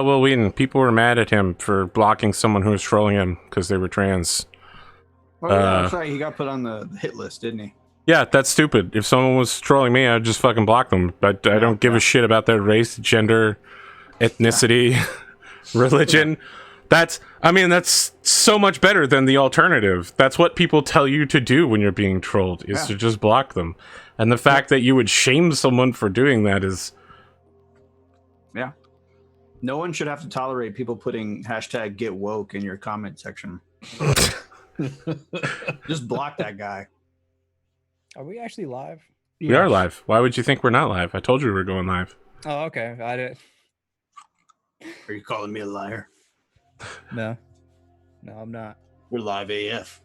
Well, people were mad at him for blocking someone who was trolling him because they were trans. Oh, yeah, that's right. He got put on the hit list, didn't he? Yeah, that's stupid. If someone was trolling me, I'd just fucking block them. But I don't give a shit about their race, gender, ethnicity, religion. That's so much better than the alternative. That's what people tell you to do when you're being trolled, is to just block them. And the fact that you would shame someone for doing that is... Yeah. No one should have to tolerate people putting hashtag get woke in your comment section. Just block that guy. Are we actually live? We are live. Why would you think we're not live? I told you we were going live. Oh, okay. I did. Are you calling me a liar? No. No, I'm not. We're live AF.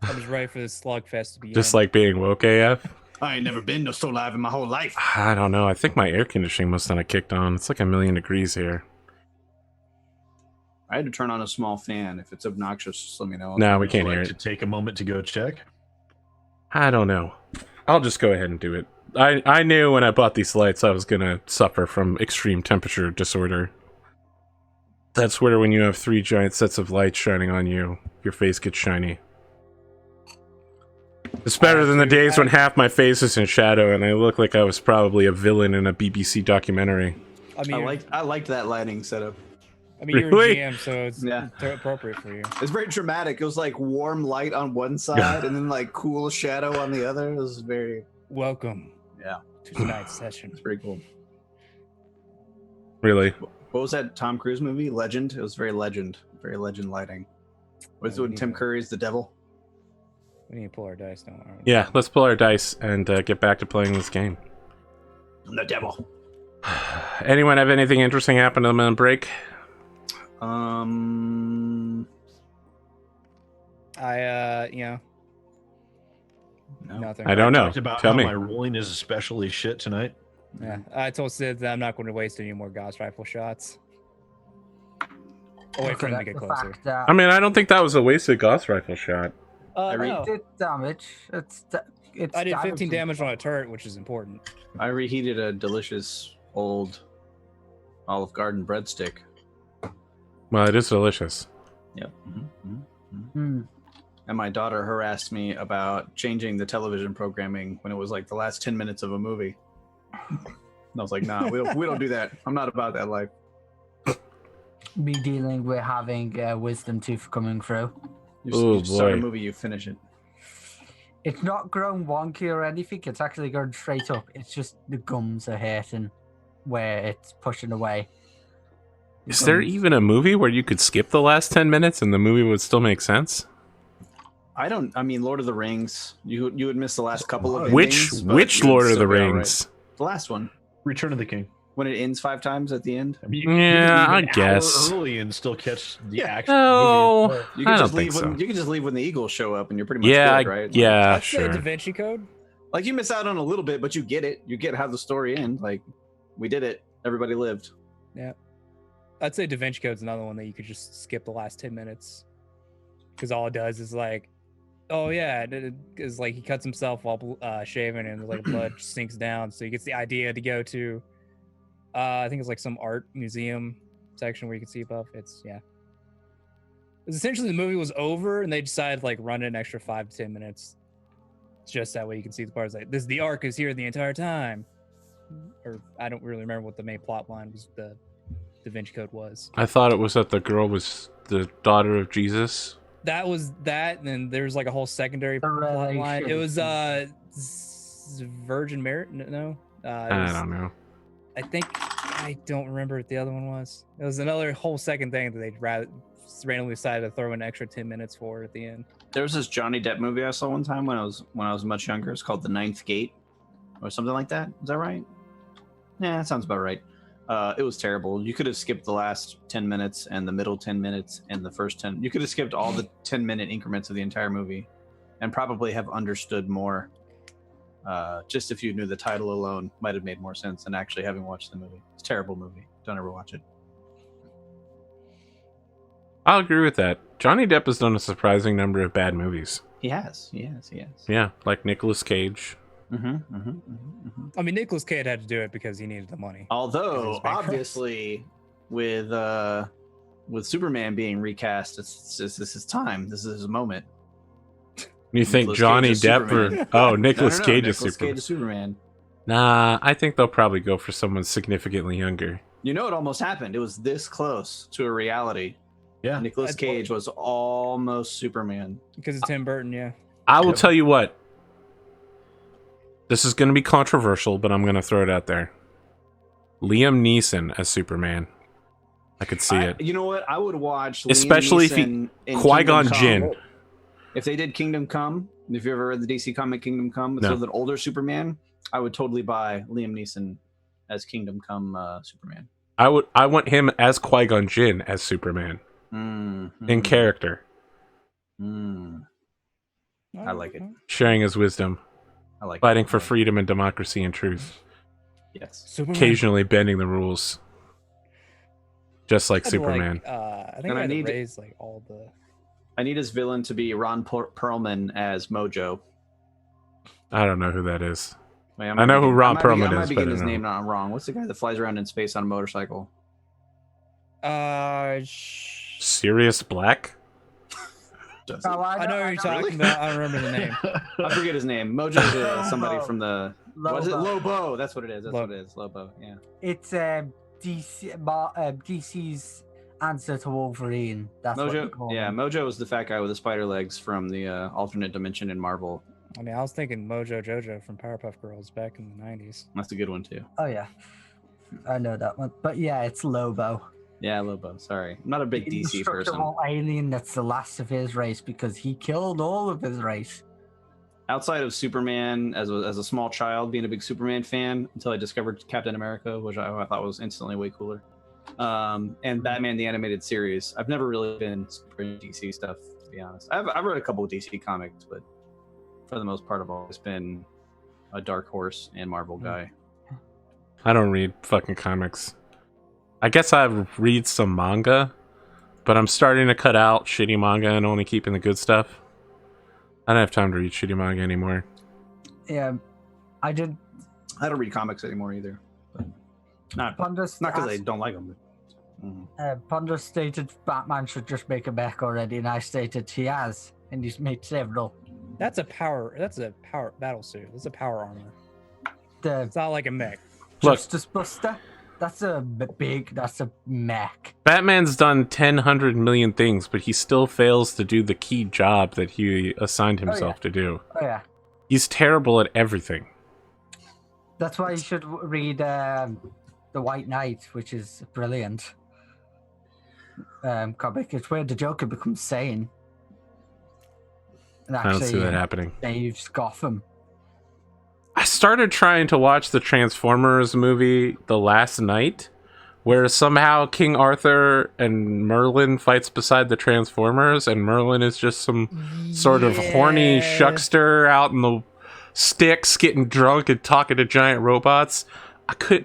I was ready for this slugfest to begin. Just like being woke AF? I ain't never been so live in my whole life. I don't know. I think my air conditioning must not have kicked on. It's like 1,000,000 degrees here. I had to turn on a small fan. If it's obnoxious, just let me know. No, we can't hear it. To take a moment to go check. I don't know. I'll just go ahead and do it. I knew when I bought these lights I was gonna suffer from extreme temperature disorder. That's where when you have 3 giant sets of lights shining on you, your face gets shiny. It's better than the days when half my face is in shadow and I look like I was probably a villain in a BBC documentary. I mean, I liked that lighting setup. I mean, Really? you're a GM, so it's appropriate for you. It's very dramatic. It was like warm light on one side and then like cool shadow on the other. It was very... Welcome. Yeah. To tonight's session. It's pretty cool. Really? What was that Tom Cruise movie? Legend? It was very legend lighting. Was it when Tim Curry's the devil? We need to pull our dice, don't we? Yeah, let's pull our dice and get back to playing this game. I'm the devil. Anyone have anything interesting happen to them on break? Nothing. I don't know. Talked about Tell how me. my rolling is especially shit tonight. Yeah, I told Sid that I'm not going to waste any more Gauss rifle shots. I'll wait for him to get closer. I mean, I don't think that was a wasted Gauss rifle shot. No. It did damage. I did 15 damage on a turret, which is important. I reheated a delicious old Olive Garden breadstick. Well, it is delicious. Yep. And my daughter harassed me about changing the television programming when it was like the last 10 minutes of a movie. And I was like, nah, we don't do that. I'm not about that life. Me dealing with having wisdom tooth coming through. You start a movie, you finish it. It's not grown wonky or anything. It's actually going straight up. It's just the gums are hurting where it's pushing away. Is there even a movie where you could skip the last 10 minutes and the movie would still make sense? I mean, Lord of the Rings, you would miss the last couple of Which Lord of the Rings? Right. The last one. Return of the King. When it ends 5 times at the end? I mean, yeah, I an guess. hour early and still catch the action. No, You I can don't just think leave so. when you can just leave when the Eagles show up and you're pretty much Yeah, good, right? yeah, I'd say sure. Da Vinci Code. Like you miss out on a little bit, but you get it. You get how the story ends. Like we did it. Everybody lived. Yeah. I'd say Da Vinci Code's another one that you could just skip the last 10 minutes. Because all it does is like, oh yeah, it's like he cuts himself while shaving and like blood sinks down. So he gets the idea to go to, I think it's like some art museum section where you can see above. It's essentially the movie was over and they decided to like run it an extra 5 to 10 minutes. Just that way you can see the parts like this. The arc is here the entire time. Or I don't really remember what the main plot line was. The Da Vinci Code was. I thought it was that the girl was the daughter of Jesus. That was that, and then there's like a whole secondary plot line. It was Virgin Mary. No, I don't know. I don't remember what the other one was. It was another whole second thing that they randomly decided to throw an extra 10 minutes for at the end. There was this Johnny Depp movie I saw one time when I was much younger. It's called The Ninth Gate or something like that. Is that right? Yeah, that sounds about right. It was terrible. You could have skipped the last 10 minutes and the middle 10 minutes and the first 10. You could have skipped all the 10-minute increments of the entire movie and probably have understood more. Just if you knew the title alone might have made more sense than actually having watched the movie. It's a terrible movie. Don't ever watch it. I'll agree with that. Johnny Depp has done a surprising number of bad movies. He has. Yeah, like Nicolas Cage. I mean, Nicolas Cage had to do it because he needed the money. Although, obviously, with Superman being recast. This is time. This is his moment. You think Nicolas Johnny Cage is Depp Superman. or Nicolas Cage is Nicolas Superman? Cage is Superman. Nah, I think they'll probably go for someone significantly younger. You know, it almost happened. It was this close to a reality. Yeah. Nicolas Cage was almost Superman. Because of Tim Burton, yeah. I will tell you what. This is going to be controversial, but I'm going to throw it out there. Liam Neeson as Superman. I could see it. You know what? I would watch, especially if Liam he Neeson in Qui-Gon Kingdom Jinn. Come. If they did Kingdom Come, if you ever read the DC comic Kingdom Come, it's with an older Superman, I would totally buy Liam Neeson as Kingdom Come Superman. I want him as Qui-Gon Jinn as Superman in character, I like it. sharing his wisdom, I like fighting it. for freedom and democracy and truth, Yes. Superman. occasionally bending the rules, just like I had to, Superman. I think And I I had to need- raise like all the. I need his villain to be Ron Perlman as Mojo. I don't know who that is. Wait, I know who Ron Perlman I might is, be but getting I his don't name not wrong. What's the guy that flies around in space on a motorcycle? Sirius Black? Oh, I know who you're talking Really? about. I don't remember the name. I forget his name. Mojo's somebody from the. What is it? Lobo. Lobo. That's what it is. That's what it is. Lobo. Yeah. It's DC's answer to Wolverine. That's what you Mojo. call Yeah, him. Mojo was the fat guy with the spider legs from the alternate dimension in Marvel. I mean, I was thinking Mojo Jojo from Powerpuff Girls back in the 90s. That's a good one too. Oh yeah, I know that one. But yeah, it's Lobo. Yeah, Lobo. Sorry, I'm not a big DC person. Indestructible alien that's the last of his race because he killed all of his race. Outside of Superman, as a small child, being a big Superman fan until I discovered Captain America, which I thought was instantly way cooler. And Batman the Animated Series. I've never really been super into DC stuff, to be honest. I've read a couple of DC comics, but for the most part, I've always been a Dark Horse and Marvel guy. I don't read fucking comics. I guess I read some manga, but I'm starting to cut out shitty manga and only keeping the good stuff. I don't have time to read shitty manga anymore. Yeah, I did. I don't read comics anymore either. But not Pondus, because I don't like them. But, Pondus stated Batman should just make a mech already, and I stated he has, and he's made several. That's a power battle suit. That's a power armor. The It's not like a mech. Look. Justice Buster, that's a mech. Batman's done 100 million things, but he still fails to do the key job that he assigned himself to do. Oh yeah, He's terrible at everything. that's why you should read The White Knight, which is brilliant. Comic. It's where the Joker becomes sane. And I don't see that happening. saves Gotham. I started trying to watch the Transformers movie The Last Night, where somehow King Arthur and Merlin fights beside the Transformers, and Merlin is just some sort of horny Yeah. shuckster out in the sticks, getting drunk and talking to giant robots.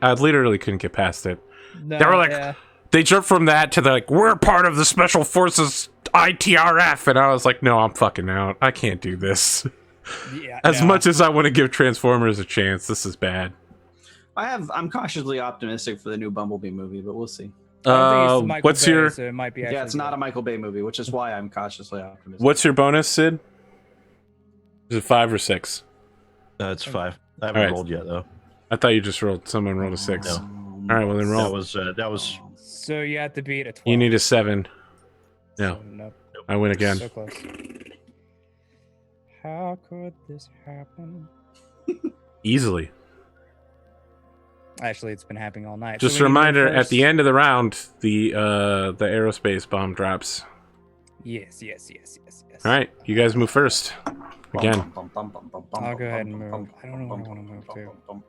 I literally couldn't get past it. No, They were like, yeah. they jumped from that to like, we're part of the Special Forces ITRF, and I was like, no, I'm fucking out. I can't do this. Yeah, As no. much as I want to give Transformers a chance, this is bad. I'm cautiously optimistic for the new Bumblebee movie, but we'll see. I don't think it's Michael What's Bay, your so it might be Yeah, it's actually not a good. Michael Bay movie, which is why I'm cautiously optimistic. what's your bonus, Sid? Is it 5 or 6? It's 5. I haven't Alright. rolled yet though. I thought you just rolled. Someone rolled a 6. No. All right, well then roll. That was So you have to beat a 12. You need a 7. No, So, nope. I win again. So close. How could this happen? Easily. Actually, it's been happening all night. Just So a we need to go reminder: at first. the end of the round, the aerospace bomb drops. Yes. All right, you guys move first. Again. I'll go ahead and move. I don't know where I want to move to.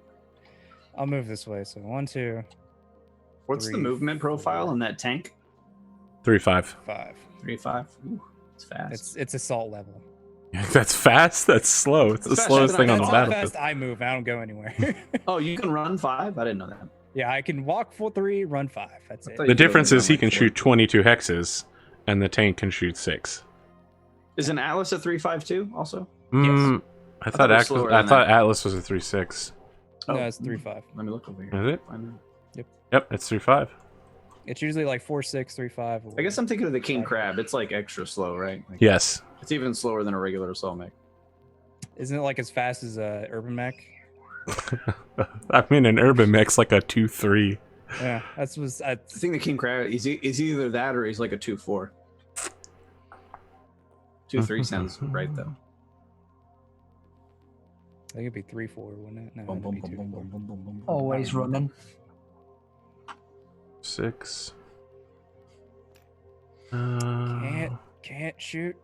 I'll move this way. So 1, 2, What's the 3, movement profile in that tank? 3-5. 5. 3-5. Ooh, it's fast. It's assault level. That's fast. That's slow. It's the Fast, slowest that's thing not on the That's how battlefield. fast I move. I don't go anywhere. Oh, you can run 5? I didn't know that. Yeah, I can walk for 3, run 5. That's it. thought The difference you is he run can like shoot 22 hexes, and the tank can shoot 6. Is an Atlas a 3-5 too? Also, I thought it was slower than that. Atlas was a 3-6. No, Oh. it's 3, 5. let me look over here. Is it? Find out. Yep, it's 3-5. It's usually like 4, 6, 3, 5. I guess I'm thinking of the king crab. It's like extra slow, right? Like, Yes. it's even slower than a regular assault mech. Isn't it like as fast as a urban mech? I mean, an urban mech's like a 2-3. Yeah, that's was. I think the king crab is either that or he's like a 2-4. 2-3 sounds right though. I think it'd be 3, 4, wouldn't it? No, Boom, it'd boom, be boom, 2, boom, 4. boom, boom, boom, boom. Always running. 6. Can't shoot.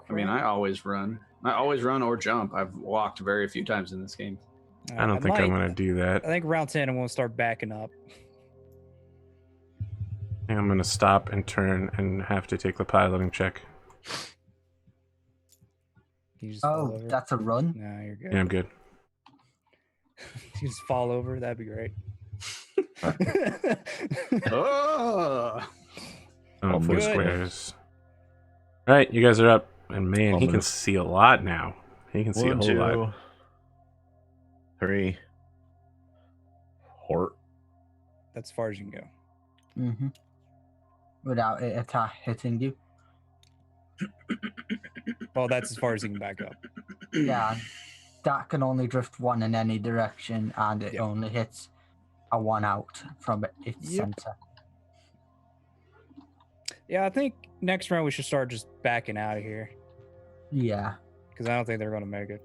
I mean, I always run. I always run or jump. I've walked very few times in this game. I don't think I'm going to do that. I think round 10 I'm going to start backing up. I think I'm going to stop and turn and have to take the piloting check. You just fall Oh, over? that's a run. No, you're good. Yeah, I'm good. You just fall over. That'd be great. Oh, Oh, I'm 4 good. squares. All right, you guys are up. And man, he I'm can gonna- see a lot now. He can see a 1, whole lot. 2, 3. Hort. That's as far as you can go. Mm-hmm. Without it hitting you. Well, that's as far as you can back up. Yeah. That can only drift one in any direction, and it Yep. only hits a 1 out from its Yep. center. Yeah, I think next round we should start just backing out of here Yeah. because I don't think they're going to make it.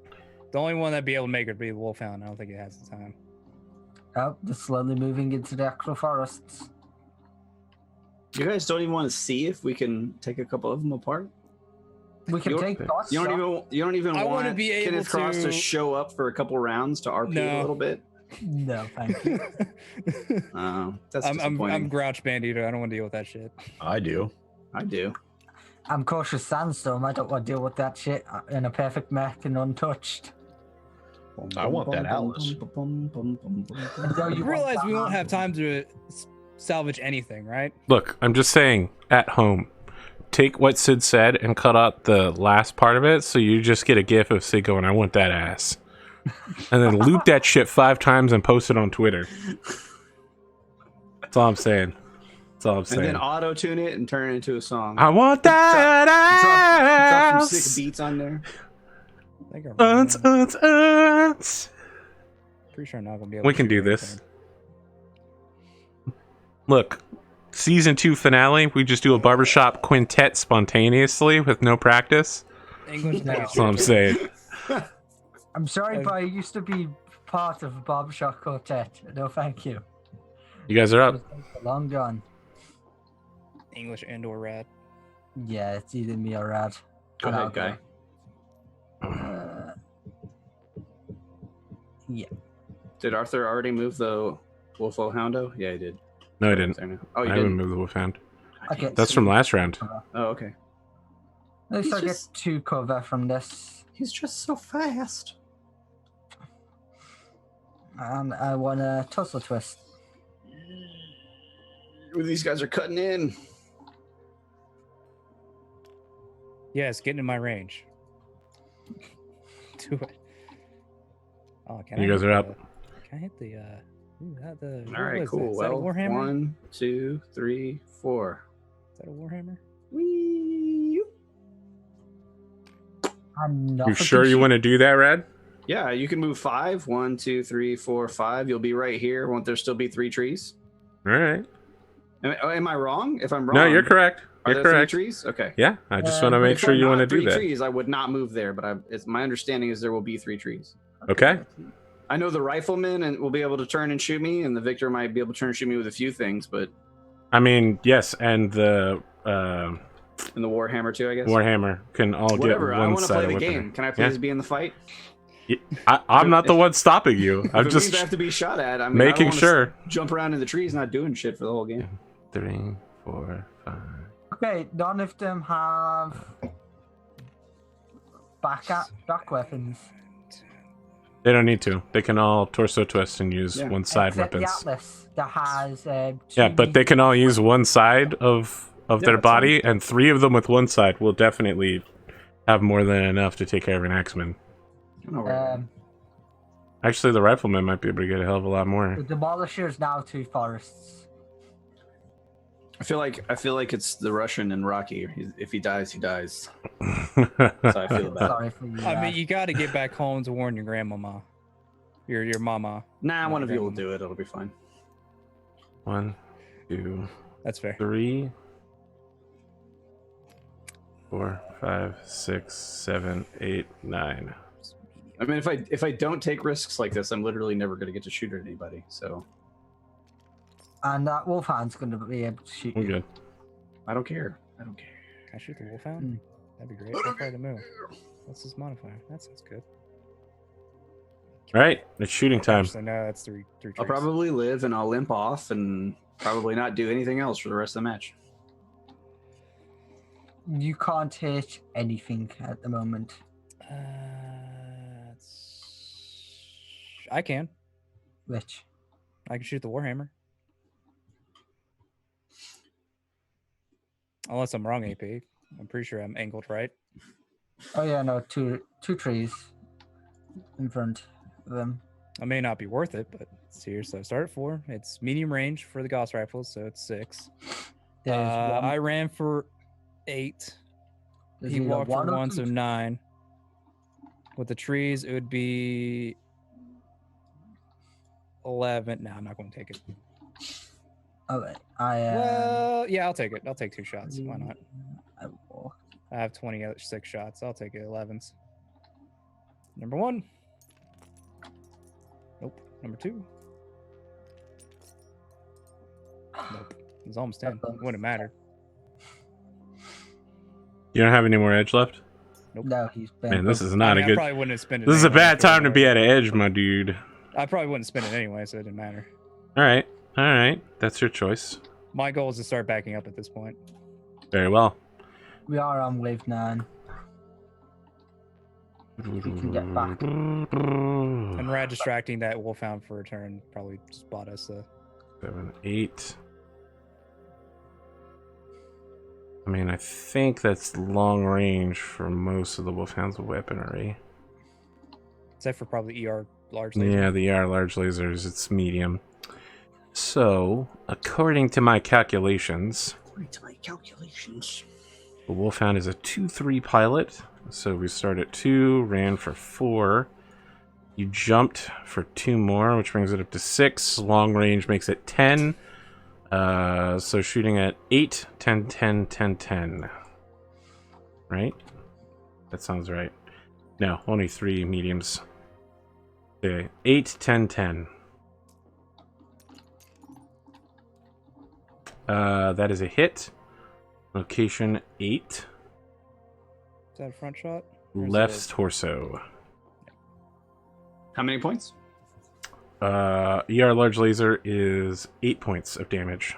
The only one that'd be able to make it would be the Wolfhound. I don't think it has the time. Oh, they're slowly moving into the actual forests. you guys don't even want to see if we can take a couple of them apart. We can You- take dots. You don't even I want wanna be able Kenneth Cross to to- show up for a couple rounds to RP a No. little bit. No, thank you. That's I'm disappointing. Grouch Bandito. I don't want to deal with that shit. I do. I do. I'm cautious sandstorm. I don't want to deal with that shit in a perfect mech and untouched. I want that Atlas. Although You you realize want we that won't have hand. time to salvage anything, right? Look, I'm just saying, at home, take what Sid said and cut out the last part of it so you just get a gif of Sid going, I want that ass. And then loop that shit 5 times and post it on Twitter. That's all I'm saying. That's all I'm And saying. then auto tune it and turn it into a song. I want that Drop ass. some sick beats on there. I think I remember that. Pretty sure I'm not gonna be able We to can shoot do this. anything. Look, season 2 finale, we just do a barbershop quintet spontaneously with no practice. English. No. That's all I'm saying. I'm sorry, but I used to be part of a barbershop quartet. No, thank you. You guys are up. Long gone. English and/or rad. Yeah, it's either me or Rad. Go And I'll ahead, guy. Yeah. Did Arthur already move the Wolfo Houndo? Yeah, he did. No, I didn't. There now. Oh, I you haven't didn't? moved the Wolfhound. I Okay. can't That's see. from last round. Oh, okay. At least He's I get just- 2 cover from this. He's just so fast. And I want a tussle twist. Ooh, these guys are cutting in. Yes, get in my range. Do it. Oh, can You I guys hit are the- up. Can I hit the? Ooh, that the. All what right, was cool. That? Is that a Well, Warhammer? 1, 2, 3, 4. Is that a Warhammer? Whee! I'm not You sure you want to do that, Rad? Yeah, you can move 5. 1, 2, 3, 4, 5. You'll be right here. Won't there still be 3 trees? All right. Am I wrong? If I'm wrong, No, you're correct. Are You're there correct. 3 trees? Okay. Yeah, I just want to make If sure I'm you want to not do 3 that. trees, I would not move there, but it's my understanding is there will be 3 trees. Okay. I know the rifleman and will be able to turn and shoot me, and the victor might be able to turn and shoot me with a few things, but I mean, yes, and the in the Warhammer too, I guess. Warhammer can all Whatever. get I one want to side play of the weapon. game. Can I please be in the fight? I'm not the one stopping you. If I'm it just means I have to be shot at. I mean, making I don't wanna sure. Jump around in the trees, not doing shit for the whole game. 3, 4, 5. Okay, none of them have back weapons. They don't need to. They can all torso twist and use Yeah. one side Except weapons. the Atlas that has Yeah, but they can all use one side of Yeah, their that's body, and 3 of them with one side will definitely have more than enough to take care of an axeman. All right. Actually, the rifleman might be able to get a hell of a lot more. The Demolisher is now 2 forests. I feel like it's the Russian in Rocky. If he dies, he dies. So I feel about it. Sorry for you. I mean, you got to get back home to warn your grandmama, your mama. Nah, Not one of you will grandmama. do it. It'll be fine. 1, 2, That's fair. 3, 4, 5, 6, 7, 8, 9. I mean, if I don't take risks like this, I'm literally never going to get to shoot at anybody. So And that wolfhound's going to be able to shoot We're you. good. I don't care. I don't care. Can I shoot the wolfhound? Mm. That'd be great. How far to move? What's this modifier? That sounds good. All right, it's shooting time. Actually, no, that's three trees. I'll probably live and I'll limp off and probably not do anything else for the rest of the match. You can't hit anything at the moment. I can. Which? I can shoot the warhammer. Unless I'm wrong, AP. I'm pretty sure I'm angled right. Oh yeah, no, two trees in front of them. I may not be worth it, but it's here. So I start at 4. It's medium range for the Gauss rifles, so it's 6. There's one. I ran for 8. There's He either walked for one or 1, so two. 9. With the trees, it would be 11. No, I'm not going to take it. Okay, Well, yeah, I'll take it. I'll take 2 shots. Why not? I will. I have 26 shots. I'll take it. 11s. Number 1. Nope. Number 2. Nope. It was almost 10. Wouldn't have mattered. You don't have any more edge left? No, he's been. Man, this is I not mean, a I good. probably wouldn't have spent it. This is a anyway, bad so time to be whatever. at an edge, my dude. I probably wouldn't spend it anyway, so it didn't matter. All right. That's your choice. My goal is to start backing up at this point. Very well. We are on wave 9. You can get back. And Rad distracting that wolfhound for a turn probably just bought us a. 7, 8. I mean, I think that's long range for most of the wolfhound's weaponry. Except for probably ER large laser. Yeah, the ER large lasers, it's medium. So, according to my calculations, the wolfhound is a 2-3 pilot. So we start at 2, ran for 4. You jumped for 2 more, which brings it up to 6. Long range makes it 10. So shooting at 8, 10, 10, 10, 10. Right? That sounds right. No, only 3 mediums. Okay, 8, 10, 10. That is a hit. Location 8. Is that a front shot? Or is Left torso. How many points? ER large laser is 8 points of damage.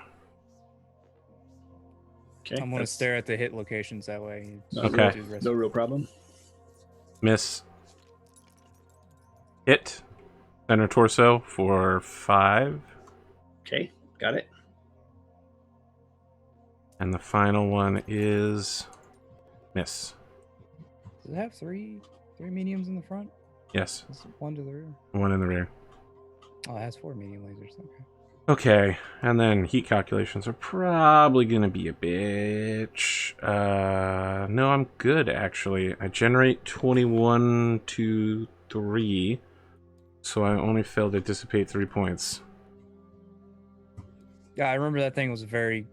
Okay, I'm going to stare at the hit locations that way. Okay. No real problem. Miss. Hit. Center torso for 5. Okay, got it. And the final one is miss. Does it have three mediums in the front? Yes. Is it 1 to the rear? 1 in the rear. Oh, it has 4 medium lasers. Okay. Okay, and then heat calculations are probably gonna be a bitch. No, I'm good actually. I generate 21 to 3, so I only failed to dissipate 3 points. Yeah, I remember that thing was a very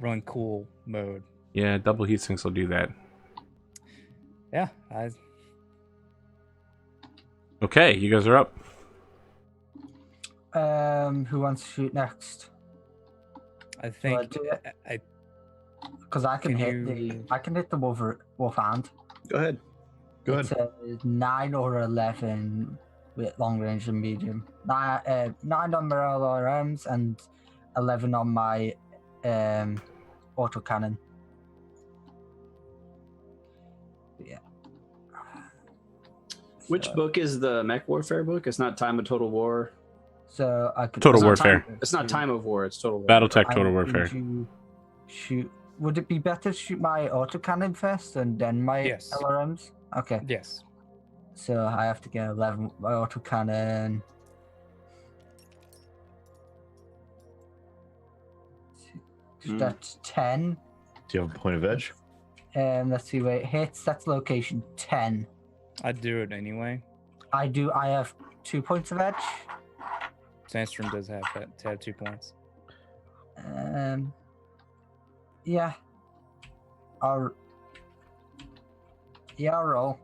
run cool mode. Yeah, double heat sinks will do that. Yeah, Okay, you guys are up. Who wants to shoot next? I think do it? I Because I can Can hit you- I can hit the wolfhound. Go ahead. It's a 9 or 11 with long range and medium. 9 on my RMs and 11 on my autocannon. Yeah. Which So- book is the Mech Warfare book? It's not Time of Total War. So I could Total It's not Warfare. It's not Time of War. It's Total War. Battletech I Total need Warfare. to shoot. Would it be better to shoot my autocannon first and then my Yes. LRMs? Okay. yes. So I have to get 11 with my autocannon. That's 10. Do you have a point of edge? Let's see where it hits. That's location 10. I'd do it anyway. I have 2 points of edge. Sandstrom does have that to have 2 points. Yeah. I'll roll.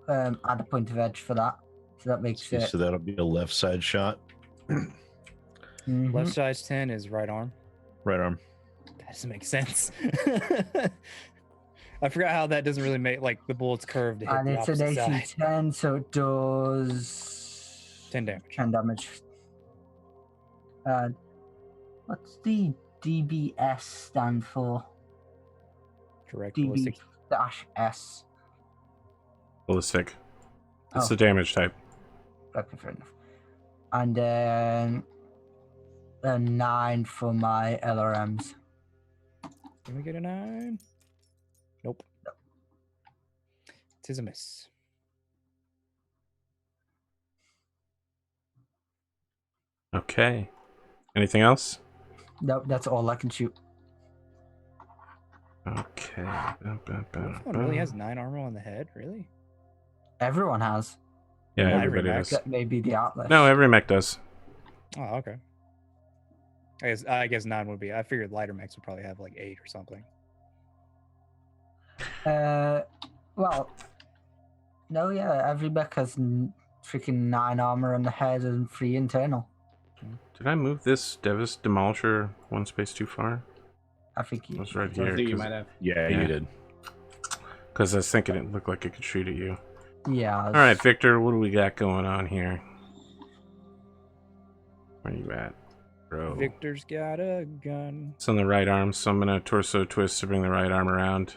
Add a point of edge for that. So that makes it. So that'll be a left side shot. Mhm. Left side's 10 is right arm. Right arm. That doesn't make sense. I forgot how that doesn't really make like the bullet's curved to hit And the it's an opposite AC side. 10, so it does 10 damage. 10 damage. What's the DBS stand for? Direct DB ballistic. dash S. Ballistic. It's Oh. the damage type. Okay, fair enough. And then a 9 for my LRMs. Can we get a 9? Nope. Tis a miss. Okay. Anything else? Nope, that's all I can shoot. Okay. One really has 9 armor on the head, really? Everyone has. Yeah, Every everybody mech. does. Except maybe the Atlas. No, every mech does. Oh, okay. I guess 9 would be. I figured lighter mechs would probably have like 8 or something. Well, no, yeah, every mech has freaking 9 armor on the head and 3 internal. Did I move this Devis Demolisher one space too far? I think you. It's right I here. think you might have. Yeah, Yeah. you did. Because I was thinking it looked like it could shoot at you. Yeah. All right, Victor, what do we got going on here? Where are you at, bro? Victor's got a gun. It's on the right arm, so I'm gonna torso twist to bring the right arm around.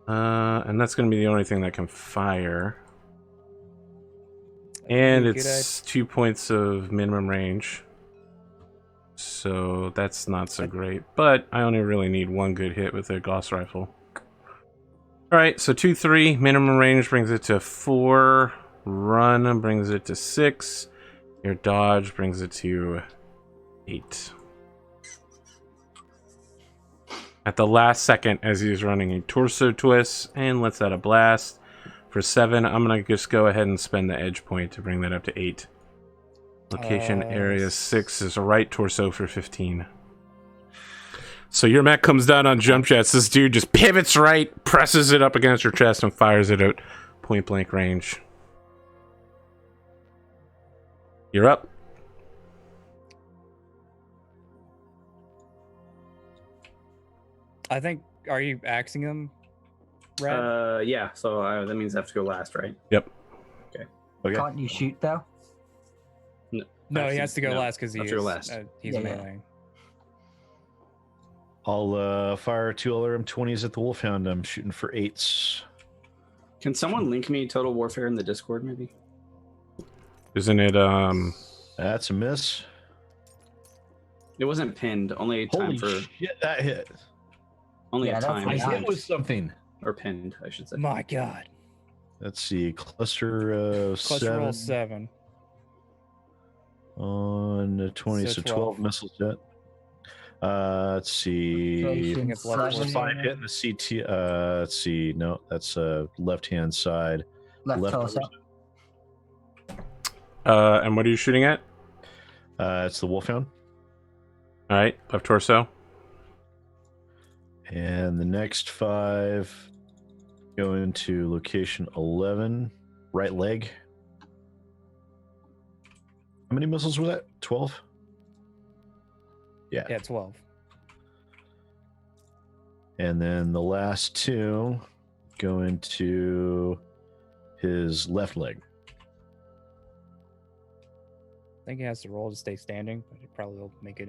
And that's gonna be the only thing that can fire. And Good it's 2 points of minimum range. So that's not so great. But I only really need 1 good hit with a Gauss rifle. Alright, so 2-3. Minimum range brings it to 4. Run brings it to 6. Your dodge brings it to 8. At the last second, as he's running a torso twist and lets out a blast. For 7, I'm going to just go ahead and spend the edge point to bring that up to 8. Location area 6 is a right torso for 15. So your mech comes down on jump jets. This dude just pivots right, presses it up against your chest, and fires it at point blank range. You're up. I think. Are you axing him? Rad? Yeah. So that means I have to go last, right? Yep. Okay. Can't you shoot though? no, he has to go last because I have he's to go last. He's Yeah, a yeah. melee. I'll fire 2 LRM 20s at the Wolfhound. I'm shooting for 8s. Can someone link me Total Warfare in the Discord, maybe? Isn't it, That's a miss. It wasn't pinned. Only time Holy for shit, that hit. only Yeah, a that's time nice. is I hit pinned. with something. Or pinned, I should say. My God. Let's see. Cluster Cluster roll 7. on the 20, So so 12. 12 missiles hit. Let's see. Location it's left seven, 5 hitting the CT. Let's see. No, that's left hand side. left torso. and what are you shooting at? It's the Wolfhound. Alright, left torso. And the next 5 go into location 11, right leg. How many missiles were that? 12? Yeah. Yeah, 12. And then the last 2 go into his left leg. I think he has to roll to stay standing, but he probably will make it.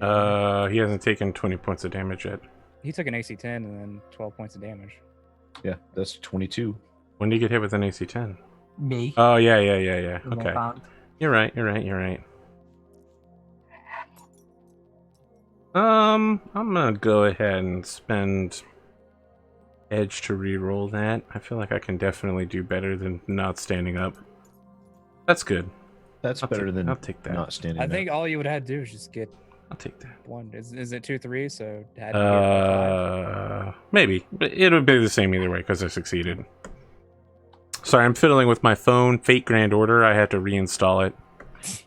He hasn't taken 20 points of damage yet. He took an AC 10 and then 12 points of damage. Yeah, that's 22. When do you get hit with an AC 10? Me. Oh, yeah. the Okay. Wolfhound. You're right. I'm gonna go ahead and spend edge to re-roll that. I feel like I can definitely do better than not standing up. That's good. That's I'll better take- than I'll take that. not standing I up. think all you would have to do is just get I'll take that. One is it 2-3? So it had to be a 5. Maybe, but it would be the same either way because I succeeded. Sorry, I'm fiddling with my phone. Fate Grand Order. I had to reinstall it,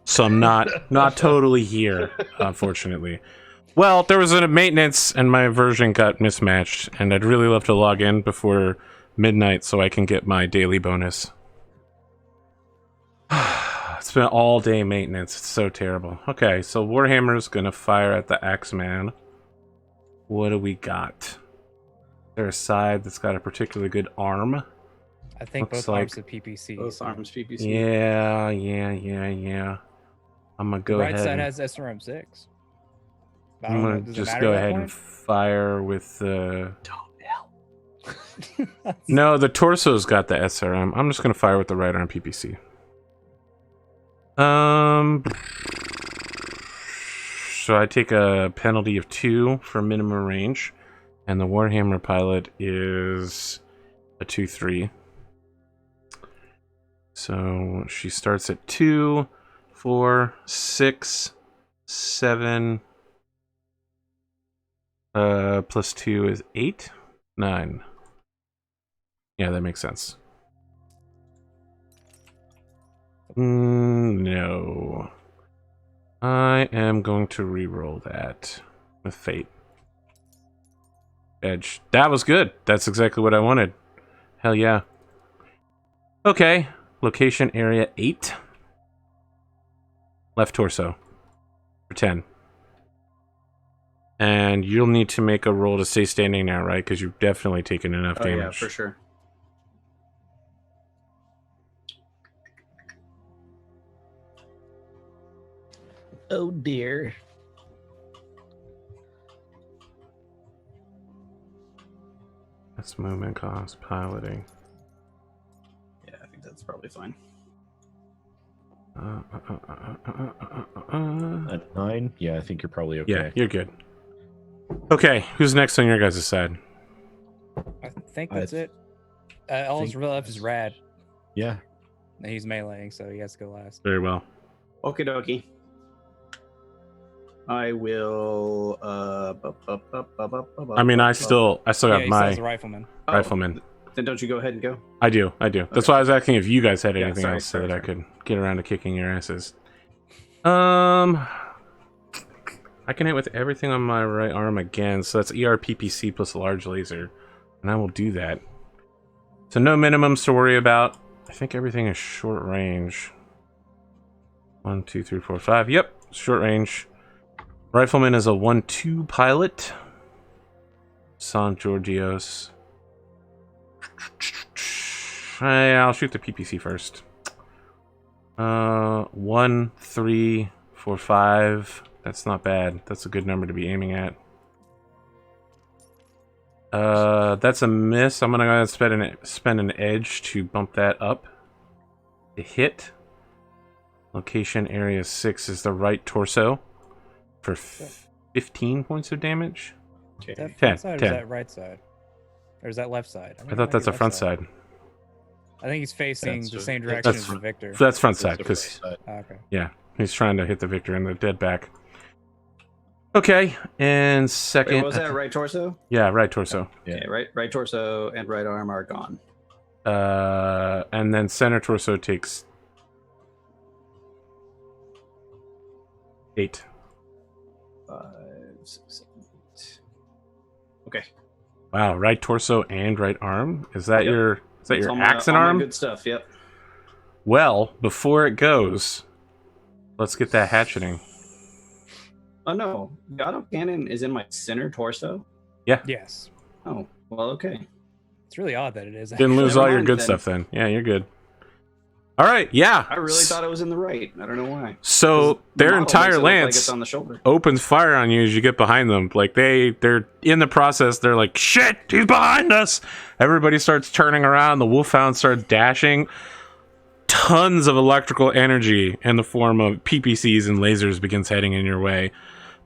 so I'm not totally here, unfortunately. Well, there was a maintenance, and my version got mismatched, and I'd really love to log in before midnight so I can get my daily bonus. It's been all day maintenance. It's so terrible. Okay, so Warhammer's gonna fire at the Axeman. What do we got? Is there a side that's got a particularly good arm? I think looks both arms like- of PPC. Both arms PPC. Yeah. I'm gonna go Right ahead. side and, has SRM6. I I'm don't know, gonna does it just matter go at that ahead and fire with the. point? No, the torso's got the SRM. I'm just gonna fire with the right arm PPC. So I take a penalty of 2 for minimum range, and the Warhammer pilot is a 2-3. So she starts at 2, 4, 6, 7. Plus 2 is 8, 9. Yeah, that makes sense. No. I am going to re-roll that with Fate. Edge. That was good. That's exactly what I wanted. Hell yeah. Okay. Location area 8. Left torso. For 10. And you'll need to make a roll to stay standing now, right? Because you've definitely taken enough Oh damage. yeah, for sure. Oh dear. That's movement cost, piloting. Yeah, I think that's probably fine. At 9? Yeah, I think you're probably okay. Yeah, you're good. Okay, who's next on your guys' side? I think that's it. All his real left is Rad. Yeah. And he's meleeing, so he has to go last. Very well. Okie dokie. I will. I mean, I still Yeah, got he still has my a rifleman. rifleman. Then don't you go ahead and go? I do. That's why I was asking if you guys had Yeah, anything sorry, else so sorry, that I sorry. could get around to kicking your asses. I can hit with everything on my right arm again, so that's ERPPC plus large laser, and I will do that. So no minimums to worry about. I think everything is short range. 1, 2, 3, 4, 5. Yep, short range. Rifleman is a 1-2 pilot. San Georgios. I'll shoot the PPC first. 1, 3, 4, 5. That's not bad. That's a good number to be aiming at. That's a miss. I'm gonna go ahead and spend an edge to bump that up. The hit. Location area 6 is the right torso for 15 points of damage. Is that 10, front side or 10. is that right side? Or is that left side? I thought that's a front side. I think he's facing That's the a- same direction that's- as the Victor. That's front That's side, the because front side. Oh, okay. yeah, he's trying to hit the Victor in the dead back. Okay, and second. Wait, what was that? Right torso? Yeah, right torso. Yeah. Okay, right torso and right arm are gone. And then center torso takes 8. 5, 6, 7, 8. Okay. Wow, right torso and right arm. Is that Yep. your It's your all my- axe and all my arm? Good stuff. Yep. Well, before it goes, let's get that hatcheting. Oh no, the autocannon is in my center torso. Yes. Oh well, okay. It's really odd that it is. Didn't lose Never all your mind good then. stuff then. Yeah, you're good. All right, yeah. I really thought it was in the right. I don't know why. So 'Cause the their model entire makes it look like lance it's on the shoulder. opens fire on you as you get behind them. Like they're in the process. They're like, shit, he's behind us. Everybody starts turning around. The wolfhound starts dashing. Tons of electrical energy in the form of PPCs and lasers begins heading in your way.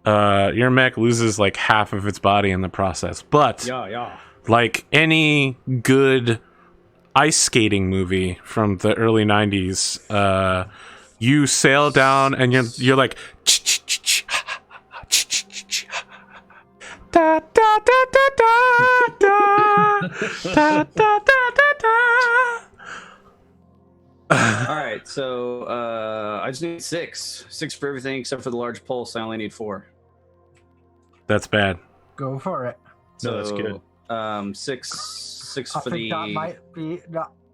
Your mech loses like half of its body in the process. But Yeah. like any good ice skating movie from the early 90s, you sail down and you're like, Da, da, da, da, da, da. Da, da, da, da, da. All right, so I just need 6. 6 for everything except for the large pulse. I only need 4. That's bad. Go for it. So, No, that's good. 6 I for think that the might be.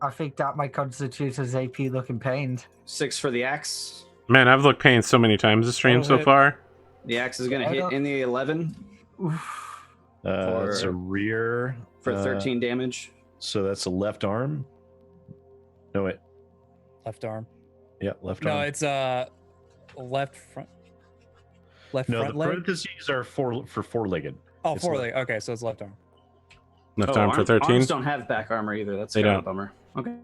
I think that might constitute as AP looking pained. 6 for the axe. Man, I've looked pain so many times this stream so hit. far. The axe is gonna hit in the 11 Oof. It's a rear for 13 damage. So that's a left arm. No, wait. Left arm. Yeah, left No, arm. it's left front. Left No, front the leg. parentheses are for four-legged. Oh, it's four left. leg. Okay, so it's left arm. Left arm for 13. Arms don't have back armor either. That's They kind of a don't. bummer. Okay.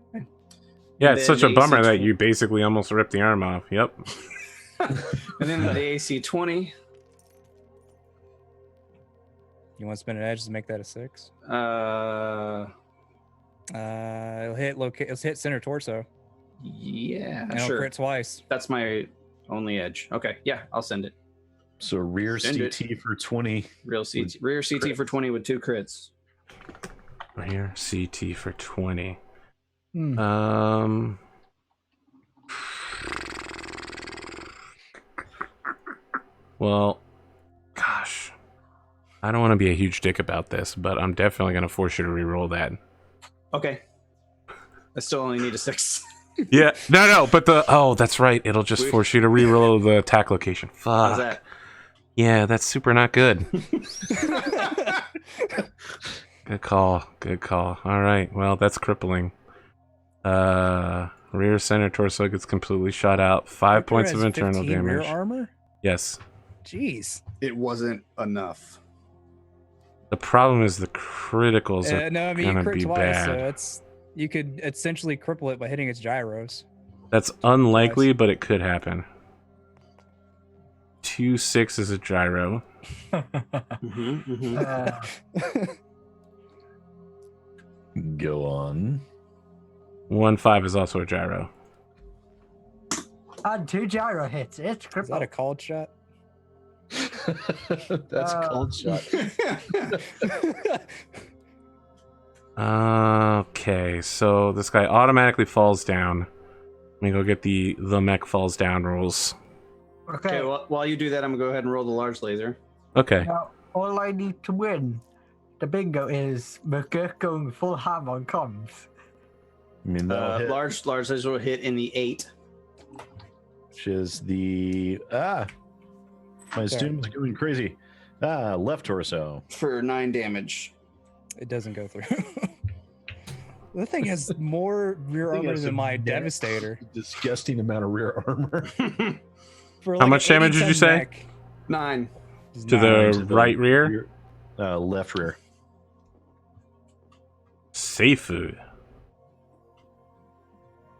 Yeah, And it's then such a the bummer AC that you basically almost ripped the arm off. Yep. And then the AC 20. You want to spin an edge to make that a 6? It'll hit It'll hit center torso. Yeah, And it'll sure. crit twice. That's my only edge. Okay, yeah, I'll send it. So rear Send CT for 20. Rear CT for 20 with 2 crits. Here, CT for 20. Hmm. Well, gosh. I don't want to be a huge dick about this, but I'm definitely going to force you to re-roll that. Okay. I still only need a 6. Yeah, no, but that's right. It'll just Wait. force you to re-roll the attack location. How's Fuck. that? Yeah, that's super not good. Good call. All right, well, that's crippling. Rear center torso gets completely shot out. 5 points of Has internal 15 rear damage. armor? Yes. Jeez. It wasn't enough. The problem is the criticals are No, I mean you gonna crit be twice, so bad. you could essentially cripple it by hitting its gyros. That's unlikely, but it could happen. 2-6 is a gyro. Go on. 1-5 is also a gyro. And 2 gyro hits. It's Is that crippled. a called shot? That's a cold shot. Okay, so this guy automatically falls down. Let me go get the mech falls down rules. Okay, well, while you do that, I'm gonna go ahead and roll the large laser. Okay. Now, all I need to win the bingo is McGurk going full ham on comms. I mean, that'll hit, Large laser will hit in the 8. which is the my student was going crazy. Left torso. For 9 damage. It doesn't go through. The thing has more rear Thing armor has than a my net- Devastator. Disgusting amount of rear armor. For How much damage did you 80-ton say? mech, 9. it's To nine. the right rear? Left rear. Safe food.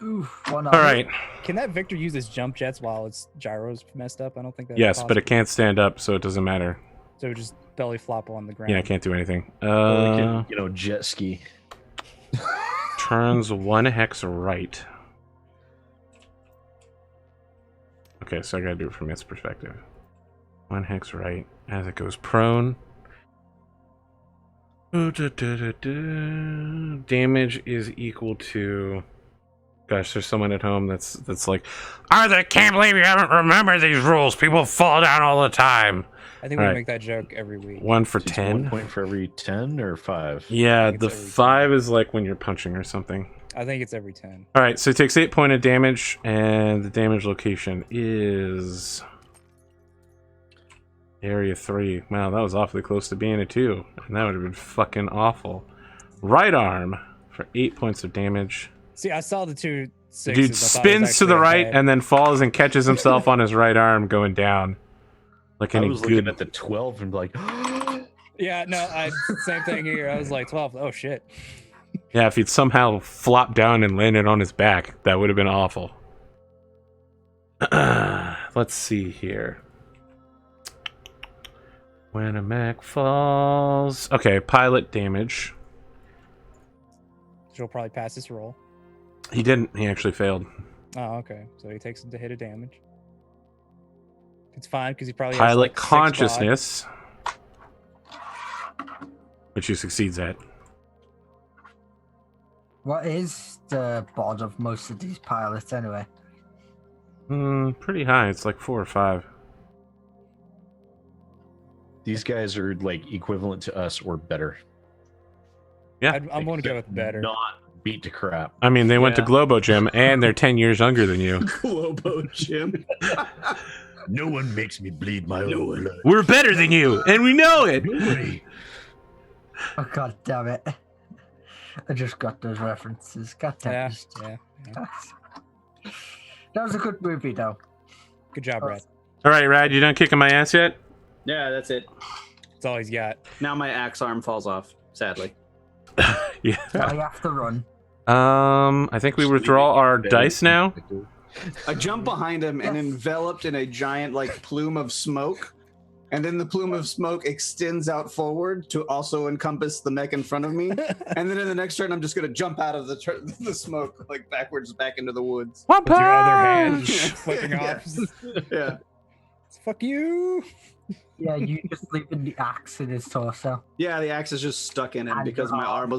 Oof, one All right. Can that Victor use his jump jets while its gyros messed up? I don't think that's Yes, but it possible. can't stand up, so it doesn't matter. So it would just belly flop on the ground. Yeah, I can't do anything. Or we could, jet ski. Turns 1 hex right. Okay, so I gotta do it from its perspective. 1 hex right as it goes prone. Damage is equal to. Gosh, there's someone at home that's like, I can't believe you haven't remembered these rules. People fall down all the time. I think we Alright. make that joke every week. 1 for It's 10. 1 point for every 10 or 5. Yeah, I think the it's every 5 is like when you're punching or something. I think it's every 10. All right, so it takes 8 points of damage, and the damage location is area 3. Wow, that was awfully close to being a 2, and that would have been fucking awful. Right arm for 8 points of damage. See, I saw the 2 6s. Dude spins to the right and then falls and catches himself on his right arm going down. Like I any was good. looking at the 12 and like, Yeah, no, same thing here. I was like 12. Oh shit. Yeah, if he'd somehow flopped down and landed on his back, that would have been awful. Let's see here. When a mech falls. Okay, pilot damage. She'll probably pass this roll. He didn't. He actually failed. Oh, okay. So he takes the hit of damage. It's fine because he probably has, Pilot like, 6 bod. consciousness. which he succeeds at. What is the bod of most of these pilots anyway? Pretty high. It's like 4 or 5. These guys are like equivalent to us or better. Yeah. I'm going to go with better. Not beat to crap. I mean, they went to Yeah. Globo Gym, and they're 10 years younger than you. Globo Jim. No one makes me bleed my own blood. We're better than you, and we know it. Nobody. Oh god damn it! I just got those references. God damn Yeah, it. yeah. That was a good movie though. Good job, Brad. All right, Rad, you done kicking my ass yet? Yeah, that's it. That's all he's got. Now my axe arm falls off, sadly. Yeah. I have to run. I think we withdraw our dice now. I jump behind him and enveloped in a giant like plume of smoke, and then the plume of smoke extends out forward to also encompass the mech in front of me. And then in the next turn, I'm just gonna jump out of the smoke like backwards back into the woods. What With your other hand punch? flipping off. Yeah. Fuck you. Yeah, you just leaving the axe in his torso. Yeah, the axe is just stuck in him because my arm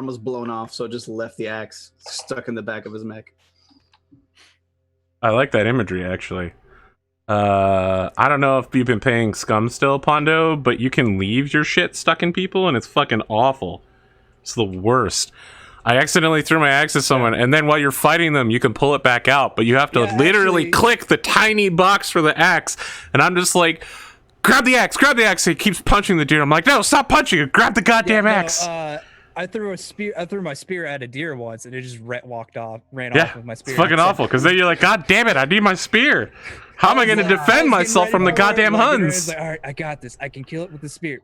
was blown off, so it just left the axe stuck in the back of his mech. I like that imagery, actually. I don't know if you've been paying scum still, Pondo, but you can leave your shit stuck in people, and it's fucking awful. It's the worst. I accidentally threw my axe at someone, and then while you're fighting them, you can pull it back out, but you have to Yeah, literally actually- click the tiny box for the axe, and I'm just like, grab the axe, grab the axe. He keeps punching the deer. I'm like, no, stop punching it. Grab the goddamn axe. I threw my spear at a deer once, and it just ran off with my spear. It's fucking awful, because then you're like, god damn it, I need my spear. How am I going to defend myself from the goddamn Huns? Like, all right, I got this. I can kill it with the spear.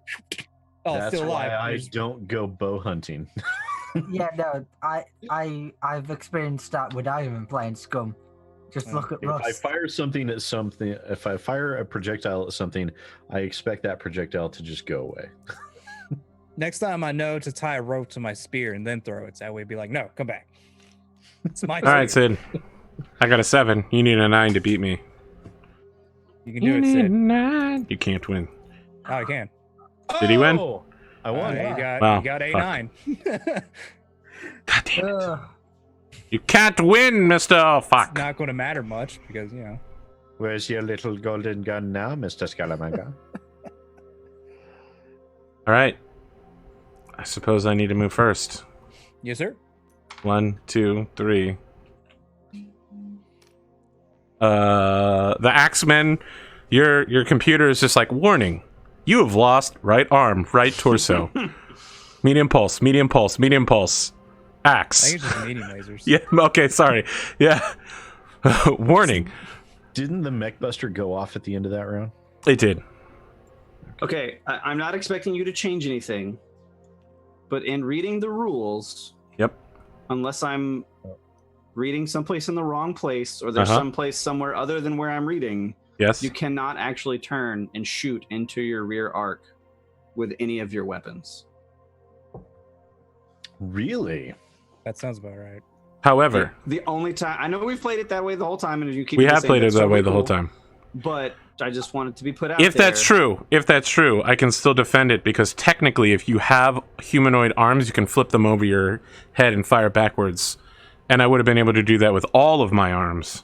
Oh, it's That's still alive. why I There's- don't go bow hunting. Yeah, no, I've experienced that without even playing Scum. Just look at If I Rust. fire something at something, if I fire a projectile at something, I expect that projectile to just go away. Next time I know to tie a rope to my spear and then throw it. So that way, be like, no, come back. It's my All right, spear. Sid. I got a 7. You need a 9 to beat me. You can do it, Sid. 9. You can't win. Oh, I can. Did he win? Oh, I won. You got, Wow, you got fuck. A9. God damn it. Ugh. You can't win, Mr. Oh, fuck. Not going to matter much because, you know. Where's your little golden gun now, Mr. Scaramanga? All right. I suppose I need to move first. Yes, sir. 1, 2, 3. The Axemen, your computer is just like, warning. You have lost right arm, right torso. Medium pulse, medium pulse, medium pulse. I Axe. think it's just medium lasers. Yeah, okay, sorry. Yeah. Warning. Didn't the mech buster go off at the end of that round? It did. Okay, I'm not expecting you to change anything, but in reading the rules, Yep. unless I'm reading someplace in the wrong place or there's someplace somewhere other than where I'm reading, Yes. you cannot actually turn and shoot into your rear arc with any of your weapons. Really? That sounds about right. However, The only time I know we've played it that way the whole time, and you keep we saying have played it that's that way totally the whole cool, time. But I just want it to be put out If there. that's true, I can still defend it because technically, if you have humanoid arms, you can flip them over your head and fire backwards. And I would have been able to do that with all of my arms.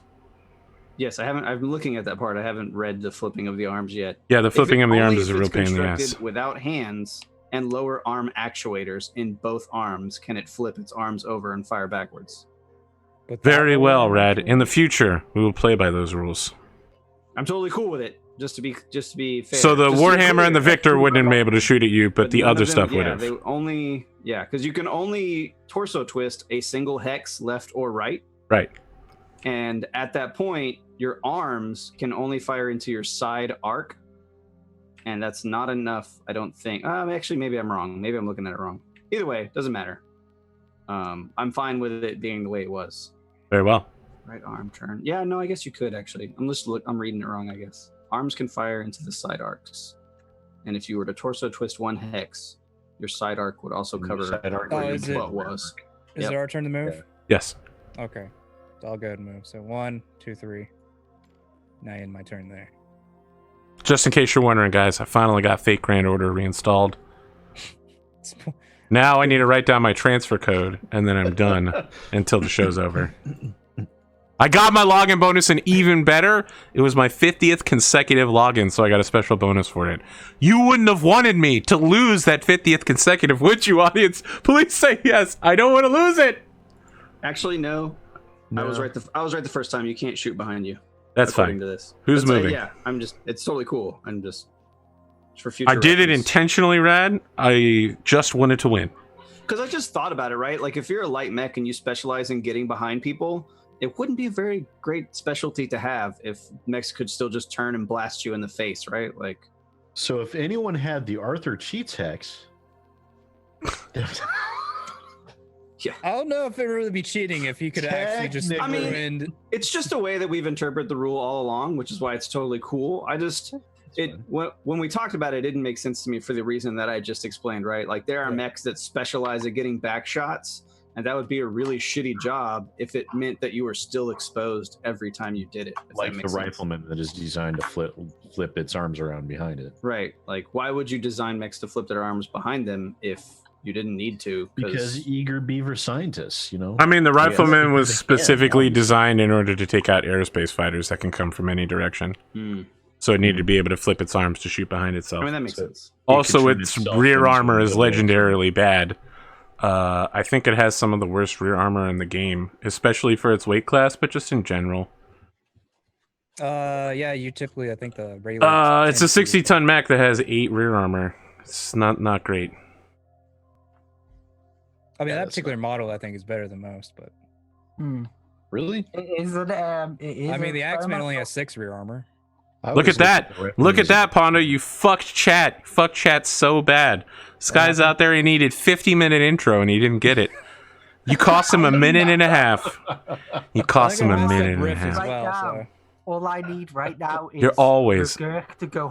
Yes, I haven't. I'm looking at that part. I haven't read the flipping of the arms yet. Yeah, the flipping of the arms is a Only real if pain it's in the constructed ass. Without hands and lower arm actuators in both arms, can it flip its arms over and fire backwards? But Very that well, one- Rad. In the future, we will play by those rules. I'm totally cool with it. Just to be fair. So the Just to be Warhammer clear, and the Victor wouldn't be able to shoot at you, but the none other of them- stuff would yeah, have. They only because you can only torso twist a single hex left or right, Right. and at that point, your arms can only fire into your side arc, and that's not enough. I don't think. Actually, maybe I'm wrong. Maybe I'm looking at it wrong. Either way, doesn't matter. I'm fine with it being the way it was. Very well. Right arm turn. Yeah, no, I guess you could actually. I'm reading it wrong, I guess. Arms can fire into the side arcs. And if you were to torso twist one hex, your side arc would also Your cover side arc where would your be butt was. Is Yep. it our turn to move? Yes. Okay. So I'll go ahead and move. So 1, 2, 3. Now in my turn there. Just in case you're wondering, guys, I finally got Fate Grand Order reinstalled. Now I need to write down my transfer code, and then I'm done until the show's over. I got my login bonus, and even better, it was my 50th consecutive login, so I got a special bonus for it. You wouldn't have wanted me to lose that 50th consecutive, would you, audience? Please say yes. I don't want to lose it. Actually, no. I was right. I was right the first time. You can't shoot behind you. That's according fine. To this. Who's moving? Yeah, I'm just. It's totally cool. I'm just for future. I did it reference. intentionally, Rad. I just wanted to win. Because I just thought about it, right? Like, if you're a light mech and you specialize in getting behind people, it wouldn't be a very great specialty to have if mechs could still just turn and blast you in the face, right? Like, So if anyone had the Arthur cheats hex, I don't know if it would really be cheating if you could actually just Technically. ruin. it's just a way that we've interpreted the rule all along, which is why it's totally cool. When we talked about it, it didn't make sense to me for the reason that I just explained, right? Like, there are mechs that specialize at getting back shots, and that would be a really shitty job if it meant that you were still exposed every time you did it. if like that the makes sense. rifleman that is designed to flip its arms around behind it. Right. Like, why would you design mechs to flip their arms behind them if you didn't need to? Because eager beaver scientists, you know. I mean, the rifleman was they can, specifically obviously. designed in order to take out aerospace fighters that can come from any direction. So it needed to be able to flip its arms to shoot behind itself. I mean, that makes sense. Also, can turn its itself rear into armor is a military. legendarily bad. I think it has some of the worst rear armor in the game, especially for its weight class, but just in general. Yeah, you typically, I think the regular. It's a 60-ton mech that has 8 rear armor. It's not great. I mean, Yeah, that that's particular model I think is better than most, but Really? Is it? It is. I mean, the Axeman only experimental? has 6 rear armor. Look at that! Look at that, Pondo! You fucked chat. You fucked chat so bad. This guy's out there. He needed 50-minute intro, and he didn't get it. You cost him a minute and a half. You cost him a I think I minute and a riff as half. Right well, now. so. All I need right now is You're always- McGurk to go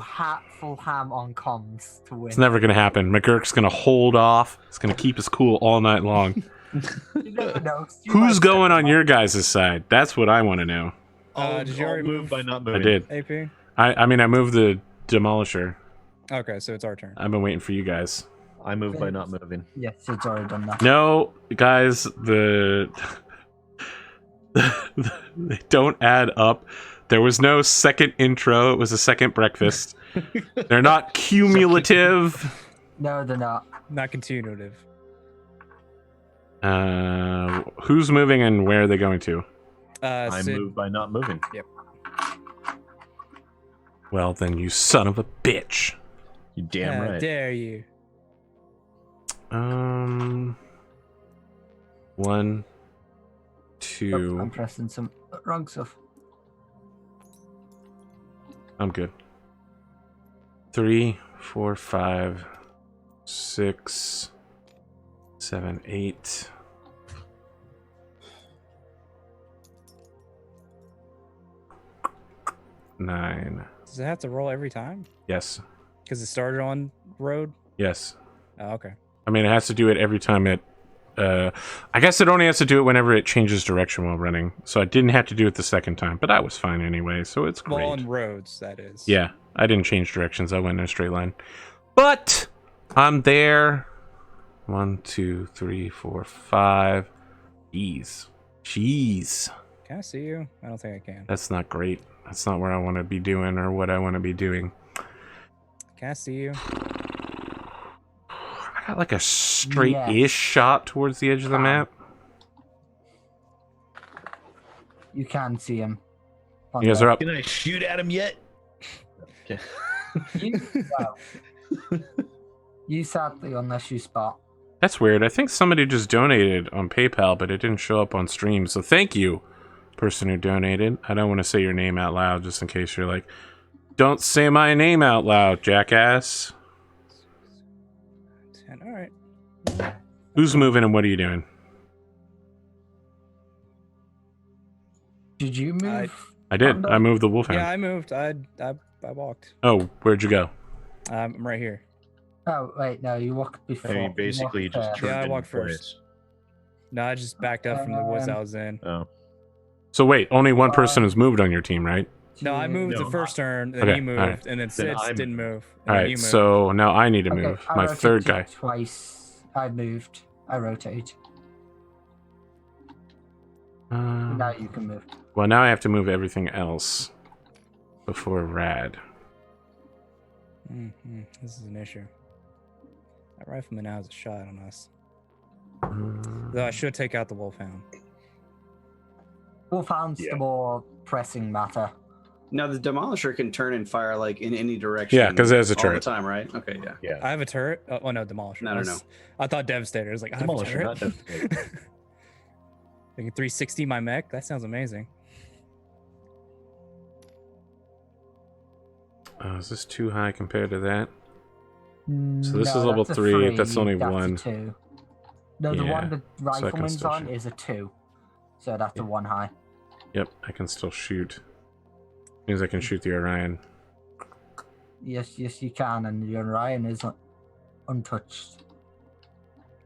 full ham on comms to win. It's never gonna happen. McGurk's gonna hold off. He's gonna keep his cool all night long. You never know. You Who's might- going on your guys' side? That's what I want to know. Did you already move by not I moving? did. AP? I mean, I moved the demolisher. Okay, so it's our turn. I've been waiting for you guys. I moved by not moving. Yes, it's already done that. No, guys, they don't add up. There was no second intro. It was a second breakfast. They're not cumulative. No, they're not. Not continuative. Who's moving and where are they going to? I Sid, moved by not moving. Well, then, you son of a bitch. You damn how right. dare you? 1, Oh, 2. I'm pressing some wrong stuff. I'm good. 3, 4, 5, 6, 7, 8. Nine. Does it have to roll every time? Yes. Because it started on road? Yes. Oh, okay. I mean, it has to do it every time it. I guess it only has to do it whenever it changes direction while running. So I didn't have to do it the second time, but I was fine anyway. So it's great. Well, on roads, that is. Yeah, I didn't change directions. I went in a straight line. But I'm there. 1, 2, 3, 4, 5. Jeez. Can I see you? I don't think I can. That's not great. That's not where I want to be doing or what I want to be doing. Can I see you? I got like a straight-ish shot towards the edge of the map. You can see him. You guys are up. Can I shoot at him yet? Okay. You sadly, unless you spot. That's weird. I think somebody just donated on PayPal, but it didn't show up on stream. So thank you, person who donated. I don't want to say your name out loud just in case you're like, don't say my name out loud, jackass. 10. All right. Who's moving and what are you doing? Did you move? I did. I moved the wolfhound. Yeah, I moved. I walked. Oh, where'd you go? I'm right here. Oh wait, no, you walked before. I mean, basically, you just walked, turned Yeah, I in walked place. first. No, I just backed up from the woods I was in. Oh, So wait, only one person has moved on your team, right? No, I moved No. the first turn, then Okay, you moved, alright. and then Sid I didn't move. All right, so now I need to Okay, move. I My rotated third guy. Twice. I moved. I rotate. Uh, Now you can move. well, now I have to move everything else before Rad. This is an issue. That rifleman now has a shot on us. Uh, Though I should take out the wolfhound. Wolfhound's the more pressing matter. Now the demolisher can turn and fire like in any direction. Yeah, 'cause it has a all turret. the time, right? Okay, yeah. Yeah. I have a turret. Oh no, demolisher. No, no. I thought devastator. I was like, I have a Demolisher, turret. not Devastator. I can 360 my mech. That sounds amazing. is this too high compared to that? So No, this is level that's a 3. That's only that's a 1. 2. No, the Yeah, one the so I can rifleman's still on shoot. is a 2. So that's a 1 high. Yep, I can still shoot. Means I can shoot the Orion. Yes, you can, and the Orion is untouched.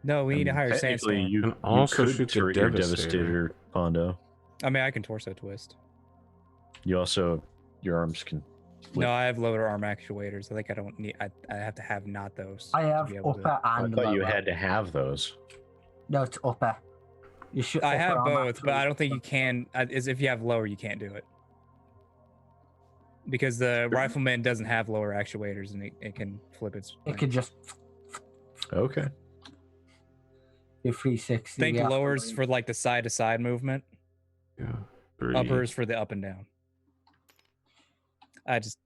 No, we need a higher Technically, sandstorm. you can also could shoot the turret your Devastator. Devastator, Pondo. I mean, I can torso twist. You also, your arms can. flip. No, I have lower arm actuators. I think I don't need. I have to have not those. I to have be able to- upper I and thought lower. you had to have those. No, it's upper. You should. I have upper arm both, but I don't think you actuators. can. Is if you have lower, you can't do it. Because the rifleman doesn't have lower actuators, and it can flip its. It could just Okay. do 360. think yeah. lowers for like the side to side movement. Yeah. 3. Uppers for the up and down. I just.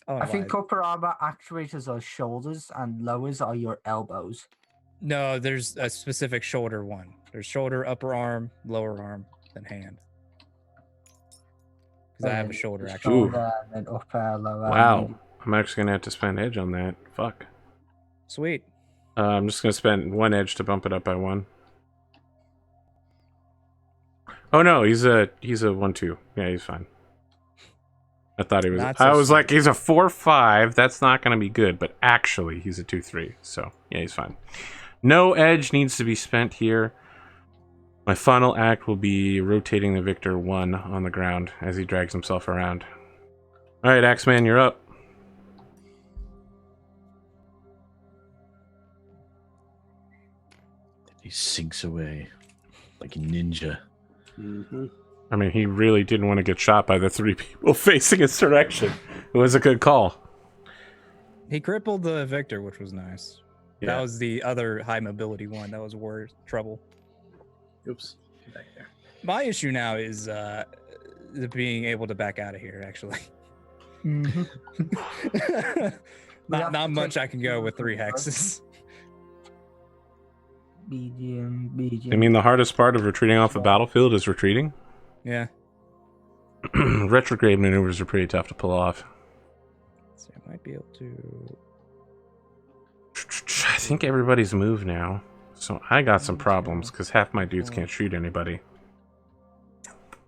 Oh, I think upper armor actuators are shoulders, and lowers are your elbows. no. There's a specific shoulder one. There's shoulder, upper arm, lower arm, then hand. Because I have a shoulder actually. Shoulder, and then upper, lower. Wow. I'm actually going to have to spend edge on that. Fuck. Sweet. I'm just going to spend 1 edge to bump it up by 1. Oh no, he's a 1-2. Yeah, he's fine. I thought he was. Not so I was sweet. like, he's a 4-5. That's not going to be good. But actually, he's a 2-3. So yeah, he's fine. No edge needs to be spent here. My final act will be rotating the Victor 1 on the ground as he drags himself around. All right, Axeman, you're up. He sinks away like a ninja. Mm-hmm. I mean, he really didn't want to get shot by the 3 people facing his direction. It was a good call. He crippled the Victor, which was nice. Yeah. That was the other high mobility one. That was worse trouble. Oops. Get back there. My issue now is the being able to back out of here. Actually, Mhm. We have not to much take I can go with 3 two hexes. Medium. I mean, the hardest part of retreating off the battlefield is retreating. Yeah. Retrograde maneuvers are pretty tough to pull off. So I might be able to. I think everybody's moved now. So I got some problems because half my dudes can't shoot anybody.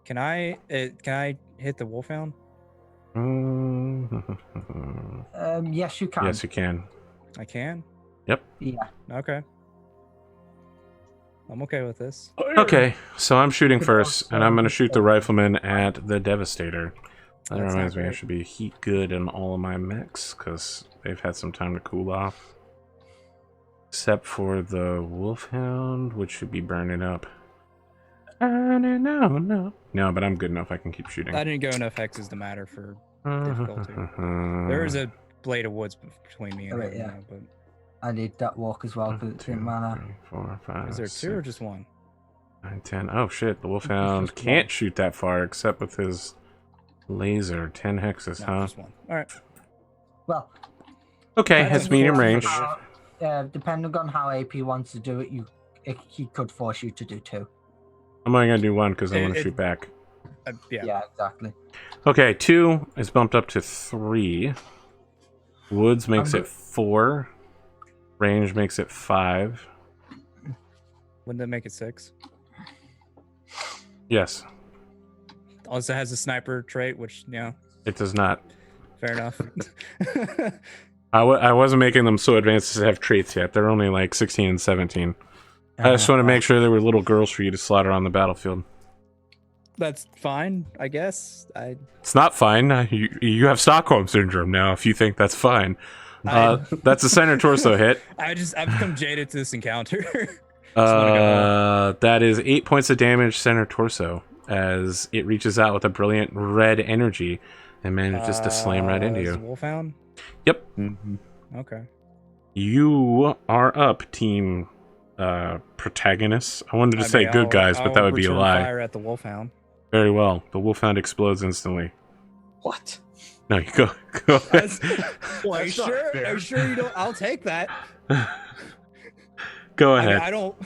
Can I hit the wolfhound? Yes, you can. Yes, you can. I can. Yeah. Okay. I'm okay with this. Okay, so I'm shooting Good first, luck, and I'm going to sir. shoot the rifleman at the Devastator. That That's reminds not me, I great. should be heat good in all of my mechs because they've had some time to cool off. Except for the Wolfhound, which should be burning up. No, but I'm good enough. I can keep shooting. I didn't go enough hexes to matter for difficulty. There is a blade of woods between me and Alright, him, yeah. now, but I need that walk as well because it didn't matter. 4, 5, is there 2 or just 1? 9, 10. Oh shit, the Wolfhound just can't one. shoot that far except with his laser. 10 hexes, No, huh? just 1. All right. Well, Okay, That it's is medium cool. range. depending on how AP wants to do it, he could force you to do 2. I'm only gonna do 1 because I want to It- shoot back. Yeah. Yeah, exactly. Okay, 2 is bumped up to 3. Woods makes I'm it 4. Range makes it 5. Wouldn't that make it 6? Yes, Also has a sniper trait, which it does not. fair enough. I wasn't making them so advanced to have traits yet. They're only like 16 and 17. I just want to make sure there were little girls for you to slaughter on the battlefield. That's fine, I guess. It's not fine. You have Stockholm syndrome now. If you think that's fine, That's a center torso hit. I've become jaded to this encounter. wanna go. That is 8 points of damage center torso as it reaches out with a brilliant red energy and manages to slam right into Is you. it Wolfhound? Yep. Okay. You are up, team protagonists. I wanted to say mean, good guys, but I'll that would be a return lie. Fire at the Wolfhound. Very well. The Wolfhound explodes instantly. What? No, you go ahead. Are you sure? Are you sure you don't? I'll take that. Go I mean, ahead. I don't.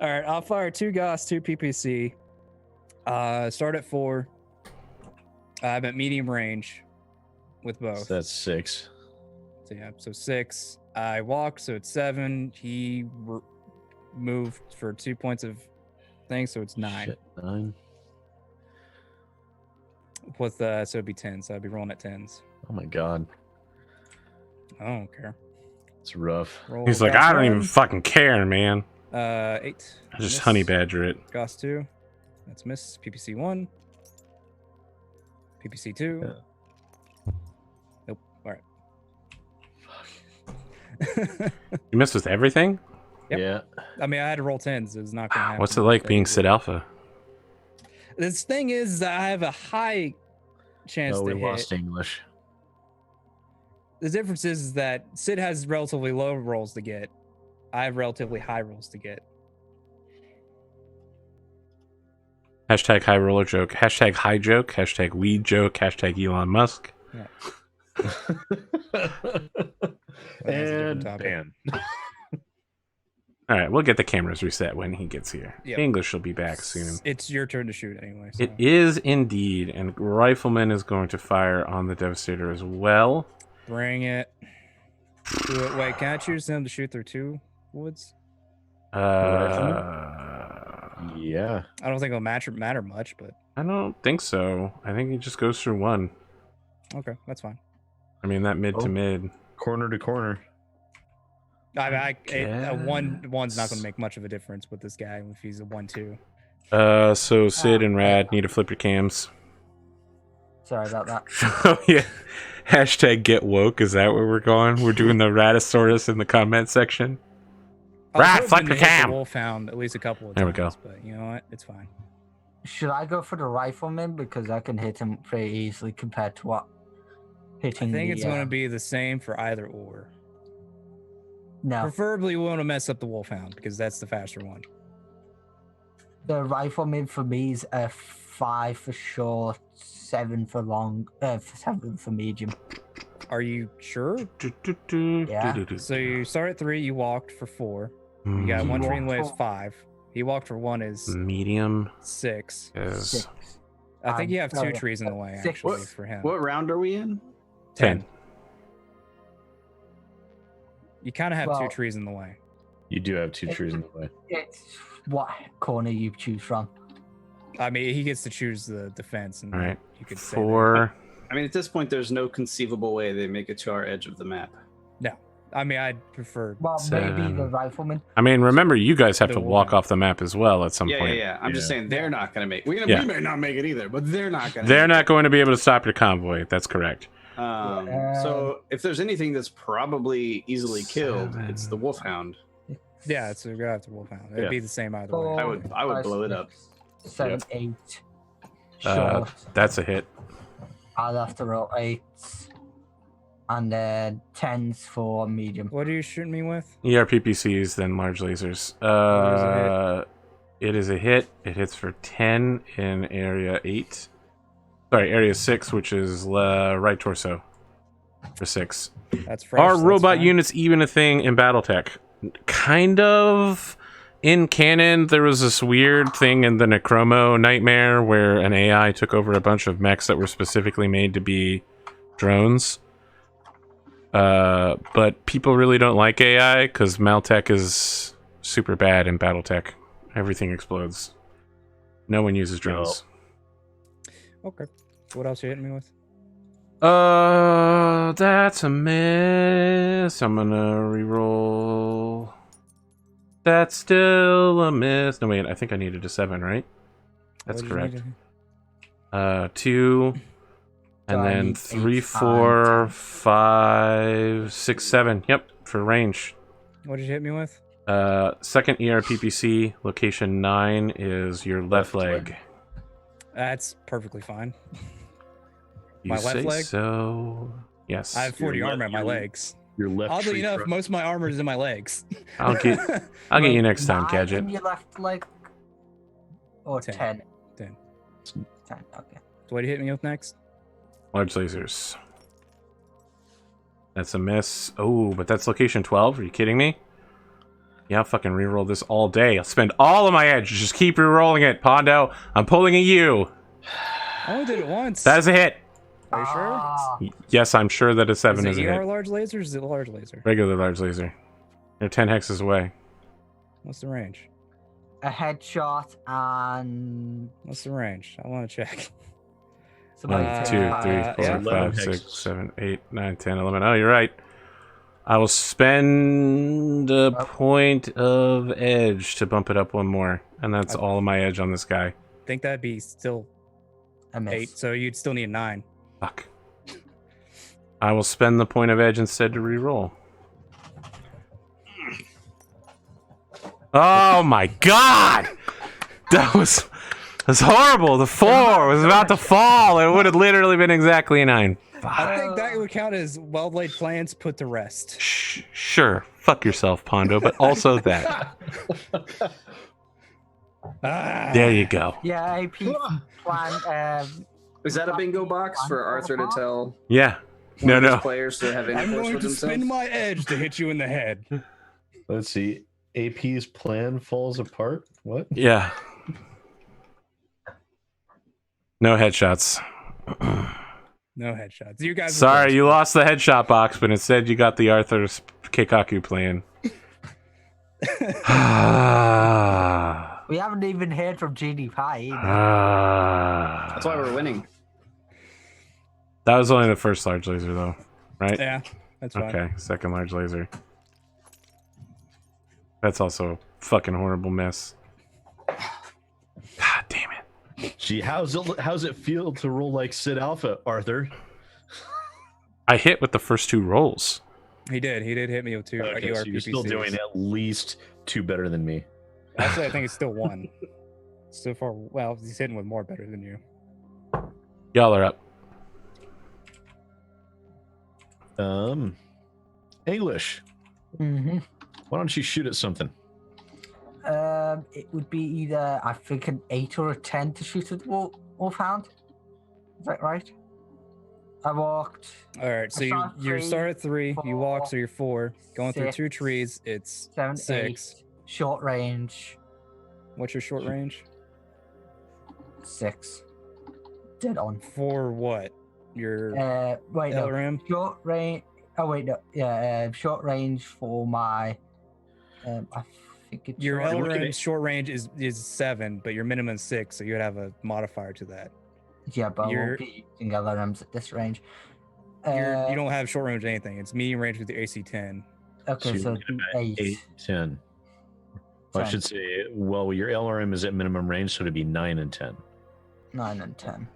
All right, I'll fire 2 Goss, 2 PPC. Start at 4. I'm at medium range with both. So that's 6. So yeah, so 6. I walked, so it's 7. He moved for 2 points of thing, so it's 9. Shit, 9. With so it'd be 10. So I'd be rolling at 10s. Oh my god, I don't care. it's rough. Roll He's like, Goss I don't 1, even fucking care, man. 8. I just Miss. honey badger it. Goss 2. That's miss. PPC 1. PPC 2. Yeah. Nope. All right. You messed with everything? Yep. Yeah. I mean, I had to roll 10s. It's not gonna happen. What's it like being SidAlpha? This thing is, I have a high chance Oh, we to hit. lost English. The difference is that Sid has relatively low rolls to get. I have relatively high rolls to get. Hashtag high roller joke. Hashtag high joke. Hashtag weed joke. Hashtag Elon Musk. And topic. ban. All right, we'll get the cameras reset when he gets here. Yep. English will be back soon. It's your turn to shoot anyway. So. It is indeed, and Rifleman is going to fire on the Devastator as well. Bring it. Do it. Wait, can I choose them to shoot through 2 woods? Yeah. I don't think it'll matter much, but I don't think so. I think he just goes through 1. okay, that's fine. I mean, that mid to mid. Corner to corner. One's not going to make much of a difference with this guy if he's a 1-2. So Sid and Rad need to flip your cams. Sorry about that. Oh yeah. Hashtag get woke. Is that where we're going? We're doing the Raddosaurus in the comment section. Rad, flip your cam. Wolfhound at least a couple of There we times, go. but you know what? It's fine. Should I go for the rifleman because I can hit him pretty easily compared to what hitting? I think it's going to be the same for either or. No. Preferably, we want to mess up the Wolfhound because that's the faster one. The rifleman for me is a 5 for short, 7 for long, 7 for medium. Are you sure? Yeah. So you start at 3, you walked for 4. You got 1 train way is 5. He walked for 1 is medium 6. is 6. I think you have 2 sorry. trees in the way, 6. actually, for him. What round are we in? 10. You kind of have 2 Well- trees in the way. You do have 2 trees in the way. It's what corner you choose from. I mean, he gets to choose the defense, and All right. you could say that. 4. I mean, at this point, there's no conceivable way they make it to our edge of the map. I mean, I'd prefer. Well, maybe the 7. rifleman. I mean, remember, you guys have The to walk Wolfhound. off the map as well at some Yeah, point. yeah, yeah. I'm just Yeah. saying they're not going to make. We Yeah. may not make it either, but they're not going to. They're not going to be able to stop your convoy. That's correct. So if there's anything that's probably easily killed, it's the Wolfhound. Yeah, it's a go after Wolfhound. It'd Yeah. be the same either way. I would blow it up. 7, 8. Uh, Short. that's a hit. I'll have to roll 8s. And then 10s for medium. What are you shooting me with? ERPPCs, then large lasers. It is a hit. It hits for 10 in area 8. Sorry, area 6, which is right torso for 6. That's fresh. Are that's robot fine. units even a thing in Battletech? Kind of. In canon, there was this weird thing in the Necromo Nightmare where an AI took over a bunch of mechs that were specifically made to be drones. But people really don't like AI because Maltech is super bad in Battletech. Everything explodes. No one uses drones. Okay. What else you hitting me with? That's a miss. I'm gonna reroll. That's still a miss. No, wait, I think I needed a 7, right? That's What did you need correct. 2. So And I then need 3, 8 4, and 5, 6, 7. Yep, for range. What did you hit me with? Second ERPPC, location 9 is your left Left leg. leg. That's perfectly fine. You My left say leg? so. Yes. I have 40 Your armor left- at my your- legs. Your left. Oddly tree enough, front- most of my armor is in my legs. I'll get you Wait, next time, 9 Gadget. in your left leg? Or 10. 10? 10. 10, okay. So what do you hit me with next? Large lasers. That's a miss. Oh, but that's location 12. Are you kidding me? Yeah, I'll fucking reroll this all day. I'll spend all of my edge. Just keep rerolling it, Pondo. I'm pulling a U. I only did it once. That is a hit. Are you sure? Ah, Yes, I'm sure that a 7 Is is it a ER hit. large laser or is it a large laser? Regular large laser. They're 10 hexes away. What's the range? a headshot and What's the range? I want to check. somebody 1, Uh, 2, 3, 4, yeah. 5, 11 6, hexes. 7, 8, 9, 10, 11. Oh, you're right. I will spend a point of edge to bump it up one more. And that's all of my edge on this guy. think that'd be still a miss. 8, so you'd still need a 9. Fuck. I will spend the point of edge instead to reroll. Oh my god! That's horrible. The 4 was about to fall. It would have literally been exactly a 9. I think that would count as well-laid plans put to rest. Sure. Fuck yourself, Pondo, but also that. There you go. Yeah, AP plan. Is that a bingo box for Arthur to tell Yeah. one No, of his no. players to have I'm intercourse going with to spin themselves? my edge to hit you in the head. Let's see. AP's plan falls apart. What? Yeah. No headshots. No headshots. You guys. Sorry, you lost the headshot box, but instead you got the Arthur's Keikaku plan. We haven't even heard from GD Pie either. That's why we're winning. That was only the first large laser, though, right? Yeah, that's fine. Okay, second large laser. That's also a fucking horrible miss. God damn it. Gee, how's it feel to roll like SidAlpha, Arthur? I hit with the first 2 rolls. He did hit me with 2 Okay, so you're still URPPCs. doing at least 2 better than me. Actually, I think it's still 1. So far, well, he's hitting with more better than you. Y'all are up. English. Mm-hmm. Why don't you shoot at something? It would be either, I think, an 8 or a 10 to shoot at the wolfhound. Is that right? I walked All right, so I you shot you start at 3, you walk, 4, so you're 4. Going through 2 6, trees, it's 7, 6. 8, short range, What's your short range? 6. Dead on. For what? Your Wait, no. LRM? Short range. Oh, wait, no. Yeah, short range for my. I think it's Your short- looking LRM at- short range is 7, but your minimum is 6, so you'd have a modifier to that. Yeah, but I you're- won't be using LRMs at this range. You don't have short range anything. It's medium range with your AC 10. Okay, So so you're looking at 8. 8, 10. Well, I 10, should say, well, your LRM is at minimum range, so it'd be 9 and 10. 9 and 10.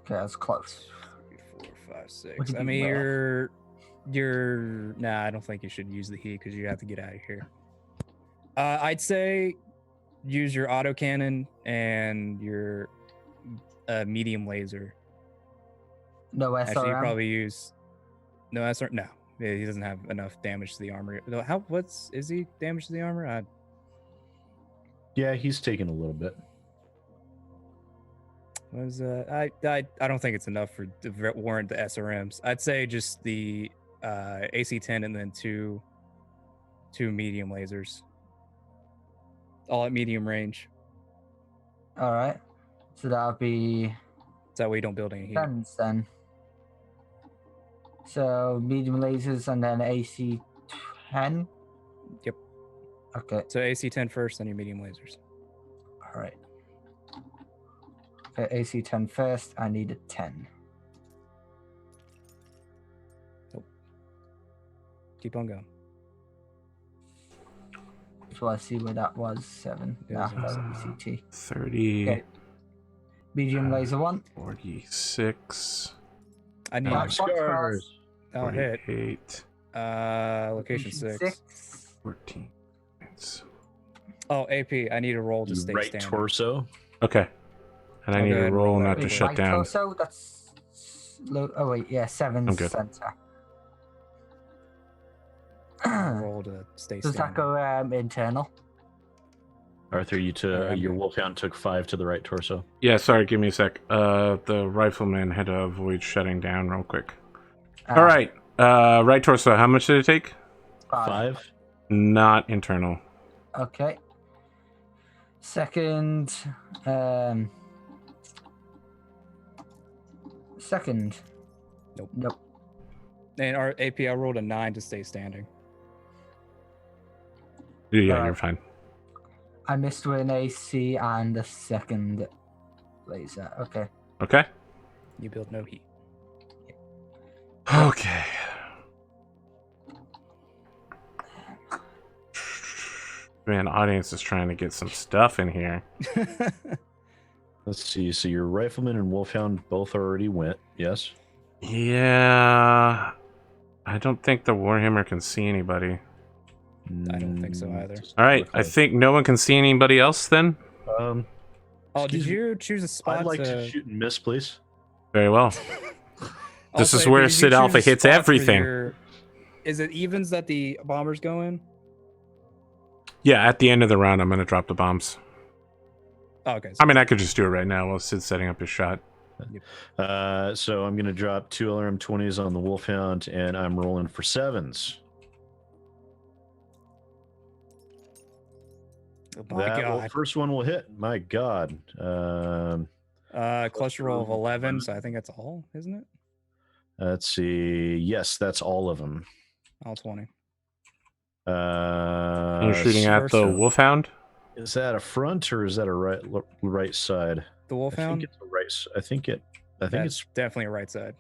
Okay, that's close. 3, 4, 5, 6. What do you I mean, think, you're. Nah, I don't think you should use the heat because you have to get out of here. I'd say use your autocannon and your medium laser. No SRM. Actually, you probably use. No, SR. No, yeah, he doesn't have enough damage to the armor. No, how? Is he damage to the armor? Yeah, he's taking a little bit. I don't think it's enough to warrant the SRMs. I'd say just the AC-10 and then two medium lasers, all at medium range. All right. So that'll be So that way you don't build any heat. 10s then. So medium lasers and then AC 10. Yep. Okay. So AC-10 first, then your medium lasers. All right. Okay, AC 10 first. I need a 10. Keep on going. So I see where that was. 7. Yeah, Nah, it was that was ECT. 30. Okay. Medium laser 1. 46. I need Black box Scars. oh hit. 48. Location 6. 14 points. Oh, AP, I need a roll to The stay right standing. torso. Okay. And I I'll need go to ahead and roll roll that not to real shut Right down. torso, that's low. Oh wait, yeah, 7 I'm good. center. Roll to stay Does standing. that go internal? Arthur, your wolfhound took 5 to the right torso. Yeah, sorry, give me a sec. The rifleman had to avoid shutting down real quick. All right. Right torso, how much did it take? 5. Not internal. Okay. Second. Second. Nope. Nope. And our AP, I rolled a 9 to stay standing. Yeah, Alright. you're fine. I missed with an AC and a second laser. Okay. Okay. You build no heat. Okay. Man, audience is trying to get some stuff in here. Let's see. So your rifleman and wolfhound both already went. Yes. Yeah. I don't think the Warhammer can see anybody. I don't think so either. Doesn't All right, look I like- think no one can see anybody else then? Oh, did Excuse me. you choose a spot I'd like to shoot and miss, please. Very well. This Also, is AP, where did you choose SidAlpha a hits spot for everything. Is it evens that the bombers go in? Yeah, at the end of the round, I'm going to drop the bombs. Oh, okay. I mean, I could just do it right now while Sid's setting up his shot. So I'm going to drop 2 LRM-20s on the wolfhound, and I'm rolling for 7s. Oh my God. First one will hit. My God. Cluster roll of 11, so I think that's all, isn't it? Let's see. Yes, that's all of them. All 20. You're shooting at the Versa. Wolfhound? Is that a front or is that a right side? The I think Wolfhound? it's a right. I think That's it's definitely a right side.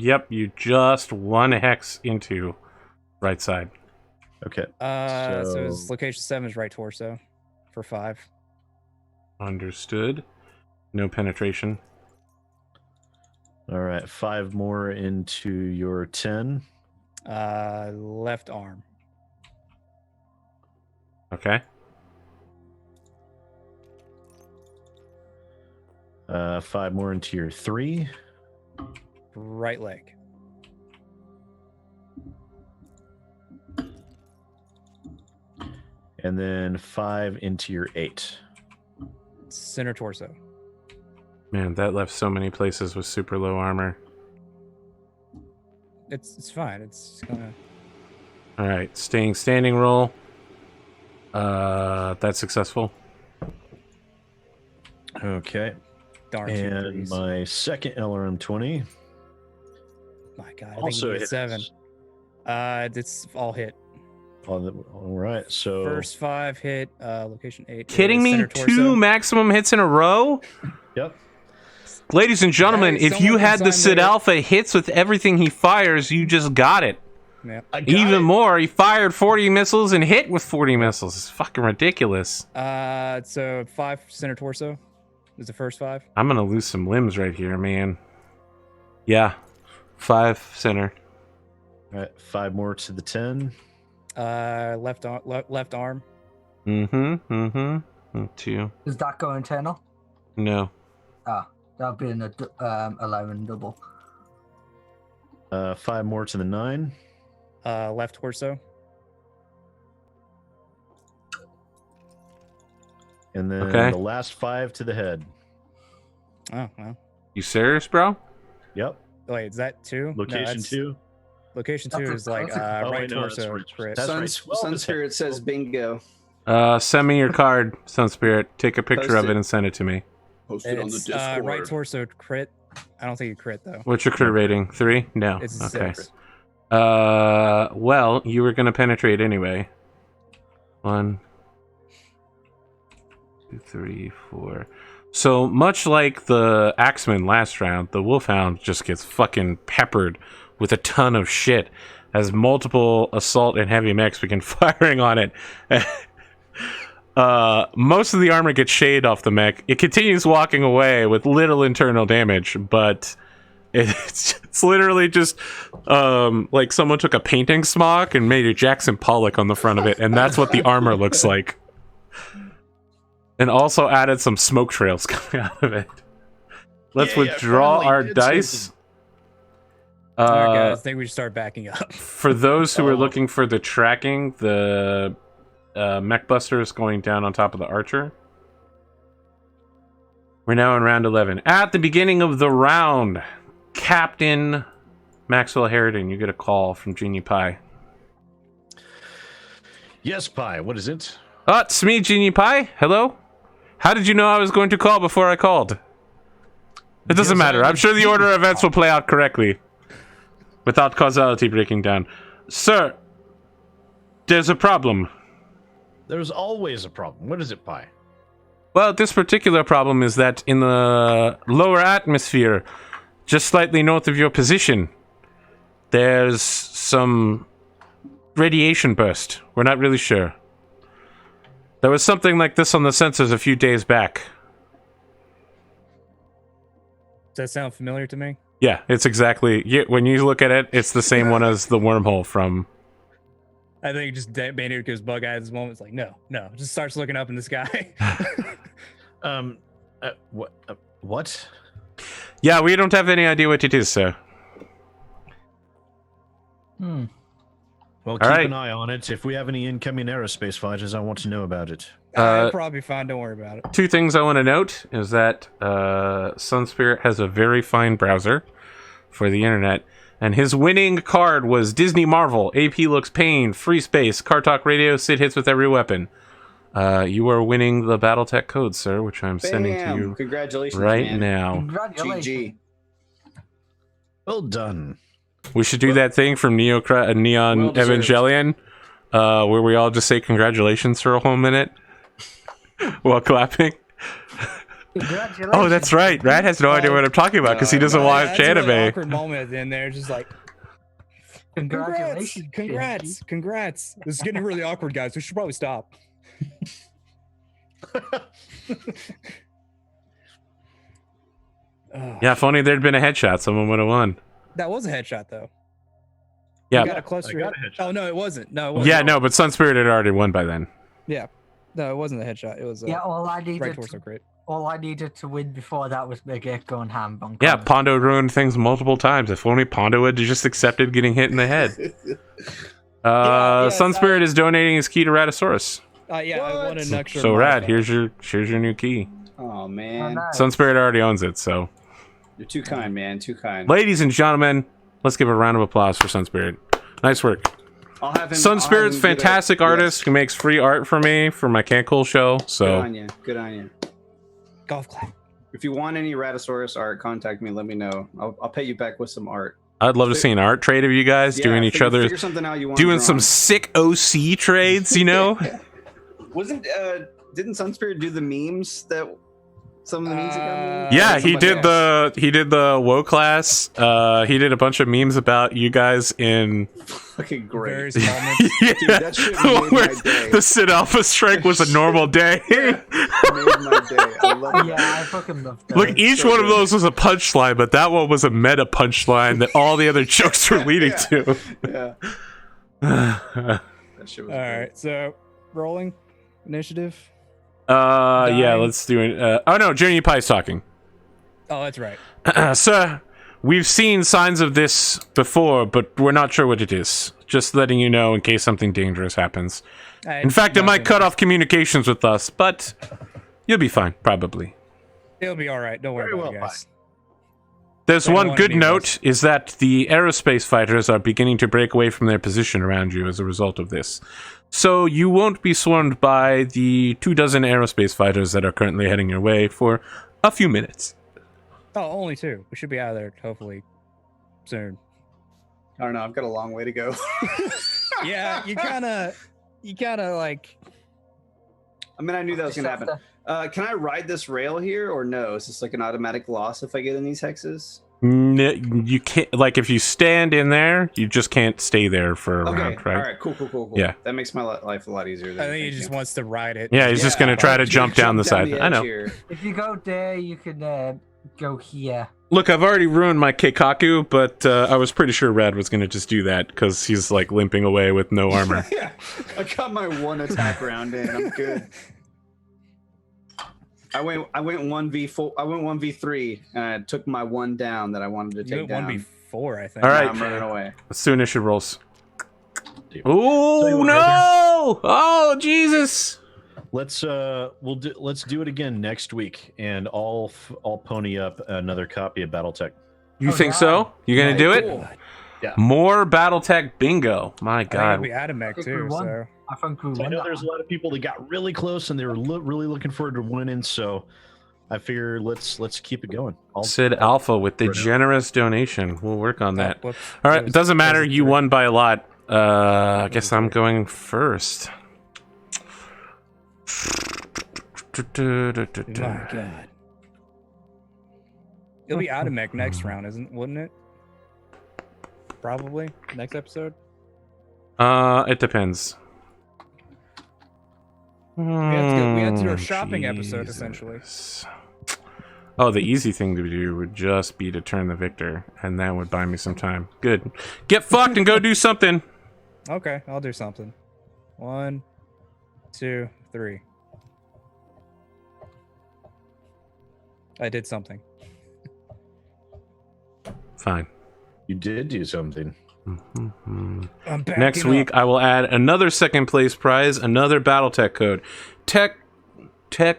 Yep, you just 1 hex into right side. okay. So his location 7 is right torso for 5. Understood. No penetration. All right, 5 more into your 10. Left arm. Okay. 5 more into your 3. Right leg. And then 5 into your 8. Center torso. Man, that left so many places with super low armor. It's fine. It's gonna. All right, staying standing roll. That's successful. Okay. Darn two And threes. my second LRM-20 My God, I also think he hits. hit 7. It's all hit. All right, so First 5 hit. Location 8. Kidding is me? center 2 torso. maximum hits in a row? Yep. Ladies and gentlemen, Hey, if you someone had the can sign SidAlpha hits with everything he fires, you just got it. Yeah. I got Even it. more, he fired 40 missiles and hit with 40 missiles. It's fucking ridiculous. So 5 center torso is the first 5. I'm gonna lose some limbs right here, man. Yeah. 5 center. All right, 5 more to the 10. Left arm. 2. Does that go internal? No. That'll be an 11 double. 5 more to the 9. Left torso. And then Okay. the last 5 to the head. Oh well. You serious, bro? Yep. Wait, is that 2? No, Location that's- 2. Location 2 That's a- is like that's a- Oh, right wait, no, that's torso right. crit. That's Sun, right. 12 Sun is Spirit head. says bingo. Send me your card, Sun Spirit. Take a picture Post of it. it and send it to me. Post it on the It's Discord. right torso crit. I don't think you crit though. What's your crit rating? 3? No. It's a Okay. 6. Well, you were gonna penetrate anyway. 1, 2, 3, 4. So much like the Axeman last round, the Wolfhound just gets fucking peppered with a ton of shit as multiple assault and heavy mechs begin firing on it. Most of the armor gets shaved off the mech. It continues walking away with little internal damage, but it's literally just like someone took a painting smock and made a Jackson Pollock on the front of it, and that's what the armor looks like. And also added some smoke trails coming out of it. Let's withdraw our dice. Alright, guys, I think we should start backing up. For those who are looking for the tracking, the mech buster is going down on top of the archer. We're now in round 11. At the beginning of the round, Captain Maxwell Harridan, you get a call from Genie Pie. Yes, Pie. What is it? Oh, it's me, Genie Pie. Hello? How did you know I was going to call before I called? It doesn't matter. I'm sure the order of events will play out correctly. Without causality breaking down. Sir, there's a problem. There's always a problem. What is it, Pie? Well, this particular problem is that in the lower atmosphere, just slightly north of your position, there's some radiation burst. We're not really sure. There was something like this on the sensors a few days back. Does that sound familiar to me? Yeah, it's exactly... Yeah, when you look at it, it's the same one as the wormhole from... I think just Bandit goes bug eyed at this moment. It's like, no, just starts looking up in the sky. What? Yeah, we don't have any idea what it is, sir. Well, keep an eye on it. If we have any incoming aerospace fighters, I want to know about it. It'll probably be fine. Don't worry about it. Two things I want to note is that Sunspirit has a very fine browser for the internet, and his winning card was Disney Marvel, AP looks pain, free space, car talk radio, Sid hits with every weapon. You are winning the Battletech code, sir, which I'm sending to you Congratulations, right man. now. Congratulations. GG. Well done. We should do that thing from Neon well deserved. Evangelion, where we all just say congratulations for a whole minute while clapping. Congratulations. Oh, that's right. Rad has no idea what I'm talking about because he doesn't watch That's a anime. really awkward moment at the end there, just like, Congratulations. congrats. This is getting really awkward, guys. We should probably stop. Yeah, if only there'd been a headshot, someone would have won. That was a headshot, though. Yeah. You got a cluster. I got a headshot. Oh no, it wasn't. No, it wasn't. Yeah, no, but Sunspirit had already won by then. Yeah, no, it wasn't a headshot. It was Yeah, all I right needed. torso crit. All I needed to win before that was Big going ham bunk. Yeah, Pondo ruined things multiple times. If only Pondo had just accepted getting hit in the head. Sunspirit is donating his key to Raddosaurus. Yeah, I wanted an extra. So Rad, modifier. here's your new key. Oh man, nice. Sunspirit already owns it, so. you're too kind, man. Too kind. Ladies and gentlemen, let's give a round of applause for Sunspirit. Nice work. I'll have him. Sunspirit's fantastic artist who makes free art for me for my Can't Cool show. Good So on you. Good on you. Golf clap. If you want any Raddosaurus art, contact me. Let me know. I'll pay you back with some art. I'd love to see an art trade of you guys doing each other, Figure something out you want. doing some sick OC trades, you know? Wasn't didn't Sunspirit do the memes that some of the memes that got Yeah, something he like did that. the WoW class. He did a bunch of memes about you guys in Fucking great. Very small moments. yeah, Dude, that shit made where my day. the SidAlpha strike was a normal day. Made my day. I love that. Yeah, I fucking love that. Look, each so one of good. those was a punchline, but that one was a meta punchline that all the other jokes were leading to. Yeah. That shit was All right, so rolling initiative. Yeah, Dying. let's do it. Oh no, Journey Pie's talking. Oh, that's right. Sir, we've seen signs of this before, but we're not sure what it is. Just letting you know in case something dangerous happens. In fact, it might cut off communications with us, but you'll be fine, probably. It'll be all right. Don't worry Very about it, well, guys. There's Don't one want good any of note, is that the aerospace fighters are beginning to break away from their position around you as a result of this. So you won't be swarmed by the 24 aerospace fighters that are currently heading your way for a few minutes. Oh, only two. We should be out of there hopefully soon. I don't know. I've got a long way to go. Yeah, you kind of like. I mean, I knew that was gonna happen. Can I ride this rail here or no? Is this like an automatic loss if I get in these hexes? You can't, like, if you stand in there, you just can't stay there for a Okay. round, right? All right. Cool. Yeah. That makes my life a lot easier. I think he just wants to ride it. Yeah, he's just gonna try to jump down the side. I know. If you go there, you can go here. Look, I've already ruined my Keikaku, but I was pretty sure Rad was gonna just do that because he's like limping away with no armor. Yeah, I got my one attack round in. I'm good. I went 1v4. I went 1v3, and I took my one down that I wanted to take down. 1v4, I think. All right. Now I'm running away. Let's do initiative rolls. Oh no! Oh Jesus! Let's do it again next week, and I'll pony up another copy of Battletech. You think so? You gonna do it? Cool. Yeah. More Battletech bingo. My I think God. it'll be Adamec too. So I think we So I won know that there's a one. lot of people that got really close, and they were really looking forward to winning. So I figure let's keep it going. SidAlpha with the Right now. generous donation. We'll work on that. whoops. All right, it doesn't matter. You won. won by a lot. I guess I'm going first. My God. It'll be Adamec next round, wouldn't it? Probably next episode. It depends. We had to do a shopping episode essentially. Oh, the easy thing to do would just be to turn the victor, and that would buy me some time. Good. Get fucked and go do something. Okay, I'll do something. 1, 2, 3. I did something. Fine. You did do something. Mhm. I'm backing Next week, I will add another second place prize, another Battletech code. Tech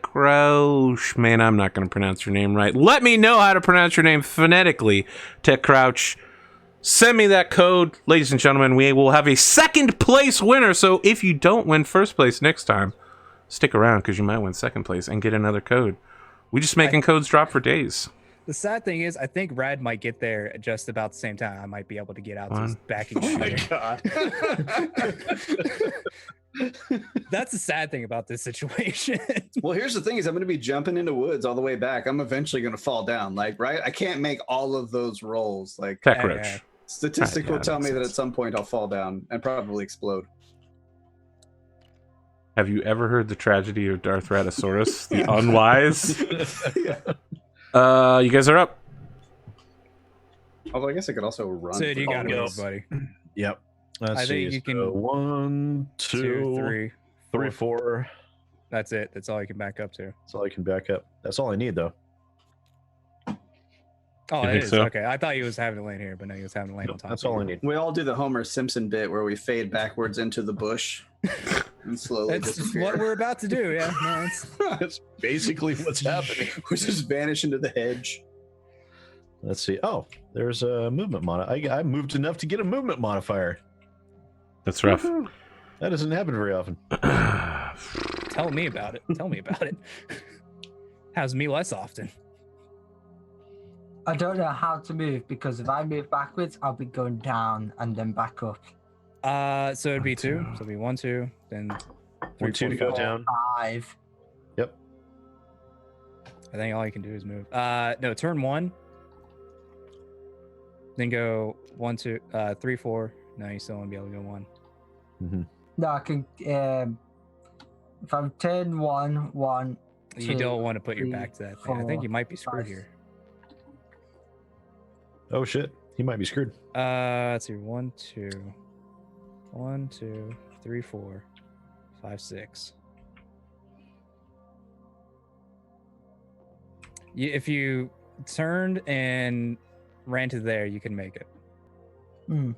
Crouch. Man, I'm not going to pronounce your name right. Let me know how to pronounce your name phonetically, Tech Crouch. Send me that code. Ladies and gentlemen, we will have a second place winner. So if you don't win first place next time, stick around because you might win second place and get another code. We just making codes drop for days. The sad thing is, I think Rad might get there at just about the same time. I might be able to get out to his backing Oh my shooting. God. That's the sad thing about this situation. Well, here's the thing: is I'm going to be jumping into woods all the way back. I'm eventually going to fall down. Like, right? I can't make all of those rolls. Like, Tech Yeah, Roach. yeah. statistics Yeah, will tell that me that makes at some point I'll fall down and probably explode. Have you ever heard the tragedy of Darth Raddosaurus, the unwise? You guys are up. Although I guess I could also run. Sid, you for got all it, this. buddy. Yep. Let's I think see. you can- So 1, 2, 2, 3. 3, 4. That's it. That's all you can back up to. That's all I can back up. That's all I need, though. Oh, You it think is. so? Okay. I thought he was having it laying here, but no, he was having it laying on top. That's all I need. We all do the Homer Simpson bit where we fade backwards into the bush and slowly That's disappear. what we're about to do. Yeah. No, it's, That's basically what's happening. We just vanish into the hedge. Let's see. Oh, there's a movement I moved enough to get a movement modifier. That's rough. That doesn't happen very often. tell me about it. Tell me about it. How's me less often? I don't know how to move because if I move backwards, I'll be going down and then back up. So it'd be 2. So it'd be 1, 2, then 3, 1, 2 to 4, go 5. down. 5. Yep. I think all you can do is move. No, turn 1. Then go 1, 2, 3, 4. No, you still won't be able to go 1. Mm-hmm. No, I can. If I'm turn 1, You 2, don't want to put your 3, back to that thing. I think 4, you might be screwed 5. here. Oh shit, he might be screwed. Let's see. 1, 2, 3, 4, 5, 6. If you turned and ran to there, you can make it. Hmm.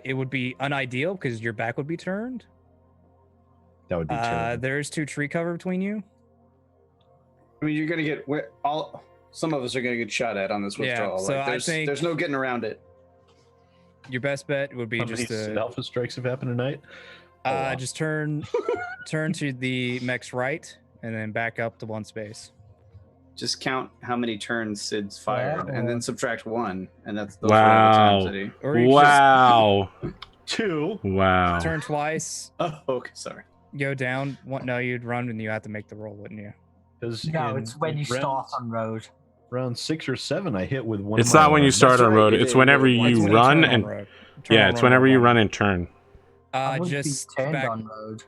It would be unideal because your back would be turned. That would be terrible. There's 2 tree cover between you. I mean, you're gonna get all. Some of us are gonna get shot at on this Yeah, withdrawal. so like, I think- there's no getting around it. Your best bet would be How many just to alpha strikes have happened tonight? Oh, wow. just turn to the mech's right and then back up to 1 space. Just count how many turns Sid's fired, and then subtract 1, and that's those Wow. are all the times that he. Or you Wow. 2. Wow. just turn twice, Oh, okay, sorry. go down. No, you'd run and you have to make the roll, wouldn't you? Because No, it's when you start on road. round 6 or 7, I hit with one. It's of my not when you arms. start That's on right, road. you It's did. whenever It's you when run turn on and road. yeah, on it's road whenever you one. run and turn. I would Just be turned back, on road.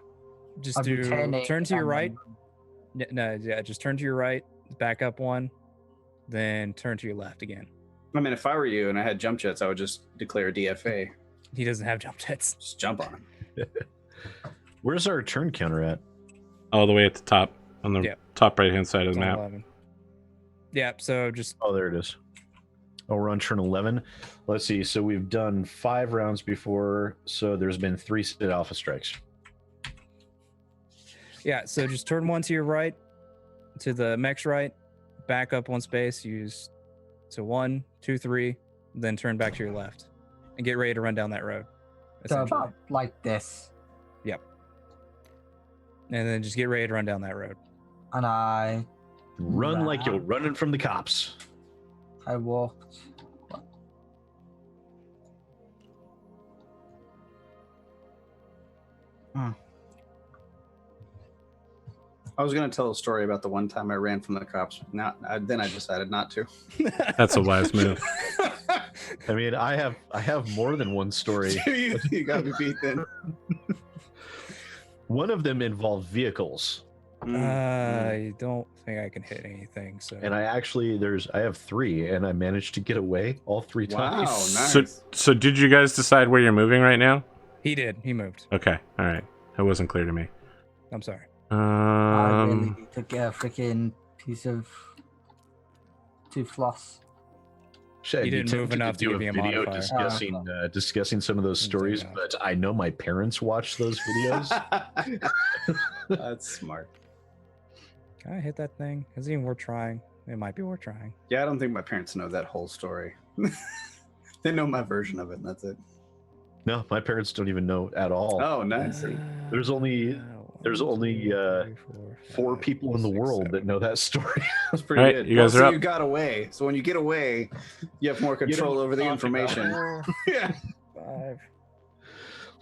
just I'd be do turning turn to your and right. then- No, yeah, just turn to your right, back up one, then turn to your left again. I mean, if I were you and I had jump jets, I would just declare DFA. He doesn't have jump jets. Just jump on him. Where's our turn counter at? All the way at the top on the Yeah. top right hand side of It's the on map. 11. Yeah, so just Oh, there it is. Oh, we're on turn 11. Let's see. So we've done 5 rounds before. So there's been 3 SidAlpha strikes. yeah, so just turn one to your right, to the mech's right, back up one space, use so 1, 2, 3, then turn back to your left, and get ready to run down that road. So essentially. about like this. And then just get ready to run down that road. And I Run like you're Wow. running from the cops. walked. I was gonna tell a story about the one time I ran from the cops. Then I decided not to. That's a wise move. I mean, I have more than one story. you got me beat then. One of them involved vehicles, I don't think I can hit anything. So and I have 3, and I managed to get away all 3 Wow, times. nice. So did you guys decide where you're moving right now? he did. He moved. Okay, all right. That wasn't clear to me. I'm sorry. I really need to get a freaking piece of tooth floss. Shit, I'd You be didn't move tempted enough to do give a me a video modifier. discussing some of those Didn't do stories, enough. but I know my parents watch those videos. That's smart. Can I hit that thing? Is it even worth trying? It might be worth trying. Yeah, I don't think my parents know that whole story. They know my version of it, and that's it. No, my parents don't even know at all. Oh, nice. There's only 4 people in the world that know that story. That's pretty Right, good. you guys are up. You got away. So when you get away, you have more control over the information. Yeah. 5.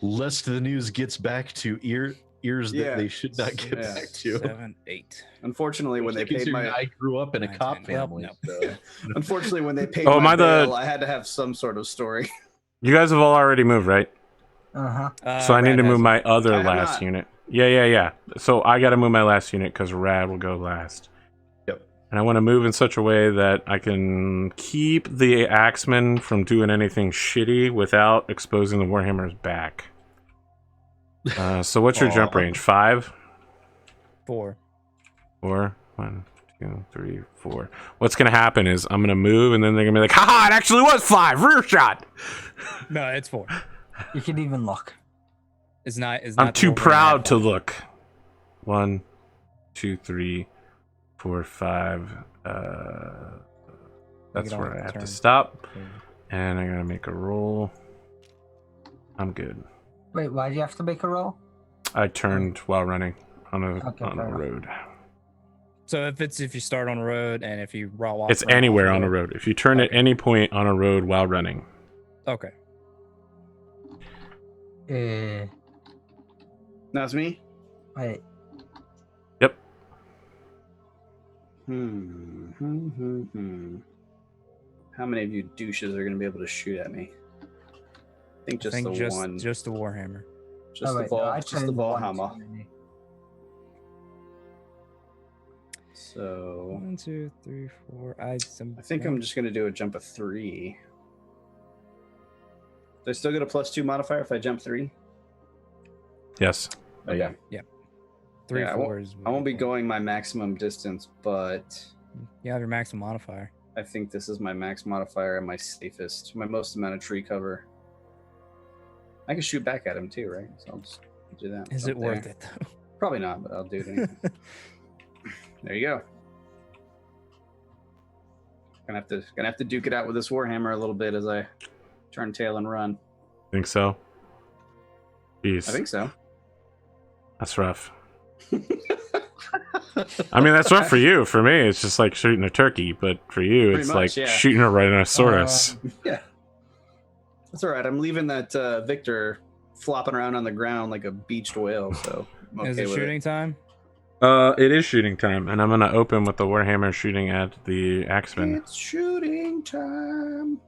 Lest the news gets back to ears that Yeah. they should not get Yeah. back to. 7, 8. Unfortunately, when they paid Considering my I grew up in a 9, cop 10, 12, family. no. So. unfortunately when they paid Oh, am my I the- bail, I had to have some sort of story. You guys have all already moved, right? Uh-huh. So I need to move my I other have last not. unit. Yeah. So I got to move my last unit because Rad will go last. Yep. And I want to move in such a way that I can keep the Axemen from doing anything shitty without exposing the Warhammer's back. So what's your jump Aw. range? 5? 4. 4? 1, 2, 3, 4. What's going to happen is I'm going to move and then they're going to be like, haha, it actually was 5! Rear shot! No, it's 4. You can even look. It's not. It's I'm not too the Wolverine proud to five. look. 1, 2, 3, 4, 5. That's it on where the I have to turn. stop. And I'm gonna make a roll. I'm good. Wait, why do you have to make a roll? I turned while running on a Okay, on a fair enough. road. So if you start on a road and if you roll off, It's run off anywhere the on a road. If you turn at Okay. any point on a road while running. Okay. That's me. Wait. Yep. How many of you douches are going to be able to shoot at me? I think just the one. Just the Warhammer. Just Oh, the wait, ball. no, I Just the turned ball one hammer. too many. So 1, 2, 3, 4. I think I'm just going to do a jump of 3. Do I still get a +2 modifier if I jump 3? Yes. Okay. 3, Yeah, 4 is. I won't be going my maximum distance, but You have your maximum modifier. I think this is my max modifier and my safest, my most amount of tree cover. I can shoot back at him too, right? So I'll just do that. Is it worth it though? Probably not, but I'll do it anyway. There you go. Gonna have to duke it out with this Warhammer a little bit as I turn tail and run. Think so? Jeez. I think so. That's rough. I mean, that's rough for you. For me, it's just like shooting a turkey, but for you, Pretty it's much, like yeah. shooting a rhinoceros. Yeah. That's all right. I'm leaving that Victor flopping around on the ground like a beached whale, so I'm okay Is it with shooting time? It is shooting time, and I'm gonna open with the Warhammer shooting at the Axeman. It's shooting time.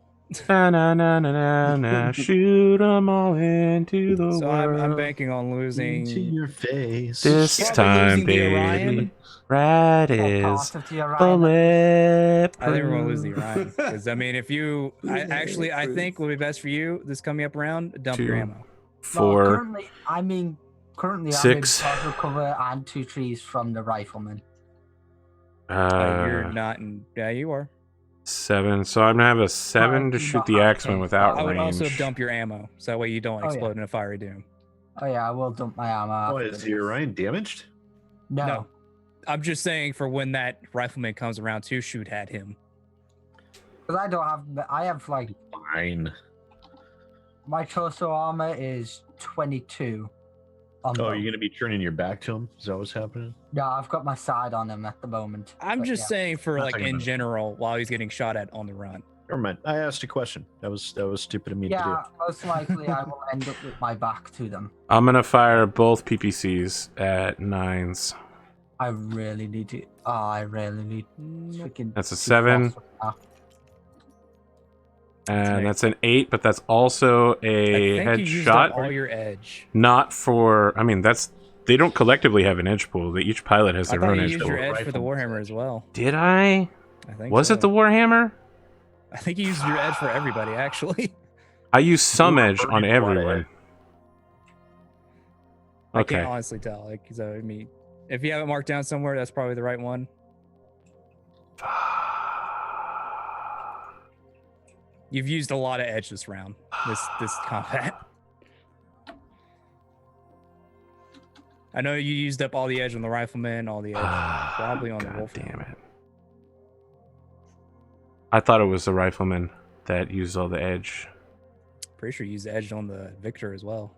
Na na na na na na. Shoot 'em all into the So world. I'm banking on losing. Into your face. This Probably time, losing the baby. Orion. Rat What is part of the Orion? bulletproof. I think we're gonna lose the Orion. Because I mean, if you, I think would be best for you this coming up round. Dump your 2, ammo. Well, 4. currently 6. I'm in partial cover and 2 trees from the rifleman. You're not in. Yeah, you are. 7. So I'm gonna have a 7 to do shoot not the have Axeman to. without I would range. also dump your ammo, so that way you don't Oh, yeah. explode in a fiery doom. Oh yeah, I will dump my ammo. Oh, after is the Orion damaged? No. No. I'm just saying for when that rifleman comes around to shoot at him. Because I have like, Fine. my torso armor is 22. On Oh, both. you're gonna be turning your back to him? Is that what's happening? No, I've got my side on him at the moment. I'm but just yeah. saying for Not like talking in about- general while he's getting shot at on the run. Never mind. I asked a question. That was stupid of me to Yeah, most likely I will end up with my back to them. I'm gonna fire both PPCs at 9s. I really need to. Oh, I really need. Freaking That's a to 7. cross with that. And an that's an 8, but that's also I a think you used headshot. up all your edge. Not for. I mean, they don't collectively have an edge pool. Each pilot has I their thought own you edge used pool. your edge for the Rifleman's Warhammer edge. as well. Did I? I think Was so. it the Warhammer? I think you used your edge for everybody actually. I used some You edge on already brought everyone. it. I Okay. can't honestly tell. Like, so I mean, if you have it marked down somewhere, that's probably the right one. You've used a lot of edge this round. This combat. I know you used up all the edge on the rifleman, all the edge probably on the God wolf. damn it. I thought it was the rifleman that used all the edge. Pretty sure you used edge on the Victor as well.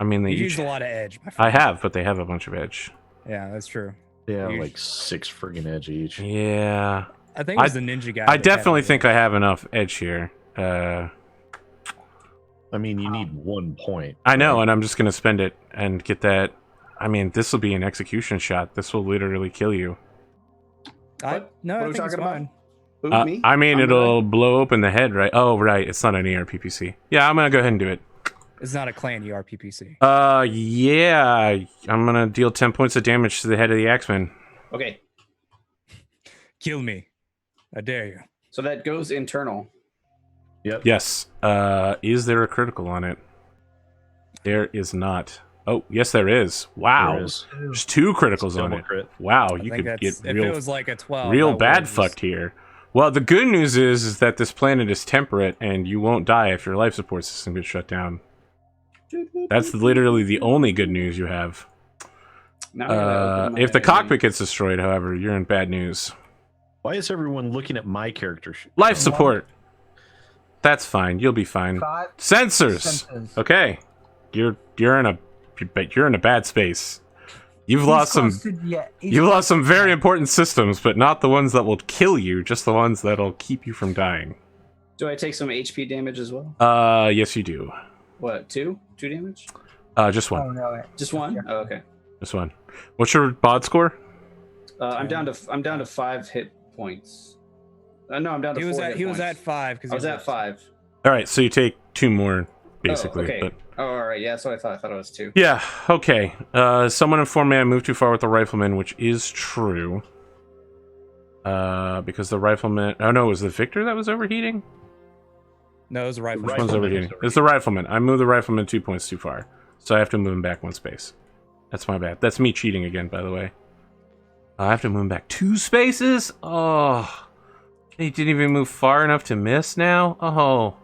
I mean, they You each, used a lot of edge. My friend. I have, but they have a bunch of edge. Yeah, that's true. They have You- like 6 friggin' edge each. Yeah. I think it was the ninja guy. I that had definitely all the think edge. I have enough edge here. I mean, you need 1 point. I know, right? and I'm just going to spend it and get that. I mean, this will be an execution shot. This will literally kill you. What? No, What I are we think it's talking about? fine. Who, me? I mean, I'm it'll good. blow open the head, right? Oh, right. It's not an ERPPC. Yeah, I'm going to go ahead and do it. It's not a clan ERPPC. Yeah. I'm going to deal 10 points of damage to the head of the Axeman. Okay, Kill me. I dare you. so that goes internal. Yep. Yes. Is there a critical on it? There is not. Oh, yes, there is. Wow. There is. There's 2 criticals on Double it. crit. Wow, I you think could that's get if real, it was like a 12. real that bad would just- fucked here. Well, the good news is that this planet is temperate and you won't die if your life support system gets shut down. That's literally the only good news you have. Now I gotta open If the my- cockpit gets destroyed, however, you're in bad news. Why is everyone looking at my character? Life support. That's fine. You'll be fine. 5 Sensors. sensors. Okay. You're in a bad space. You've He's lost some close to the- he's You've close lost some to very the- important systems, but not the ones that will kill you, just the ones that'll keep you from dying. Do I take some HP damage as well? Yes you do. What, 2? 2 damage? Just Oh one. no! Just 1? Yeah. Oh, okay. Just one. What's your bod score? I'm down to 5 hit points. No, I'm down to He was 4 at hit he was points. at 5 because I was at 5. Alright, so you take 2 more, basically. Oh, okay. But Oh, all right. Yeah, that's what I thought. I thought it was 2. yeah, okay. Someone informed me I moved too far with the rifleman, which is true. Because the rifleman oh no, it was the Victor that was overheating? No, it was a rifle. Which one's Rifleman overheating? is It's the rifleman. I moved the rifleman 2 points too far. So I have to move him back 1 space. That's my bad. That's me cheating again, by the way. I have to move him back 2 spaces? Oh. He didn't even move far enough to miss now? Oh.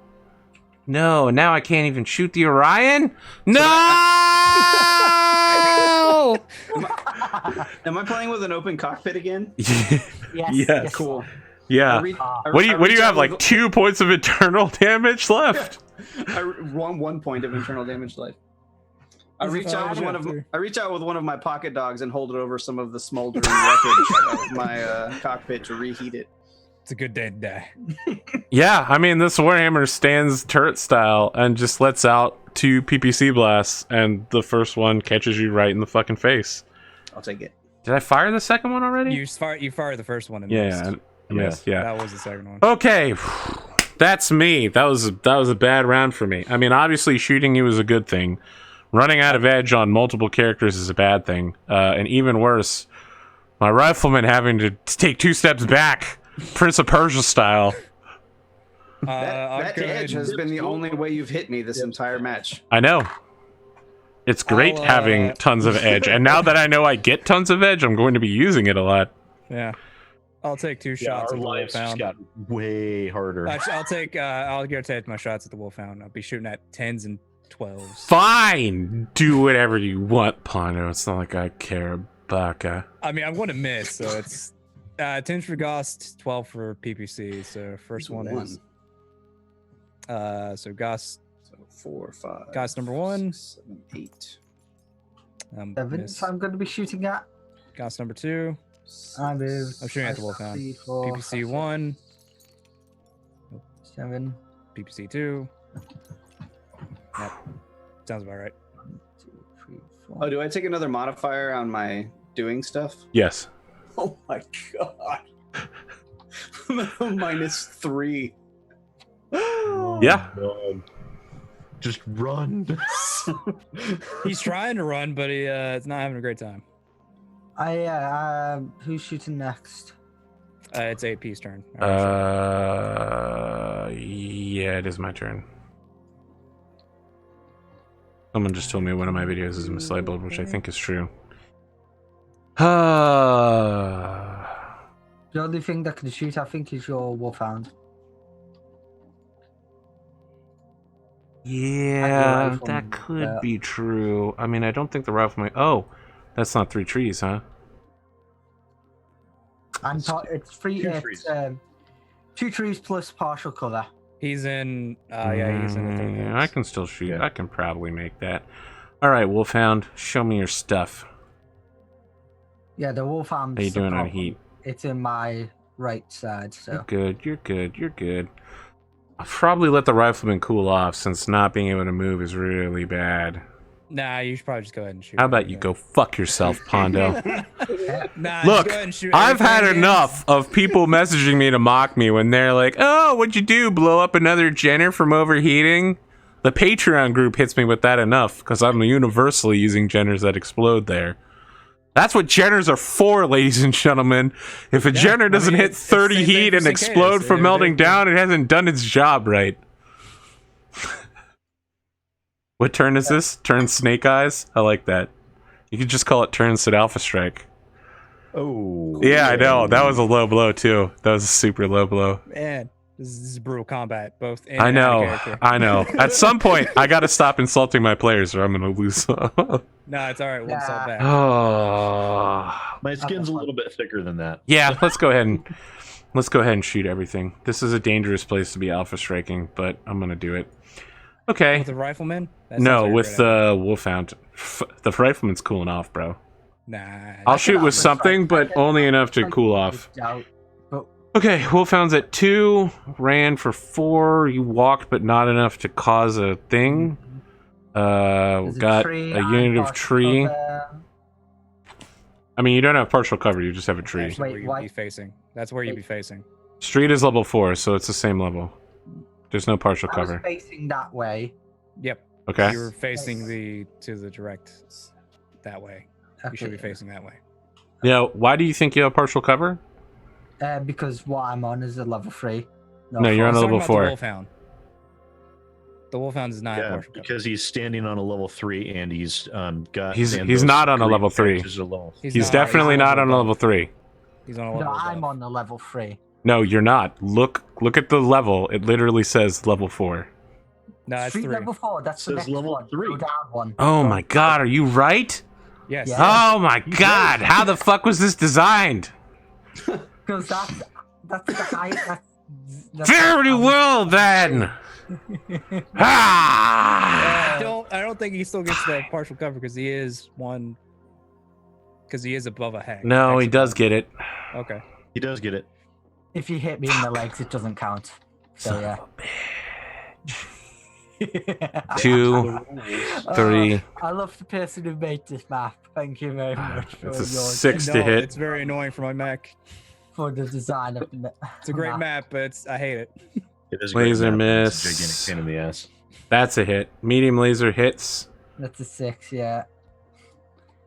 No, now I can't even shoot the Orion? No! Am I playing with an open cockpit again? Yes. Yes. Cool. Yeah. I read- I- What do I you reach have, out like with- 2 points of internal damage left? I won 1 point of internal damage left. I reach out with one of my pocket dogs and hold it over some of the smoldering wreckage of my cockpit to reheat it. It's a good day to die. Yeah, I mean, this Warhammer stands turret style and just lets out 2 PPC blasts, and the first one catches you right in the fucking face. I'll take it. Did I fire the second one already? You fired the first one and Yeah, missed. I missed. Yeah. That was the second one. Okay, that's me. That was a bad round for me. I mean, obviously, shooting you is a good thing. Running out of edge on multiple characters is a bad thing. And even worse, my rifleman having to take 2 steps back, Prince of Persia style. That edge has been the only way you've hit me this entire match. I know. It's great having tons of edge. And now that I know I get tons of edge, I'm going to be using it a lot. Yeah. I'll take 2 shots our at the lives just Wolfhound. got way harder. Actually, I'll go take my shots at the Wolfhound. I'll be shooting at 10s and 12s. Fine! Do whatever you want, Pondo. It's not like I care, baka. I mean, I'm going to miss, so it's 10 for Ghost, 12 for PPC. So first one is so Ghost. So 4, 5. Ghost number 1. 6, 7, 8. 7, so I'm going to be shooting at. Ghost number 2. I'm shooting at the Wolfhound. PPC 1. 7. PPC 2. Yep. Sounds about right. 1, 2, 3, 4. Oh, do I take another modifier on my doing stuff? Yes. Oh my god. I'm at a -3. Yeah. God. Just run. He's trying to run, but he's not having a great time. Who's shooting next? It's AP's turn. Yeah, it is my turn. Someone just told me one of my videos is mislabeled, which I think is true. The only thing that can shoot, I think, is your Wolfhound. Yeah, rifleman, that could be true. I mean, I don't think the rifleman... Oh, that's not 3 trees, huh? It's 3 2 it's, trees. 2 trees plus partial cover. He's in. Yeah, he's in the third. Yeah, I can still shoot. Yeah. I can probably make that. All right, Wolfhound, show me your stuff. Yeah, the Wolfhound. How you doing on heat? It's in my right side, so. You're good. You're good. You're good. I'll probably let the rifleman cool off since not being able to move is really bad. Nah, you should probably just go ahead and shoot. How about you go fuck yourself, Pondo? Nah, Look, just go ahead and shoot I've had everything enough of people messaging me to mock me when they're like, "Oh, what'd you do? Blow up another Jenner from overheating?" The Patreon group hits me with that enough because I'm universally using Jenners that explode there. That's what Jenners are for, ladies and gentlemen. If a Jenner doesn't hit it's 30 same thing heat for and cicadas. explode from melting They're- down, it hasn't done its job right. What turn is this? Turn Snake Eyes? I like that. You could just call it turn SidAlpha Strike. Oh. Yeah, I know. That was a low blow, too. That was a super low blow. Man, this is brutal combat, both in I and out of know. character. I know. At some point, I gotta stop insulting my players or I'm gonna lose. No, it's all right. We'll salt back. Oh. My skin's a little bit thicker than that. Yeah, let's go ahead and shoot everything. This is a dangerous place to be alpha striking, but I'm gonna do it. Okay. With the rifleman? That sounds No, like a with great the idea. Wolfhound. The rifleman's cooling off, bro. Nah. I'll shoot with alpha something, strike. but only enough to cool off. Okay, Wolfhound's at 2, ran for 4, you walked but not enough to cause a thing. Got a unit of tree. I mean, you don't have partial cover, you just have a tree. That's where Wait, you'd what? be facing. That's where you'd be facing. Street is level 4, so it's the same level. There's no partial I was cover. facing that way. Yep. Okay. You were facing to the direct that way. You should be Okay. facing that way. Now, why do you think you have partial cover? Because what I'm on is a level 3. No, you're on I a was level talking 4. about the Wolfhound. The Wolfhound is not Yeah, partial cover. because he's standing on a level 3 and he's got. He's Thanos not on a green level 3. patches of level. He's definitely not on a level 3. He's on a No, level I'm above. on the level 3. No, you're not. Look at the level. It literally says level 4. No, it's 3. Level 4, that's the Says next level one. 3. Go down one. Oh my god, are you right? Yes. Yeah. Oh my god, how the fuck was this designed? Because that's the height. That's Very well then. Ah! I don't think he still gets that partial cover because he is one. Because he is above a hex. No, he does get it. Okay. He does get it. If you hit me in the legs, it doesn't count. So yeah. 2, 3. I love the person who made this map. Thank you very much for It's a your 6 to No, hit. it's very annoying for my mech. for the design of the map. It's a great map, but I hate it. It is a great Laser map, but miss. It's a gigantic pain in the ass. That's a hit. Medium laser hits. That's a 6, yeah.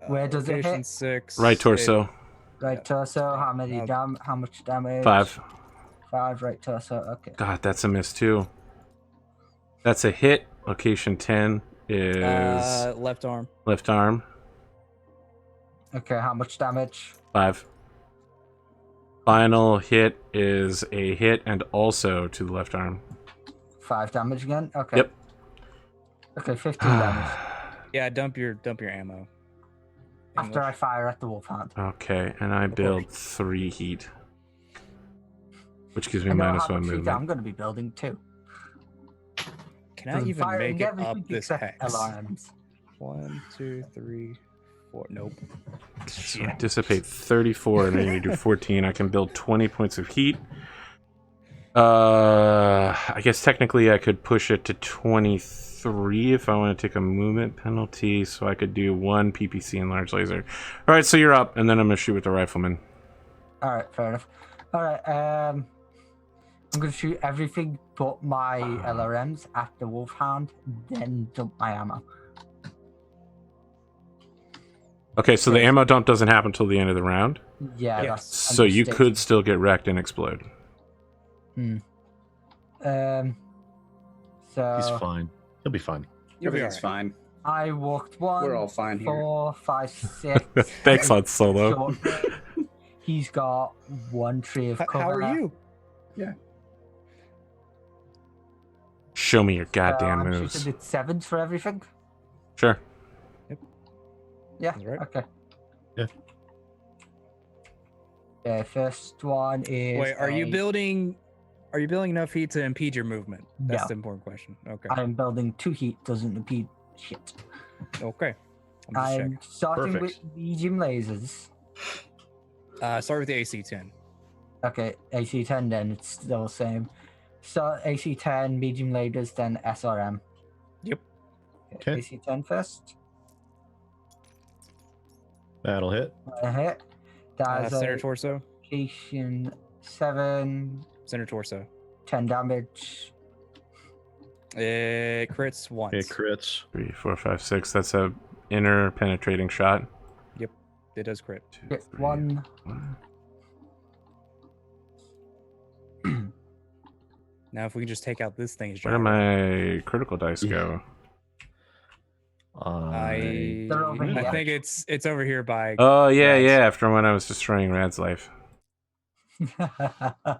Where does it Location hit? 6. Right torso. Right torso. How many how much damage? 5. 5 right torso. Okay. God, that's a miss too. That's a hit. Location 10 is Left arm. left arm. Okay. How much damage? 5. Final hit is a hit and also to the left arm. 5 damage again. Okay. Yep. Okay. 15 damage. Yeah, dump your ammo. After I fire at the wolf hand. Okay, and I build 3 heat, which gives me I know -1 how much heat movement. I'm going to be building too. Can I even Firing make it everything up this except hex? alarms. 1, 2, 3, 4. Nope. So I dissipate 34 and I need to do 14. I can build 20 points of heat. I guess technically I could push it to 23 if I want to take a movement penalty, so I could do 1 PPC and large laser. All right, so you're up, and then I'm gonna shoot with the rifleman. All right. Fair enough. All right. I'm going to shoot everything but my LRMs at the wolf hand, then dump my ammo. Okay, so the ammo dump doesn't happen until the end of the round, Yeah. Yes. That's so you understated. could still get wrecked and explode. So He's fine. He'll be fine. You'll be Everything's alright. fine. I walked 1, We're all fine here. 4, 5, 6. Thanks, Han Solo. Short. He's got 1 tree of cover. How are you? Show me your goddamn I'm moves. shooting with 7s for everything. Sure. Yeah. That's right. Okay. Yeah. The first one is. Wait, are you building enough heat to impede your movement? That's No. the important question. Okay. I'm building 2 heat, doesn't impede shit. Okay. I'm just I'm checking. starting Perfect. with medium lasers. Start with the AC-10. Okay, AC-10 then, it's still the same. So AC-10, medium lasers, then SRM. Yep. Okay. AC-10 first. That'll hit. A hit. That's Center a torso. location 7, Center torso. 10 damage. It crits once. It crits. 3, 4, 5, 6. That's a inner penetrating shot. It does crit. 2, Hit 3, 1. 1. Now, if we can just take out this thing's Where did gyro. my critical dice go? I They're over here. think it's over here by. Oh yeah, Rad's. yeah. After when I was destroying Rad's life, I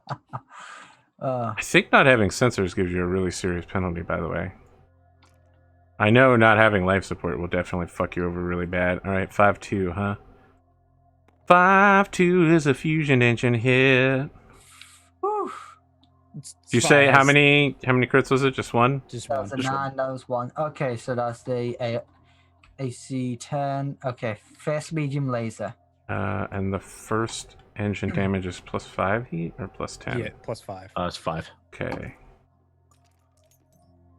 think not having sensors gives you a really serious penalty. By the way, I know not having life support will definitely fuck you over really bad. All right, 5-2, huh? 5-2 is a fusion engine hit. Whew. It's Did you say fine. how many crits was it? Just one? Just That one. was a Just 9, that was 1. Okay, so that's the AC-10. Okay, first medium laser. And the first engine damage is +5 heat or +10? Yeah, +5. It's 5. Okay.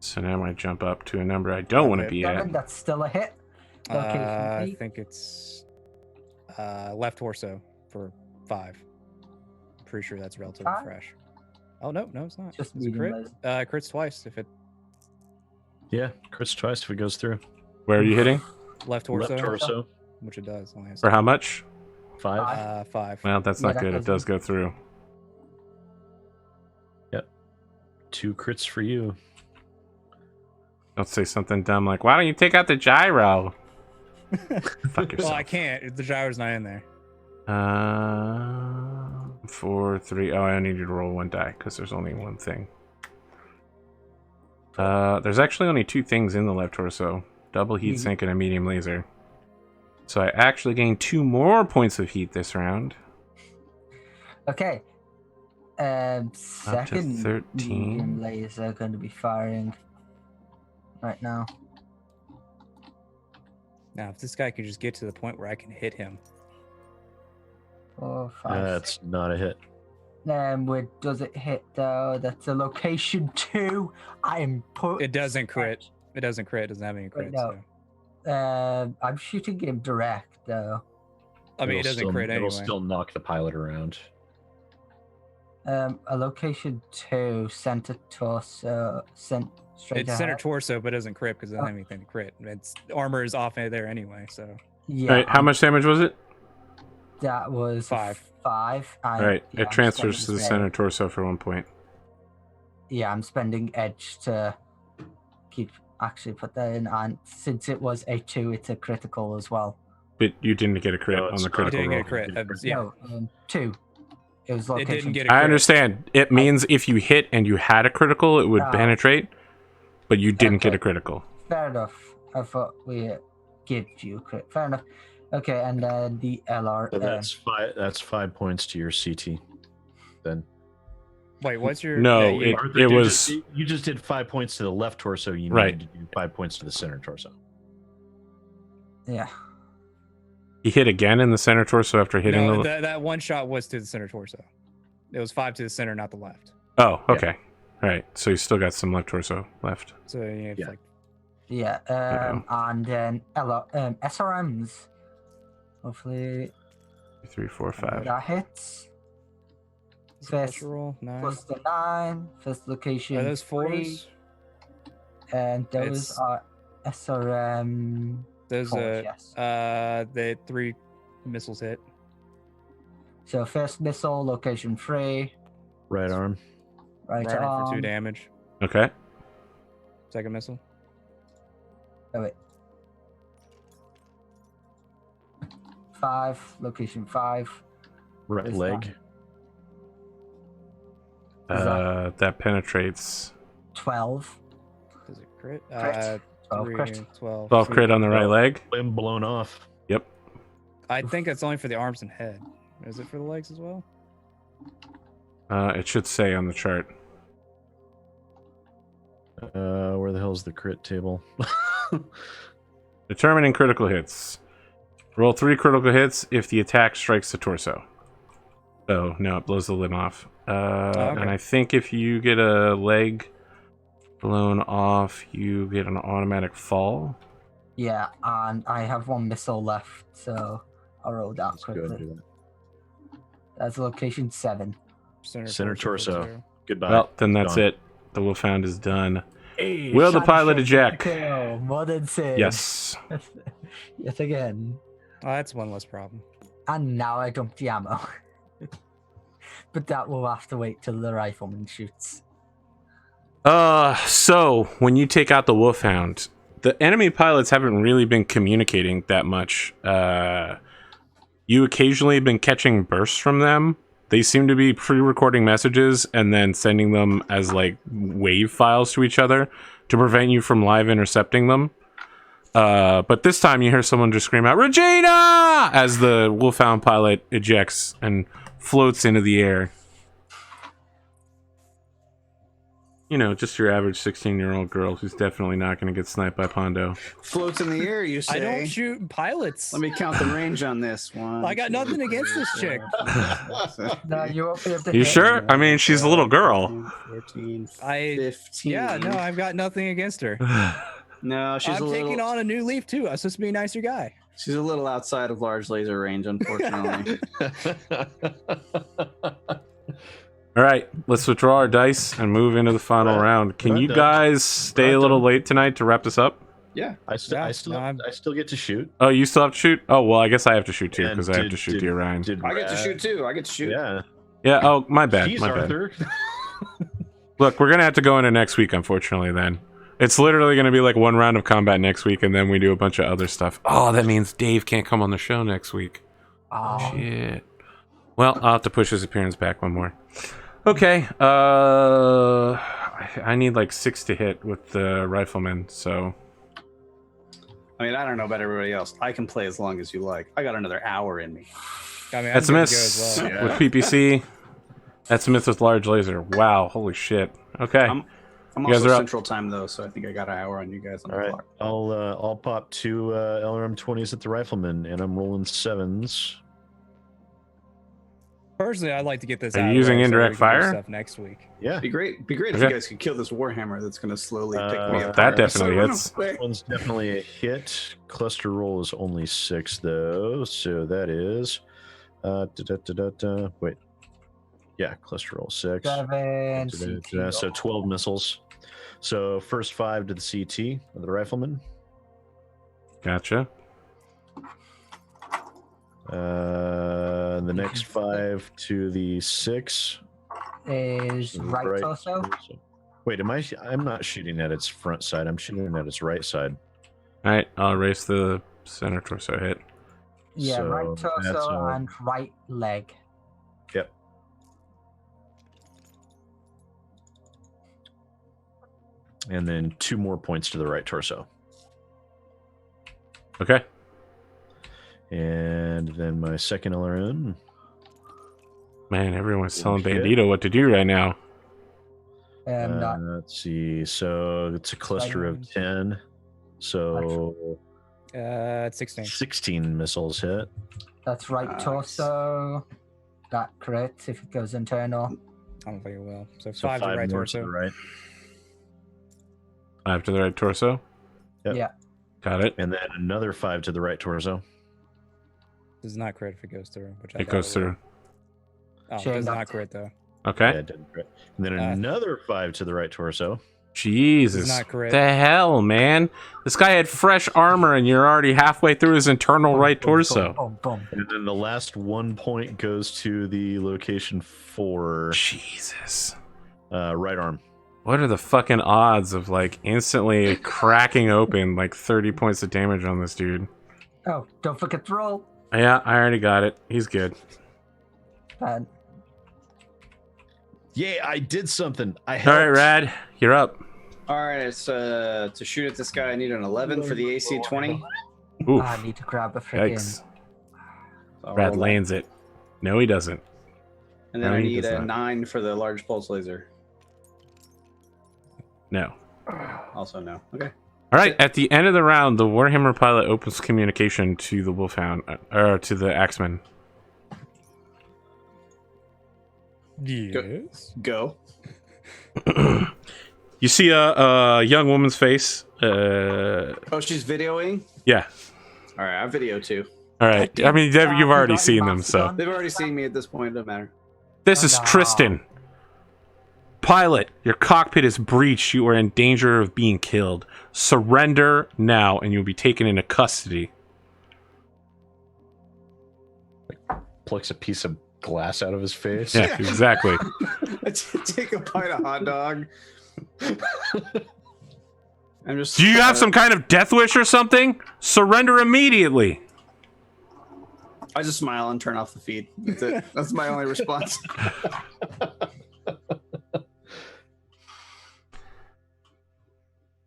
So now I jump up to a number I don't want to be at. 7, that's still a hit. Location I 8. think it's left torso for 5. I'm pretty sure that's relatively 5? fresh. Oh no, it's not. Just It's a medium crit. laser. Crits twice if it Yeah, crits twice if it goes through. Where are you hitting? left torso, Left torso. which it does. Only has For how much? 5. 5. Well, that's Yeah, not that good. It does does go through. 2 crits for you. Don't say something dumb like, why don't you take out the gyro? Fuck yourself. Well, I can't. The gyro's not in there. 4, 3. Oh, I need you to roll 1 die because there's only one thing. There's actually only 2 things in the left torso. Double heat sink and a medium laser. So I actually gained 2 more points of heat this round. Okay. Second 13. medium laser going to be firing right now. Now, if this guy could just get to the point where I can hit him. 4, 5, That's not a hit. Does it hit though? That's a location 2. I am put. It doesn't crit. It doesn't crit. It doesn't have any crit. no. I'm shooting him direct though. So. I mean, it doesn't crit anyway. It'll still knock the pilot around. A location 2, center torso, straight It's center ahead. torso, but it doesn't crit because it doesn't have anything to crit. Its armor is off there anyway, so. Yeah. All right, how much damage was it? That was 5. 5. All right, yeah, it I'm transfers to the spending center torso for 1 point. Yeah, I'm spending edge to actually put that in, and since it was a 2, it's a critical as well. But you didn't get a crit No, on it's the not. It critical didn't roll. get a crit. Yeah. No, 2. It was It location. didn't get a crit. I understand. It means if you hit and you had a critical, it would Oh. penetrate, but you didn't get Okay. a critical. Fair enough. I thought we give you crit. Fair enough. Okay, and then the LR. So that's 5 points to your CT. Then Wait, what's your? No, yeah, you- it was you just did 5 points to the left torso. You Right. need to do 5 points to the center torso. Yeah. he hit again in the center torso after hitting no, the. that one shot was to the center torso. It was 5 to the center, not the left. Oh, okay. All right, so you still got some left torso left. So yeah, it's Yeah. like Yeah. And then SRMs. Hopefully 3, 4, 5. that hits. special First roll 9. plus the 9. First location. Are those 3, 4s? and those It's- are SRM. Those 4s, yes. the 3 missiles hit. So first missile, location 3. Right arm. Right Right arm. for 2 damage. Okay. Second missile. Oh, wait. 5, location 5. Right It's leg. That penetrates. 12. Does it crit? Crit. 12 3, crit. 12. 12 crit on the right leg. Limb blown off. Yep. I think that's only for the arms and head. Is it for the legs as well? It should say on the chart. Where the hell's the crit table? Determining critical hits. Roll 3 critical hits if the attack strikes the torso. So, no, it blows the limb off. Okay. And I think if you get a leg blown off, you get an automatic fall. Yeah, and I have 1 missile left, so I'll roll that Let's go ahead and quickly. do that. That's location 7. Center for torso. 0. Goodbye. Well, then that's Gone. it. The Wolfhound is done. Hey, Will the Shiny pilot shot eject? kill, more than 6. Yes. Yet again. Oh, that's one less problem. And now I dump the ammo. But that will have to wait till the rifleman shoots. So when you take out the Wolfhound, the enemy pilots haven't really been communicating that much. You occasionally have been catching bursts from them. They seem to be pre-recording messages and then sending them as like wave files to each other to prevent you from live intercepting them. But this time you hear someone just scream out, "Regina!" as the Wolfhound pilot ejects and floats into the air. You know, just your average 16-year-old girl who's definitely not going to get sniped by Pondo. Floats in the air, you say? I don't shoot pilots. Let me count the range on this one. I got nothing against this chick. No, you won't be able to You hit. sure? I mean, she's a little girl. 14, I 15. yeah, no, I've got nothing against her. No, she's I'm a little. taking on a new leaf too. I'm supposed to be a nicer guy. She's a little outside of large laser range, unfortunately. All right, let's withdraw our dice and move into the final Right. round. Can Right you done. guys stay Right a little done. late tonight to wrap this up? Yeah. I still no, I'm- get to shoot. Oh, you still have to shoot? Oh, well, I guess I have to shoot too And because I have did- to shoot did- the Orion. Did I get to Rad- shoot too. I get to shoot. Yeah. Yeah, oh, my bad. Jeez, My bad. Arthur. Look, we're going to have to go into next week, unfortunately, then. It's literally going to be like 1 round of combat next week, and then we do a bunch of other stuff. Oh, that means Dave can't come on the show next week. Oh, Shit. Well, I'll have to push his appearance back 1 more. Okay, I need like 6 to hit with the rifleman, so... I mean, I don't know about everybody else. I can play as long as you like. I got another hour in me. I mean, That's a I'm good to go miss as well. Yeah. with PPC. That's a miss with large laser. Wow, holy shit. Okay. I'm You guys also are up. Central Time though, so I think I got an hour on you guys on All the right. clock. I'll pop 2 LRM 20s at the rifleman, and I'm rolling 7s. Personally, I'd like to get this. Are you out of the using way so indirect we can do fire? stuff next week. Yeah. Be great if you Okay. guys could kill this warhammer that's gonna slowly pick me Well, up. that definitely hits. This one's definitely a hit. Cluster roll is only 6 though, so that is wait. Yeah, cluster roll 6. 7 CT. So 12 missiles. So first 5 to the CT of the rifleman. Gotcha. The next 5 to the 6 is right torso. Wait, I'm not shooting at its front side. I'm shooting at its right side. All right, I'll erase the center torso hit. Yeah, So right that's, torso and right leg. Yep. And then 2 more points to the right torso. Okay. And then my second LRM. Man, everyone's Good telling shit. Bandito what to do right now. Let's see. So it's a cluster of 10. So It's 16. 16 missiles hit. That's right Nice. torso. That crits if it goes internal. I don't think it will. So, So 5 to right more to torso. the right. 5 to the right torso. Yep. Yeah. Got it. And then another 5 to the right torso. Does not crit if it goes through. Which I It thought goes would. through. Oh, it Sure, does not that's- crit though. Okay. Yeah, it didn't crit. And then Uh, another 5 to the right torso. Jesus. Does not crit. The hell, man? This guy had fresh armor and you're already halfway through his internal right torso. Boom, boom. And then the last 1 point goes to the location 4, Jesus. right arm. What are the fucking odds of like instantly cracking open like 30 points of damage on this dude? Oh, don't forget to roll. Yeah, I already got it. He's good. Bad. Yay, I did something. I All helped. right, Rad, you're up. All right, it's to shoot at this guy. I need an 11 for the AC 20. Oof. I need to grab a freaking. Yikes. So I'll Rad roll that. lands it. No, he doesn't. And then No, I he need does a not. 9 for the large pulse laser. No. Also no. Okay. All right. At the end of the round, the Warhammer pilot opens communication to the Wolfhound, or to the Axeman. Yes. Go. You see a young woman's face. Oh, she's videoing? Yeah. All right, I video too. All right. I mean, you've already seen them, so. They've already seen me at this point. It doesn't matter. This is no. Tristan. Pilot, your cockpit is breached. You are in danger of being killed. Surrender now, and you'll be taken into custody. Plucks a piece of glass out of his face. Yeah, exactly. I take a bite of hot dog. I'm just. Do you have some kind of death wish or something? Surrender immediately. I just smile and turn off the feed. That's it. That's my only response.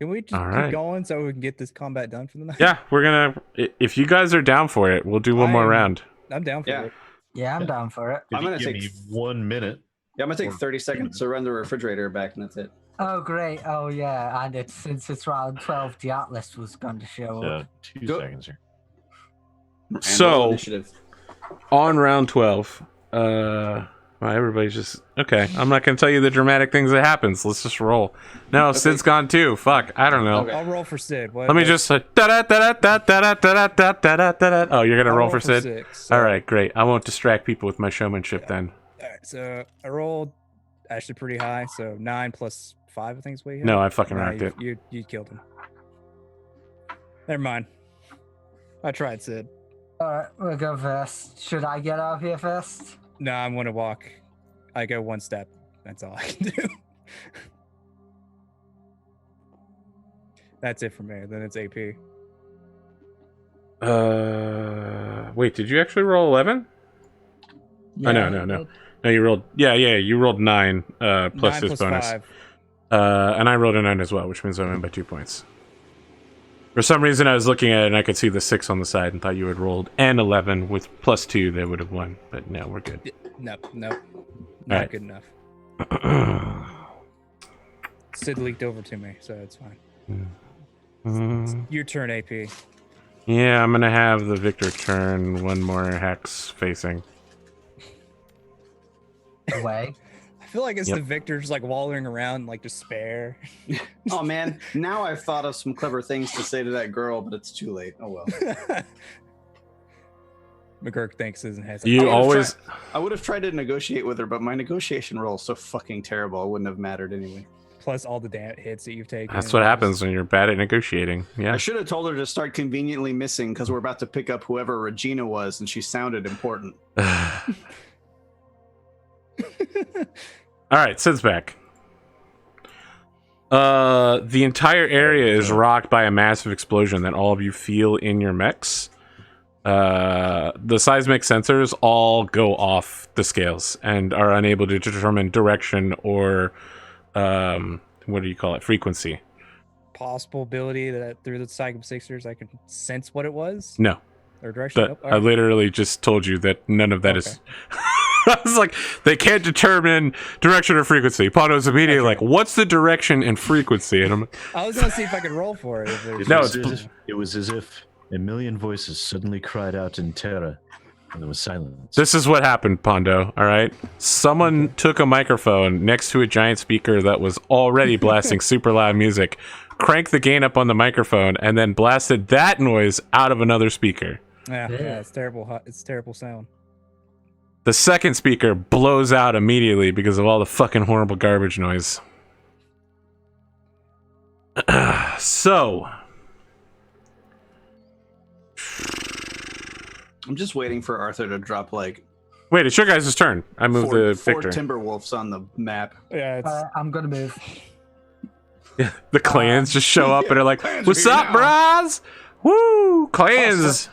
Can we just All keep right. going so we can get this combat done for the night? Yeah, we're gonna. If you guys are down for it, we'll do one more I'm- round. I'm down for Yeah. it. Yeah, I'm down for it. If I'm you gonna give take- me 1 minute. Yeah, I'm gonna take 30 seconds to run the refrigerator back, and that's it. Oh, great. Oh, yeah. And since it's round 12, the Atlas was going to show up. 2 Go- seconds here. And So- roll initiative. On round 12, well, everybody's just okay. I'm not gonna tell you the dramatic things that happens. Let's just roll. No, Okay. Sid's gone too. Fuck, I don't know. Okay. I'll roll for Sid. Let me just. Da-da-da-da-da-da-da-da-da-da-da. Oh, you're gonna I'll roll for Sid. 6. All right, great. I won't distract people with my showmanship then. All right. So I rolled actually pretty high. So 9 plus 5, I think is what you had. No, I fucking Nah, rocked it. you killed him. Never mind. I tried, Sid. Alright, we'll go first. Should I get out of here first? No, I'm gonna walk. I go 1 step. That's all I can do. That's it for me. Then it's AP. Wait, did you actually roll 11? Oh, no. No, you rolled. Yeah, you rolled 9 plus 9 this bonus. 5. And I rolled a 9 as well, which means I'm in by 2 points. For some reason, I was looking at it and I could see the 6 on the side and thought you had rolled an 11 with plus 2. They would have won, but no, we're good. Nope. Not right. good enough. Sid leaked over to me, so it's fine. Your turn, AP. Yeah, I'm gonna have the victor turn 1 more hex facing. away. I feel like it's Yep. the victor just like wallowing around in, like despair. Oh man, now I've thought of some clever things to say to that girl, but it's too late. Oh well. McGurk thinks his head. You always. I would have tried to negotiate with her, but my negotiation roll is so fucking terrible. It wouldn't have mattered anyway. Plus all the hits that you've taken. That's what happens when you're bad at negotiating. I Yeah. should have told her to start conveniently missing because we're about to pick up whoever Regina was, and she sounded important. All right, Sid's back. The entire area is rocked by a massive explosion that all of you feel in your mechs. The seismic sensors all go off the scales and are unable to determine direction or what do you call it? Frequency. Possible ability that through the Psychic Sixers I can sense what it was No. or direction. But Nope. I literally just told you that none of that is. I was like, they can't determine direction or frequency. Pondo's immediately like, what's the direction and frequency? And I'm like, I was gonna see if I could roll for it. If there's No, It was as if a million voices suddenly cried out in terror, and there was silence. this is what happened, Pondo. All right. Someone took a microphone next to a giant speaker that was already blasting super loud music, cranked the gain up on the microphone, and then blasted that noise out of another speaker. yeah, Yeah. it's terrible. It's terrible sound. The second speaker blows out immediately because of all the fucking horrible garbage noise. So, I'm just waiting for Arthur to drop like wait, it's your guys' turn. I moved four the victor. Timberwolves on the map. Yeah, it's I'm gonna move. The clans just show up and are like, Clans "What's are here up, now." bros? Woo, clans!"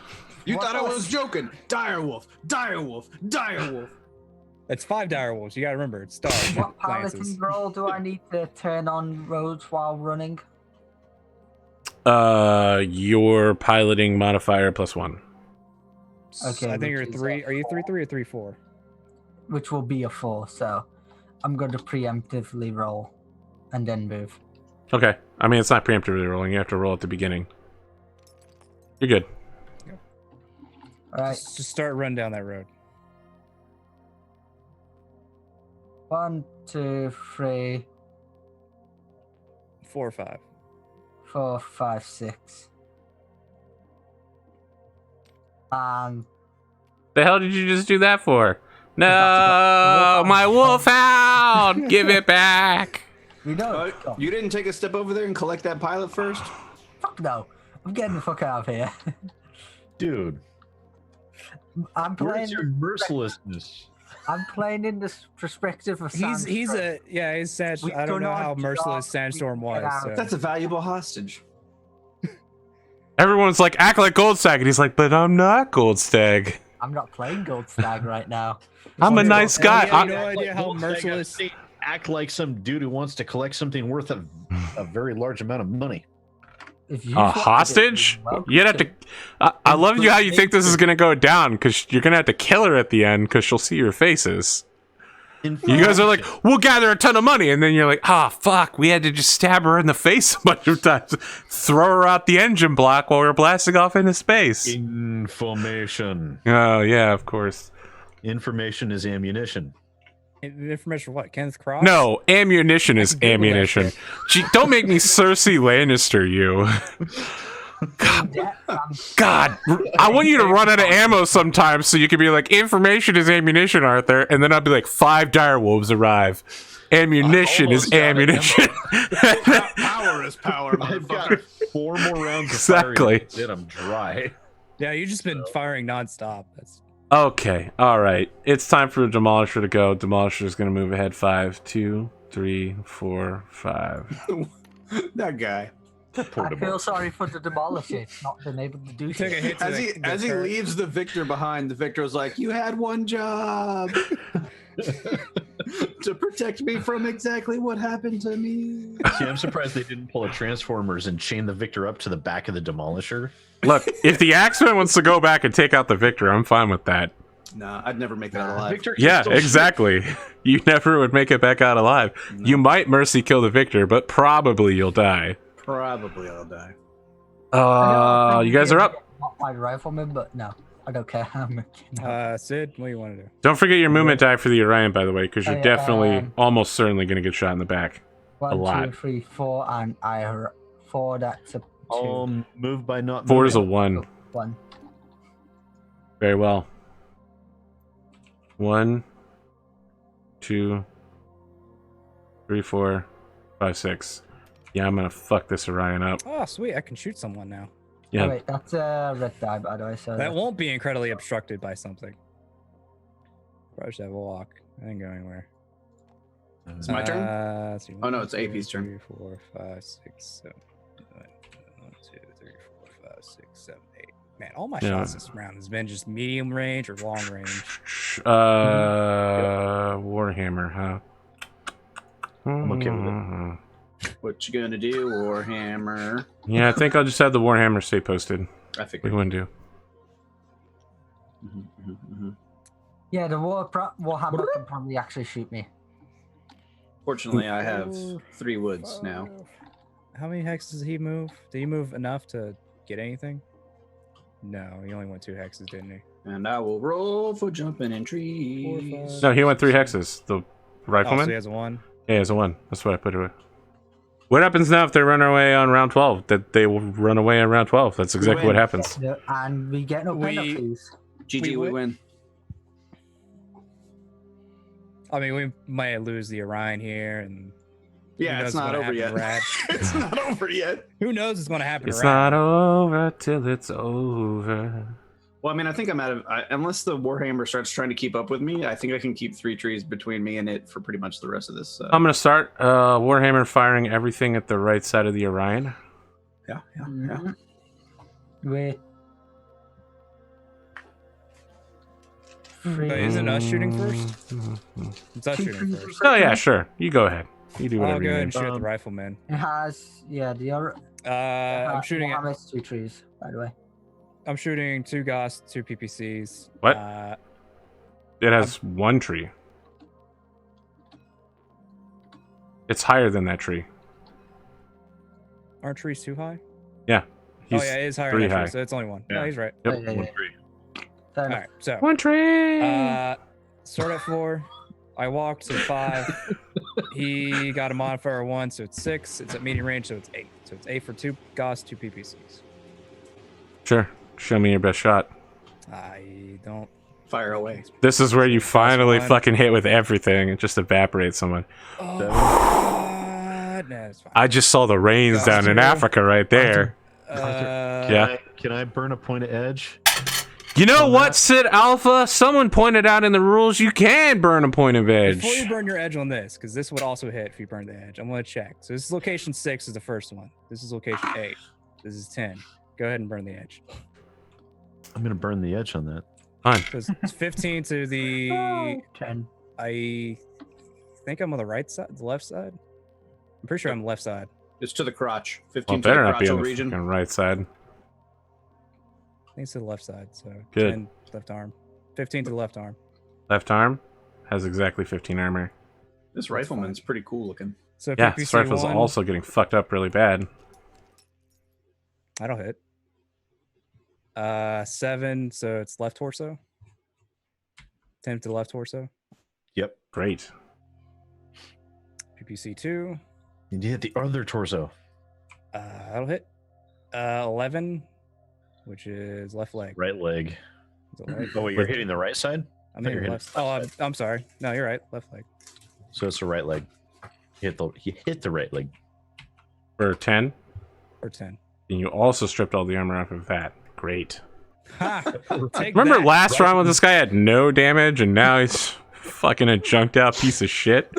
You What thought I else? was joking. Direwolf, Direwolf, Direwolf. it's 5 dire wolves. You gotta remember, it's stars. What Lances. piloting roll do I need to turn on roads while running? Your piloting modifier +1. Okay, I think you're which is 3. Are you 4. 3-3 or 3-4? Which will be a 4, so I'm going to preemptively roll and then move. Okay, I mean it's not preemptively rolling. You have to roll at the beginning. You're good. Alright, Just start running down that road. 1, 2, 3, 4 or 5. 4, 5, 6. The hell did you just do that for? No, That's my wolfhound! Give it back! You know, You didn't take a step over there and collect that pilot first? fuck no. I'm getting the fuck out of here. Dude, I'm where's playing. your mercilessness? I'm playing in this perspective of He's Sandstorm. he's sad. We I don't do know not how merciless drop, Sandstorm we was. get out. So. That's a valuable hostage. Everyone's like, act like Goldstag, and he's like, but I'm not Goldstag. I'm not playing Gold Stag right now. I'm a nice guy. You have no I- idea how merciless. Act like some dude who wants to collect something worth a very large amount of money. If you A want to hostage? get welcome You'd have to. I love you how you think this is gonna go down because you're gonna have to kill her at the end because she'll see your faces. You guys are like, we'll gather a ton of money, and then you're like, ah, fuck, we had to just stab her in the face a bunch of times, throw her out the engine block while we were blasting off into space. Information. Oh yeah, of course. Information is ammunition. Information for what? Kenneth Cross? No, ammunition is Google that ammunition. shit. Gee, don't make me Cersei Lannister, you. God, I want you to run out of ammo sometimes so you can be like, information is ammunition, Arthur, and then I'll be like, 5 direwolves arrive. Ammunition is almost got ammunition. Power is power, I've got motherfucker. 4 more rounds of Exactly. firing. That's it, I'm dry. Yeah, you've just been firing nonstop. That's Okay, all right. It's time for Demolisher to go. Demolisher's going to move ahead 5, 2, 3, 4, 5. That guy. I feel sorry for the Demolisher not being able to do you took a shit. hit to As he the as he turret. leaves the victor behind, the victor was like, "You had one job to protect me from exactly what happened to me." See, I'm surprised they didn't pull a Transformers and chain the Victor up to the back of the Demolisher. Look, if the Axeman wants to go back and take out the Victor, I'm fine with that. Nah, I'd never make that alive. Victor can Yeah, still shoot. exactly. You never would make it back out alive. You might mercy kill the Victor, but probably you'll die. Probably I'll die. You guys are up. Not by rifleman, but no. I don't care how much. No. Sid, what do you want to do? Don't forget your movement die for the Orion, by the way, because you're yeah, definitely, almost certainly going to get shot in the back. A 1, lot. 2, 3, 4, and I 4. That's a 2. Move by not 4 is a moving. 1. Oh, 1. Very well. 1, 2, 3, 4, 5, 6. Yeah, I'm gonna fuck this Orion up. Oh, sweet! I can shoot someone now. Yeah. Oh, wait, that's a red die, by the way. So That won't be incredibly obstructed by something. Probably should have a walk. I didn't go anywhere. It's my turn. Let's see, Oh, no, 1, it's AP's 2, turn. 3, 4, 5, 6, 7. 1, 2, 3, 4, 5, 6, 7, 8. Man, all my Yeah. shots this round has been just medium range or long range. Warhammer, huh? I'm okay with it. What you gonna do, Warhammer? Yeah, I think I'll just have the Warhammer stay posted. I We figured. wouldn't do. yeah, the Warhammer can probably actually shoot me. Fortunately, I have 3 woods now. How many hexes did he move? Did he move enough to get anything? No, he only went 2 hexes, didn't he? And I will roll for jumping in trees. No, he went 3 hexes. The Oh, rifleman? so he has a 1. Yeah, it's a 1. That's what I put it. What happens now if they run away on round 12? That they will run away on round 12. That's exactly what win. happens. Yeah, and we get no penalties. GG, we win. I mean, we might lose the Orion here, and Yeah, knows it's what's not gonna over yet. happen to Rad? It's not over yet. who knows what's going to happen It's to Rad? not over till it's over. Well, I mean, I think I'm out of... unless the Warhammer starts trying to keep up with me, I think I can keep 3 trees between me and it for pretty much the rest of this. I'm going to start Warhammer firing everything at the right side of the Orion. Yeah. Wait. But isn't us shooting first? It's us shooting first. Oh, yeah, sure. You go ahead. You do I'll whatever go you ahead need. and shoot at the rifleman. It has, yeah, the other. I'm shooting at, Warhammer's 2 trees, by the way. I'm shooting 2 Goss, 2 PPCs. What? It has 1 tree. It's higher than that tree. Aren't trees too high? Yeah. Oh yeah, it is higher 3 than that high. tree, so it's only 1. Yeah. No, he's right. Yep. Yeah, yeah, yeah. Fair All enough. right, so 1 tree! start at 4. I walked to 5. He got a modifier 1, so it's 6. It's at medium range, so it's 8. So it's 8 for 2 Goss, 2 PPCs. Sure. Show me your best shot. I don't. Fire away. This is where you finally one. fucking hit with everything and just evaporate someone. Oh, God. No, it's fine. I just saw the rains Gosh, down in dude. Africa right there. Yeah. Can I burn a point of edge? You know what, SidAlpha? Someone pointed out in the rules you can burn a point of edge. Before you burn your edge on this, because this would also hit if you burn the edge, I'm going to check. So this is location 6 is the first one. This is location 8. This is 10. Go ahead and burn the edge. I'm gonna burn the edge on that. Fine. Because it's 15 to the... 10. I think I'm on the right side, the left side. I'm pretty sure I'm left side. It's to the crotch. 15 Well, to the better not be crotchal on the region. fucking right side. I think it's to the left side. So Good. 10 left arm. 15 to the left arm. Left arm has exactly 15 armor. This rifleman's pretty cool looking. So Yeah, PPC this rifle's 1, also getting fucked up really bad. That'll hit. 7, so it's left torso. 10 to the left torso. Yep. Great. PPC 2. You hit the other torso. That'll hit. 11, which is left leg. Right leg. Is it leg? Oh wait, you're hitting the right side? I'm thought you hitting were left. Oh, I'm sorry. No, you're right. Left leg. So it's the right leg. You hit the right leg. For 10. Or 10. And you also stripped all the armor off of that. Great. Ha! Take Remember that. last round when this guy had no damage and now he's fucking a junked out piece of shit?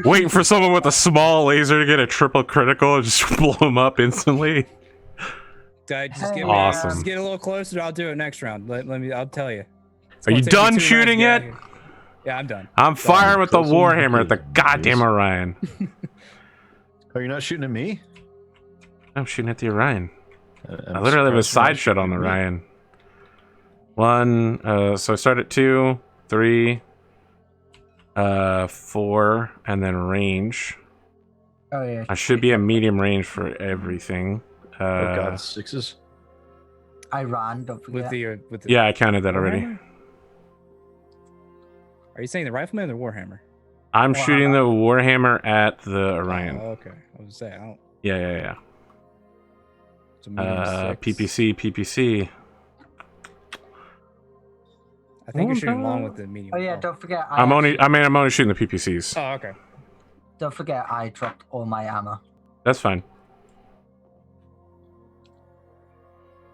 Waiting for someone with a small laser to get a triple critical and just blow him up instantly. Just get Awesome. Just get a little closer. I'll do it next round. Let me. I'll tell you. It's Are gonna you take me done 2 rounds shooting to get yet? out here. Yeah, I'm done. I'm firing with the Close Warhammer at the enough. goddamn Orion. Oh, you're not shooting at me? I'm shooting at the Orion. I'm I literally have a surprised you're not side shot on the shooting at me. Orion. 1, so I start at 2, 3, 4, and then range. Oh, yeah. I should be at medium range for everything. Oh god, 6s. I ran. Don't forget. With the Yeah, I counted that already. Warhammer? Are you saying the rifleman or the warhammer? I'm Warhammer. shooting the Warhammer at the Orion. Oh, okay. I was saying, I don't. Yeah. It's a medium 6. PPC. I think you're shooting long with the medium. Oh yeah, don't forget. I'm only shooting the PPCs. Oh, okay. Don't forget, I dropped all my ammo. That's fine.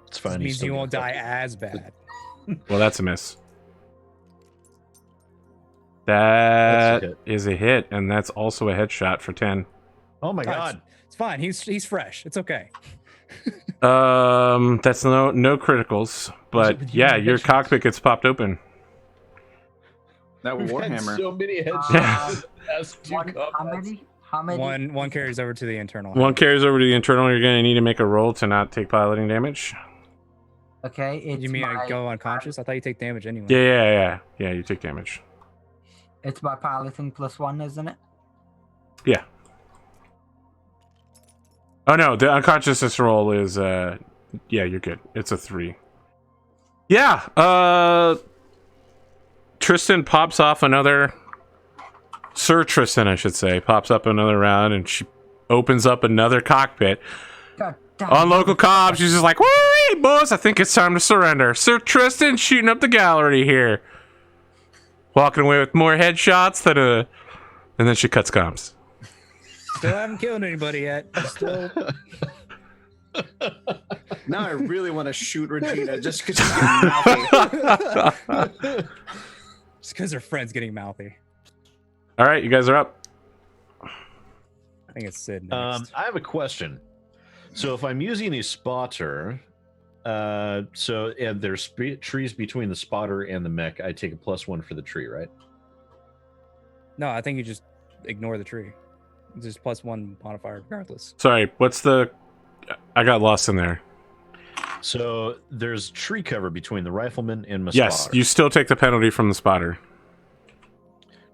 It's fine. This he's means still you gonna won't die fuck as bad. Well, that's a miss. That's That a hit. is a hit, and that's also a headshot for 10. it. Oh my Oh, god. It's fine. He's fresh. It's okay. That's no criticals, but yeah, your cockpit gets popped open. That We've had Warhammer. so many headshots. Yeah. in the past two How combats. many? How many? One carries over to the internal. One carries over to the internal. You're going to need to make a roll to not take piloting damage. Okay, it's You mean my, I go unconscious? I thought you take damage anyway. Yeah. You take damage. It's my piloting +1, isn't it? Yeah. Oh no, the unconsciousness roll is yeah, you're good. It's a 3. Yeah, Tristan pops off another Sir Tristan, I should say, pops up another round and she opens up another cockpit. God damn. On local comms, she's just like, "Wait, boys, I think it's time to surrender." Sir Tristan shooting up the gallery here. Walking away with more headshots than a and then she cuts comms. Still haven't killed anybody yet. Still. Now I really want to shoot Regina just because she's mouthy. Just because her friend's getting mouthy. All right, you guys are up. I think it's Sid next. I have a question. So if I'm using a spotter, there's trees between the spotter and the mech, I take a +1 for the tree, right? No, I think you just ignore the tree. It's just +1 modifier regardless. Sorry, what's the... I got lost in there. So there's tree cover between the rifleman and my Yes, spotter. you still take the penalty from the spotter.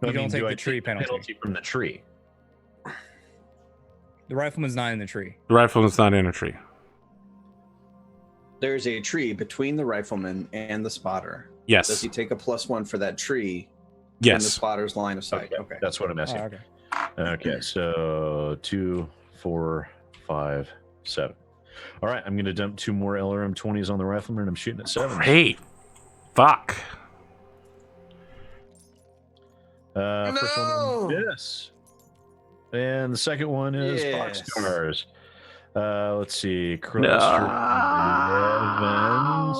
No, You I mean, don't take do the I tree take penalty. from the tree. The rifleman's not in the tree. The rifleman's not in a tree. There's a tree between the rifleman and the spotter. Does Yes. he take a +1 for that tree in the Yes. spotter's line of sight? Okay, Okay. that's what I'm Oh, asking. okay. Okay, so 2, 4, 5, 7. All right, I'm going to dump 2 more LRM 20s on the rifleman. I'm shooting at 7. Great. Fuck. First one, yes. And the second one is Yes. Foxcars. Let's see. Crow No. Street,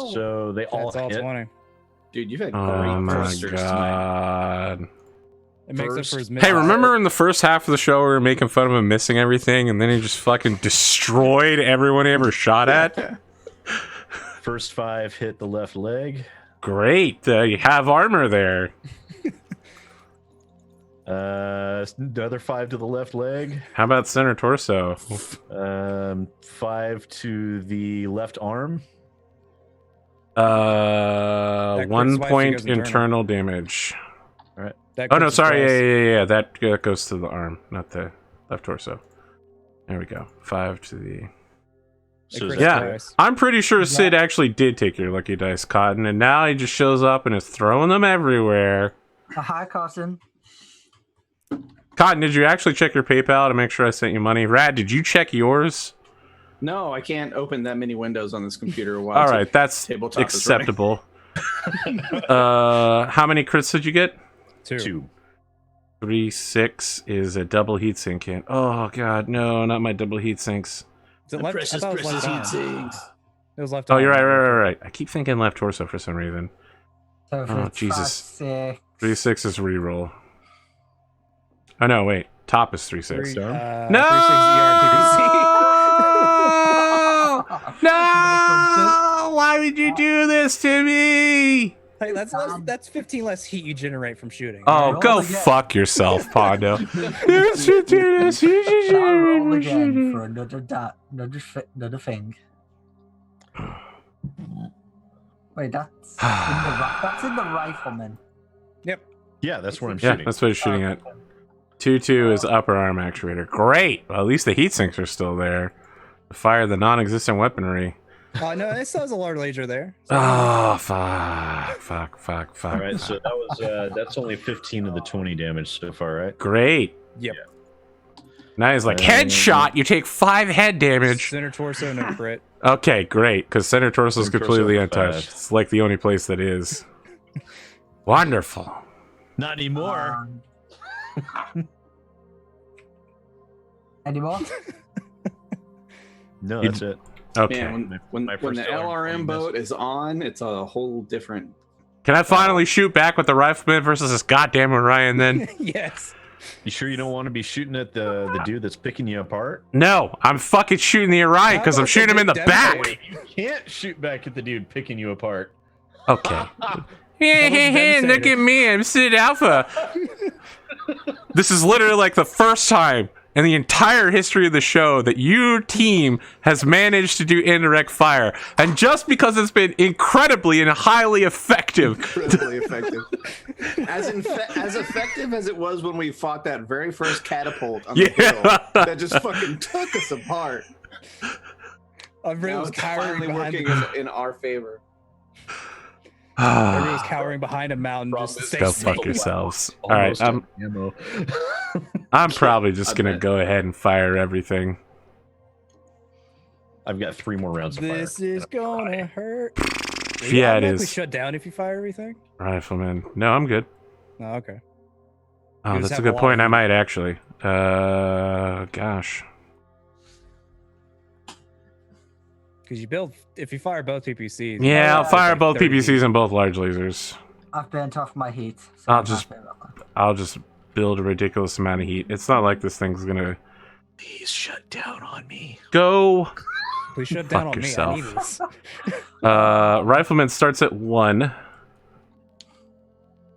11. So they all That's all hit. 20. Dude, you've had Oh great my clusters tonight. god. It makes First- up for his Hey, misses. remember in the first half of the show we were making fun of him missing everything and then he just fucking destroyed everyone he ever shot at? First 5 hit the left leg. Great. You have armor there. The other 5 to the left leg. How about center torso? 5 to the left arm. That 1 crit point goes internal. internal damage. That Oh no, crits sorry. twice. Yeah. That goes to the arm, not the left torso. There we go. 5 to the... That So crits is Yeah. that twice. I'm pretty sure Sid actually did take your lucky dice, Cotton, and now he just shows up and is throwing them everywhere. Hi, Carson. Cotton, did you actually check your PayPal to make sure I sent you money? Rad, did you check yours? No, I can't open that many windows on this computer while All right, that's tabletop is running. acceptable. How many crits did you get? 2. 3, 6 is a double heatsink hit. Oh god, no, not my double heatsinks. Is it left? I Precious, thought it was precious left heat arm. sinks. It was left Oh, arm. you're right. I keep thinking left torso for some reason. So if Oh, it's Jesus. 5, 6. 3, 6 is reroll. Oh no, wait. Top is 3, 6. No! No! 36 No! Why would you do this to me? Hey, that's 15 less heat you generate from shooting. Oh, roll go again. fuck yourself, Pondo. Now roll again for another thing. Wait, that's in the rifleman. Yep. Yeah, that's where I'm Yeah, shooting. that's what he's shooting at. 2-2 is upper arm actuator. Great. Well, at least the heat sinks are still there. To fire the non-existent weaponry. Oh no, it still has a large laser there. So Oh, fuck. All right, so that was that's only 15 of the 20 damage so far, right? Great. Yep. Now he's like, headshot, you take 5 head damage. Center torso, no crit. Okay, great, because center torso is Center completely torso, untouched. 5. It's like the only place that is. Wonderful. Not anymore. Any more? No, that's it. Okay. Man, when My the first LRM LRM boat is on, it's a whole different. Can I finally shoot back with the rifleman versus this goddamn Orion then? Yes. You sure you don't want to be shooting at the dude that's picking you apart? No, I'm fucking shooting the Orion How because I'm about shooting him in the the back. Devastator? You can't shoot back at the dude picking you apart. Okay. Hey, look at me, I'm SidAlpha. This is literally like the first time in the entire history of the show that your team has managed to do indirect fire. And just because it's been incredibly and highly effective. Incredibly effective. As effective as it was when we fought that very first catapult on the hill that just fucking took us apart. Everybody Now was it's cowering finally behind working in our favor. Everybody was cowering behind a mountain just to stay Go safe. fuck yourselves. All right, I'm ammo. probably just gonna bet. go ahead and fire everything. I've got 3 more rounds of fire. This is gonna hurt. Yeah, it We is. shut down if you fire everything. Rifleman. No, I'm good. Oh, okay. Oh, You just that's a have good a lot point. of I heat. might actually. Gosh. Because you build, if you fire both PPCs. Yeah, I'll it's fire like both 30 PPCs heat. and both large lasers. I've burnt off my heat. So I'll I'm just- happy about that. I'll just build a ridiculous amount of heat. It's not like this thing's gonna Please shut down on me. go. Please shut down Fuck on yourself. me. I need this. Rifleman starts at 1.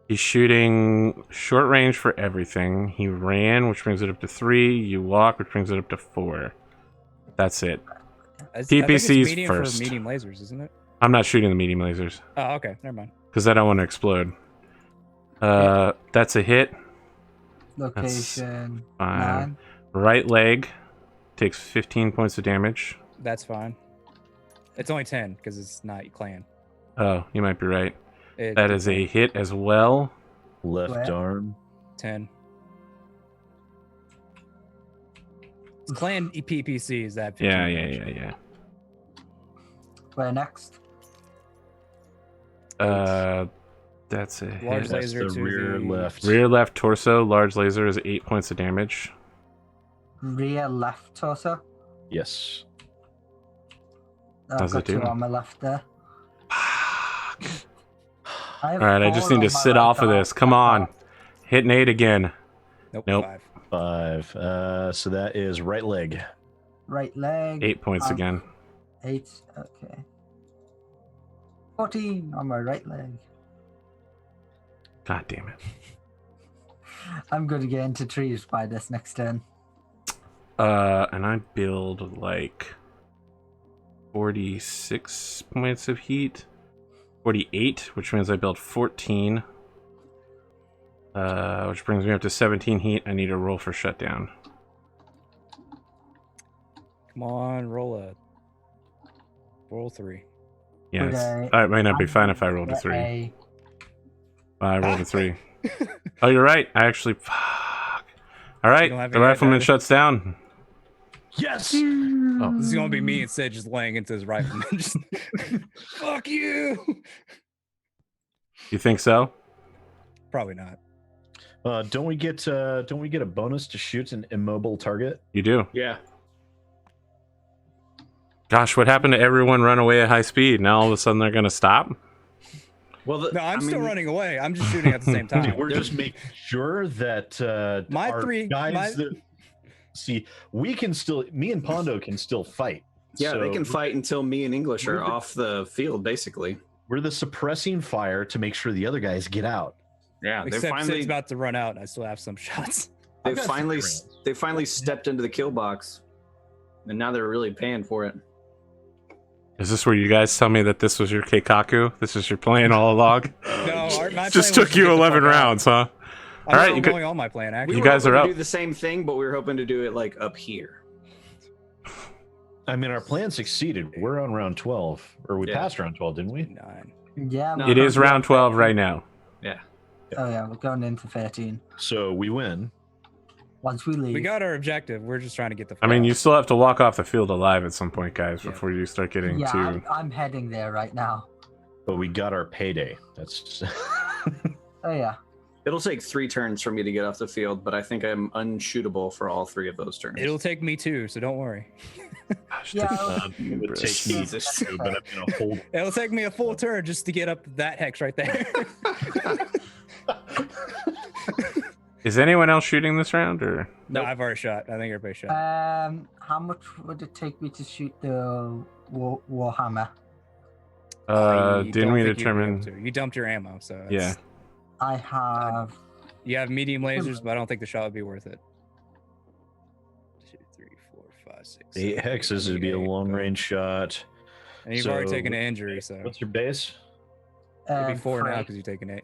He's shooting short range for everything. He ran, which brings it up to 3. You walk, which brings it up to 4. That's it. I think it's PPCs medium first. for medium lasers, isn't it? I'm not shooting the medium lasers Oh, okay. Never mind. because I don't want to explode. That's a hit. Location Fine. 9. Right leg takes 15 points of damage. That's fine. It's only 10 because it's not clan. Oh, you might be right. It, That is a hit as well. Left Where? arm. 10. It's clan PPC is that 15 Yeah. damage. Where next? That's a Large hit. laser. That's the to rear the- left. Rear left torso, large laser is 8 points of damage. Rear left torso. Yes. I've How's got it do? 2 on my left there. All right, I just need to sit off of this. Come on. Hit Nate again. Nope. Nope. 5. 5. So that is right leg. Right leg. 8 points again. 8. Okay. 14 on my right leg. God damn it. I'm going to get into trees by this next turn. And I build like 46 points of heat. 48, which means I build 14. Which brings me up to 17 heat. I need a roll for shutdown. Come on, roll 3. Yeah, Okay. it might not be fine if I rolled a 3. I rolled a 3. Oh, you're right. I actually. Fuck. All right, don't have the any rifleman either. shuts down. Yes. Oh. This is gonna be me instead, just laying into his rifleman. Just, fuck you. You think so? Probably not. Don't we get a bonus to shoot an immobile target? You do. Yeah. Gosh, what happened to everyone run away at high speed? Now all of a sudden they're gonna stop? Well, No, I'm still running away. I'm just shooting at the same time. We're just making sure that My our three- guys my- that see we can still me and Pondo can still fight. Yeah, they So can fight until me and English are we're the- off the field, basically. We're the suppressing fire to make sure the other guys get out. Yeah, they Except finally Sid's about to run out, and I still have some shots. they I've got finally some rounds. they finally stepped into the kill box, and now they're really paying for it. Is this where you guys tell me that this was your Keikaku? This is your plan all along? No, my Just plan was took to you get the 11 fuck out. rounds, huh? I'm All right, not you could- going on my plan. Actually, We You were guys hoping are to up. do the same thing, but we were hoping to do it like up here. I mean, our plan succeeded. We're on round 12, or we Yeah. passed round 12, didn't we? 9. Yeah. No, It is round 12 right now. Yeah. Oh yeah, we're going into 13. So we win. Once we leave. We got our objective. We're just trying to get the. I mean, you flag. still have to walk off the field alive at some point, guys, Yeah. before you start getting Yeah, too. I'm heading there right now. But we got our payday. That's Oh yeah. It'll take 3 turns for me to get off the field, but I think I'm unshootable for all 3 of those turns. It'll take me 2, so don't worry. Gosh, Yeah, it would take me Jesus. too, but I'm gonna hold. It'll take me a full turn just to get up that hex right there. Is anyone else shooting this round, or No, I've already shot. I think everybody shot. How much would it take me to shoot the Warhammer? You didn't don't we think you'd be able determine? to. You dumped your ammo, so Yeah. that's- I have. You have medium lasers, but I don't think the shot would be worth it. 2, 3, 4, 5, 6. 8 7, hexes would be a 8, long range shot. And you've already So- taken an injury, so What's your base? it'd be 4 now 3. because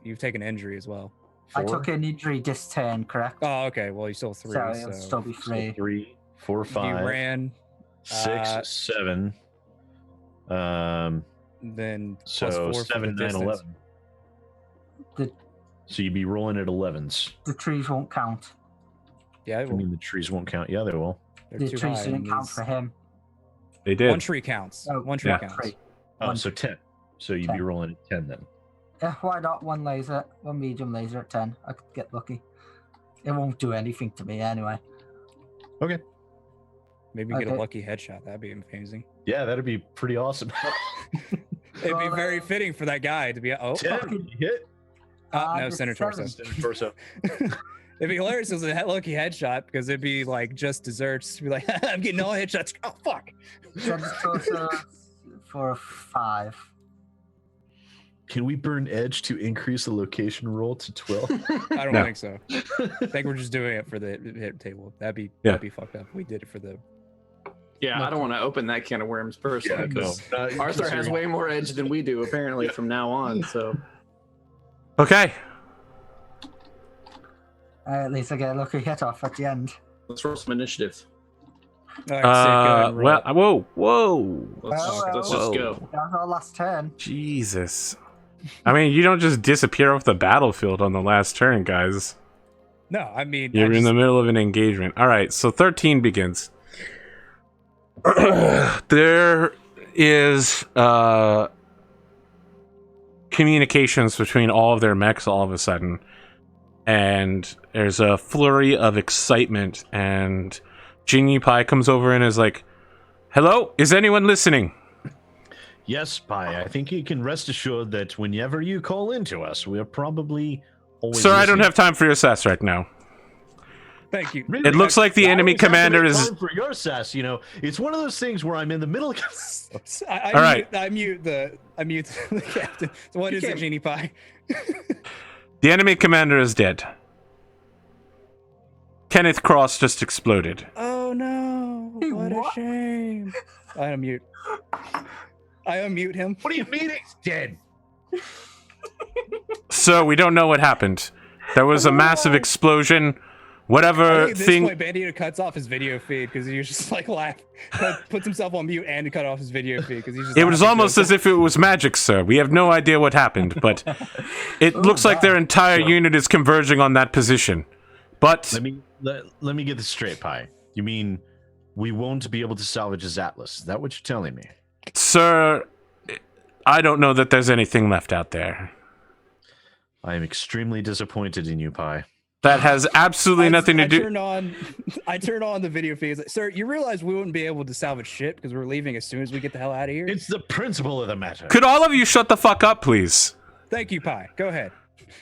you've taken an injury as well. I 4? took an injury this turn, correct? Oh, okay. Well, you still 3. So So, it'll still be So 3. 3, 4, if 5, you ran, 6, 7. then plus So 4 for 7, the 9, distance. 11. The So you'd be rolling at 11s. the trees won't count. Yeah, I well, mean, the trees won't count. Yeah, they will. they're The too trees high. didn't and count these- for him. They did. One tree counts. Oh, One tree yeah. counts. 3. Oh, One. so 10. So you'd be 10. rolling at 10 then. Yeah, why not? One laser, one medium laser at 10. I could get lucky. It won't do anything to me anyway. Okay. Maybe get a Okay. lucky headshot. That'd be amazing. Yeah, that'd be pretty awesome. It'd be Well, very fitting for that guy to be. Oh, 10, you hit. no, it's center torso. 7. Torso. It'd be hilarious as a lucky headshot because it'd be like just desserts. To be like, I'm getting all headshots. Oh fuck! Center torso for a 5. Can we burn edge to increase the location roll to 12? I don't No. think so. I think we're just doing it for the hit table. That'd be fucked up. We did it for the. Yeah, I don't want to open that can of worms personally because Arthur has considering- way more edge than we do apparently from now on. So Okay. At least I get a lucky hit off at the end. let's roll some initiative. All right, Sid, go ahead and roll Well, it. whoa. Let's Well, just well. go. That was our last turn. Jesus. I mean, you don't just disappear off the battlefield on the last turn, guys. No, I mean, You're in the middle of an engagement. All right, so 13 begins. There is communications between all of their mechs all of a sudden, and there's a flurry of excitement, and Genie Pie comes over and is like, "Hello, is anyone listening?" Yes, Pi. I think you can rest assured that whenever you call into us, we're probably always. Sir, I don't listening. have time for your sass right now. Thank you. Really? It looks like the I enemy always have to commander make is. time for your sass. You know, it's one of those things where I'm in the middle. I All right. mute the captain. So what You is it, can't- Genie Pie? The enemy commander is dead. Kenneth Cross just exploded. Oh no! Hey, What a what? shame. I unmute. I unmute him. What do you mean it's dead? So we don't know what happened. There was a massive explosion. I Whatever think at this thing. point, Bandito cuts off his video feed because he was just like puts himself on mute and cut off his video feed because he's just. It was almost as if it was magic, sir. We have no idea what happened, but it looks like their entire unit is converging on that position. But Let me get this straight, Pi. You mean we won't be able to salvage his Atlas? Is that what you're telling me? sir, I don't know that there's anything left out there. I am extremely disappointed in you, Pi. That has absolutely nothing to do. I turn on the video feed. It's like, sir, you realize we wouldn't be able to salvage shit because we're leaving as soon as we get the hell out of here. It's the principle of the matter. Could all of you shut the fuck up, please? Thank you, Pi. Go ahead.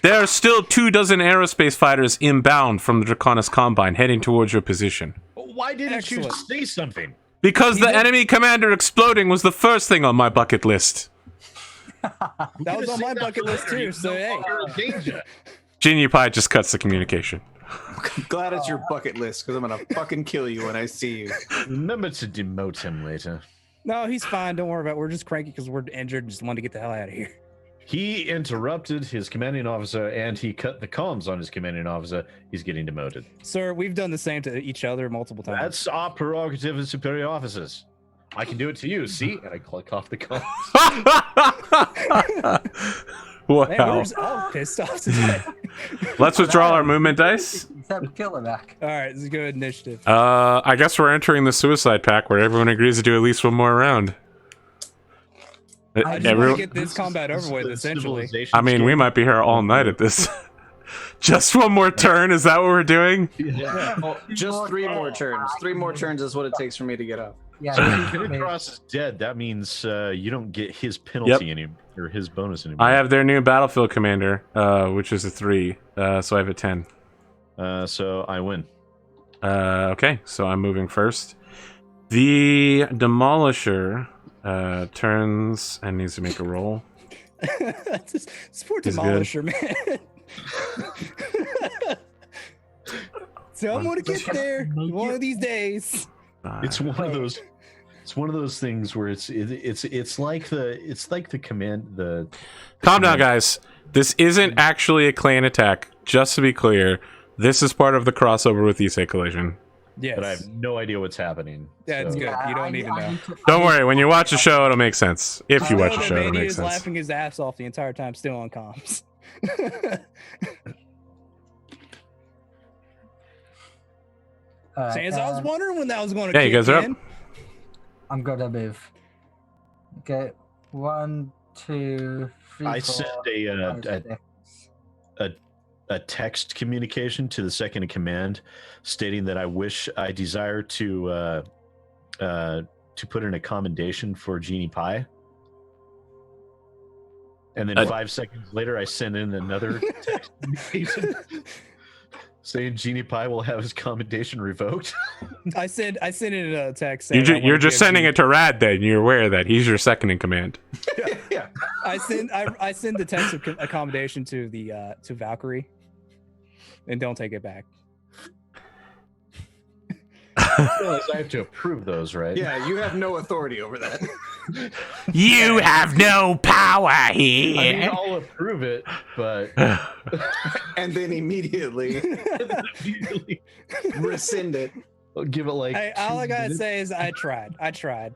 There are still 24 aerospace fighters inbound from the Draconis Combine heading towards your position. Why didn't you Excellent. say something? Because the enemy commander exploding was the first thing on my bucket list. That was on my bucket list too. So hey, Danger. Genie Pie just cuts the communication. Glad it's your bucket list because I'm gonna fucking kill you when I see you. Remember to demote him later. no, he's fine. Don't worry about it. We're just cranky because we're injured and just want to get the hell out of here. He interrupted his commanding officer and he cut the comms on his commanding officer. He's getting demoted. Sir, we've done the same to each other multiple times. That's our prerogative as superior officers. I can do it to you. See, and I click off the card. Wow. Man, we're just all pissed off today. Let's withdraw our movement dice. Except killer back. All right, this is a good initiative. I guess we're entering the suicide pack where everyone agrees to do at least one more round. I just want to get this combat over with, essentially. I mean, we might be here all night at this. Just one more turn? Is that what we're doing? Yeah. Well, just 3 more turns. 3 more turns is what it takes for me to get up. Yeah. So if Cross is dead, that means you don't get his penalty anymore, or his bonus anymore. I have their new battlefield commander, which is a 3. So I have a 10. So I win. Okay, so I'm moving first. The Demolisher turns and needs to make a roll. It's poor He's Demolisher, man. So I'm gonna get there one of these days. It's one of those. It's one of those things where it's like the command. Calm down, guys. This isn't actually a clan attack. Just to be clear, this is part of the crossover with Issei Collision. Yes. But I have no idea what's happening. Yeah, it's so- good. You don't need to know. Don't worry. When you watch the show, it'll make sense. If you I watch know the that show, it'll Manny make is sense. laughing his ass off the entire time, still on comms. Sans, I was wondering when that was going to Yeah, you guys are up. I'm gonna move. Okay, 1, 2, 3. I 4, sent 5, 6. a text communication to the second in command, stating that I wish I desire to put in a commendation for Genie Pie. And then 5 seconds later, I sent in another text communication saying Genie Pie will have his commendation revoked. I sent in a text. saying I You're wanna just give sending you- it to Rad. Then you're aware that he's your second in command. Yeah. I send the text of accommodation to the to Valkyrie, and don't take it back. Realize I have to approve those, right? Yeah, you have no authority over that. You have no power I mean, here. I'll approve it, but And then immediately rescind it. I'll give it like. Hey, all 2 I gotta minutes, say is I tried.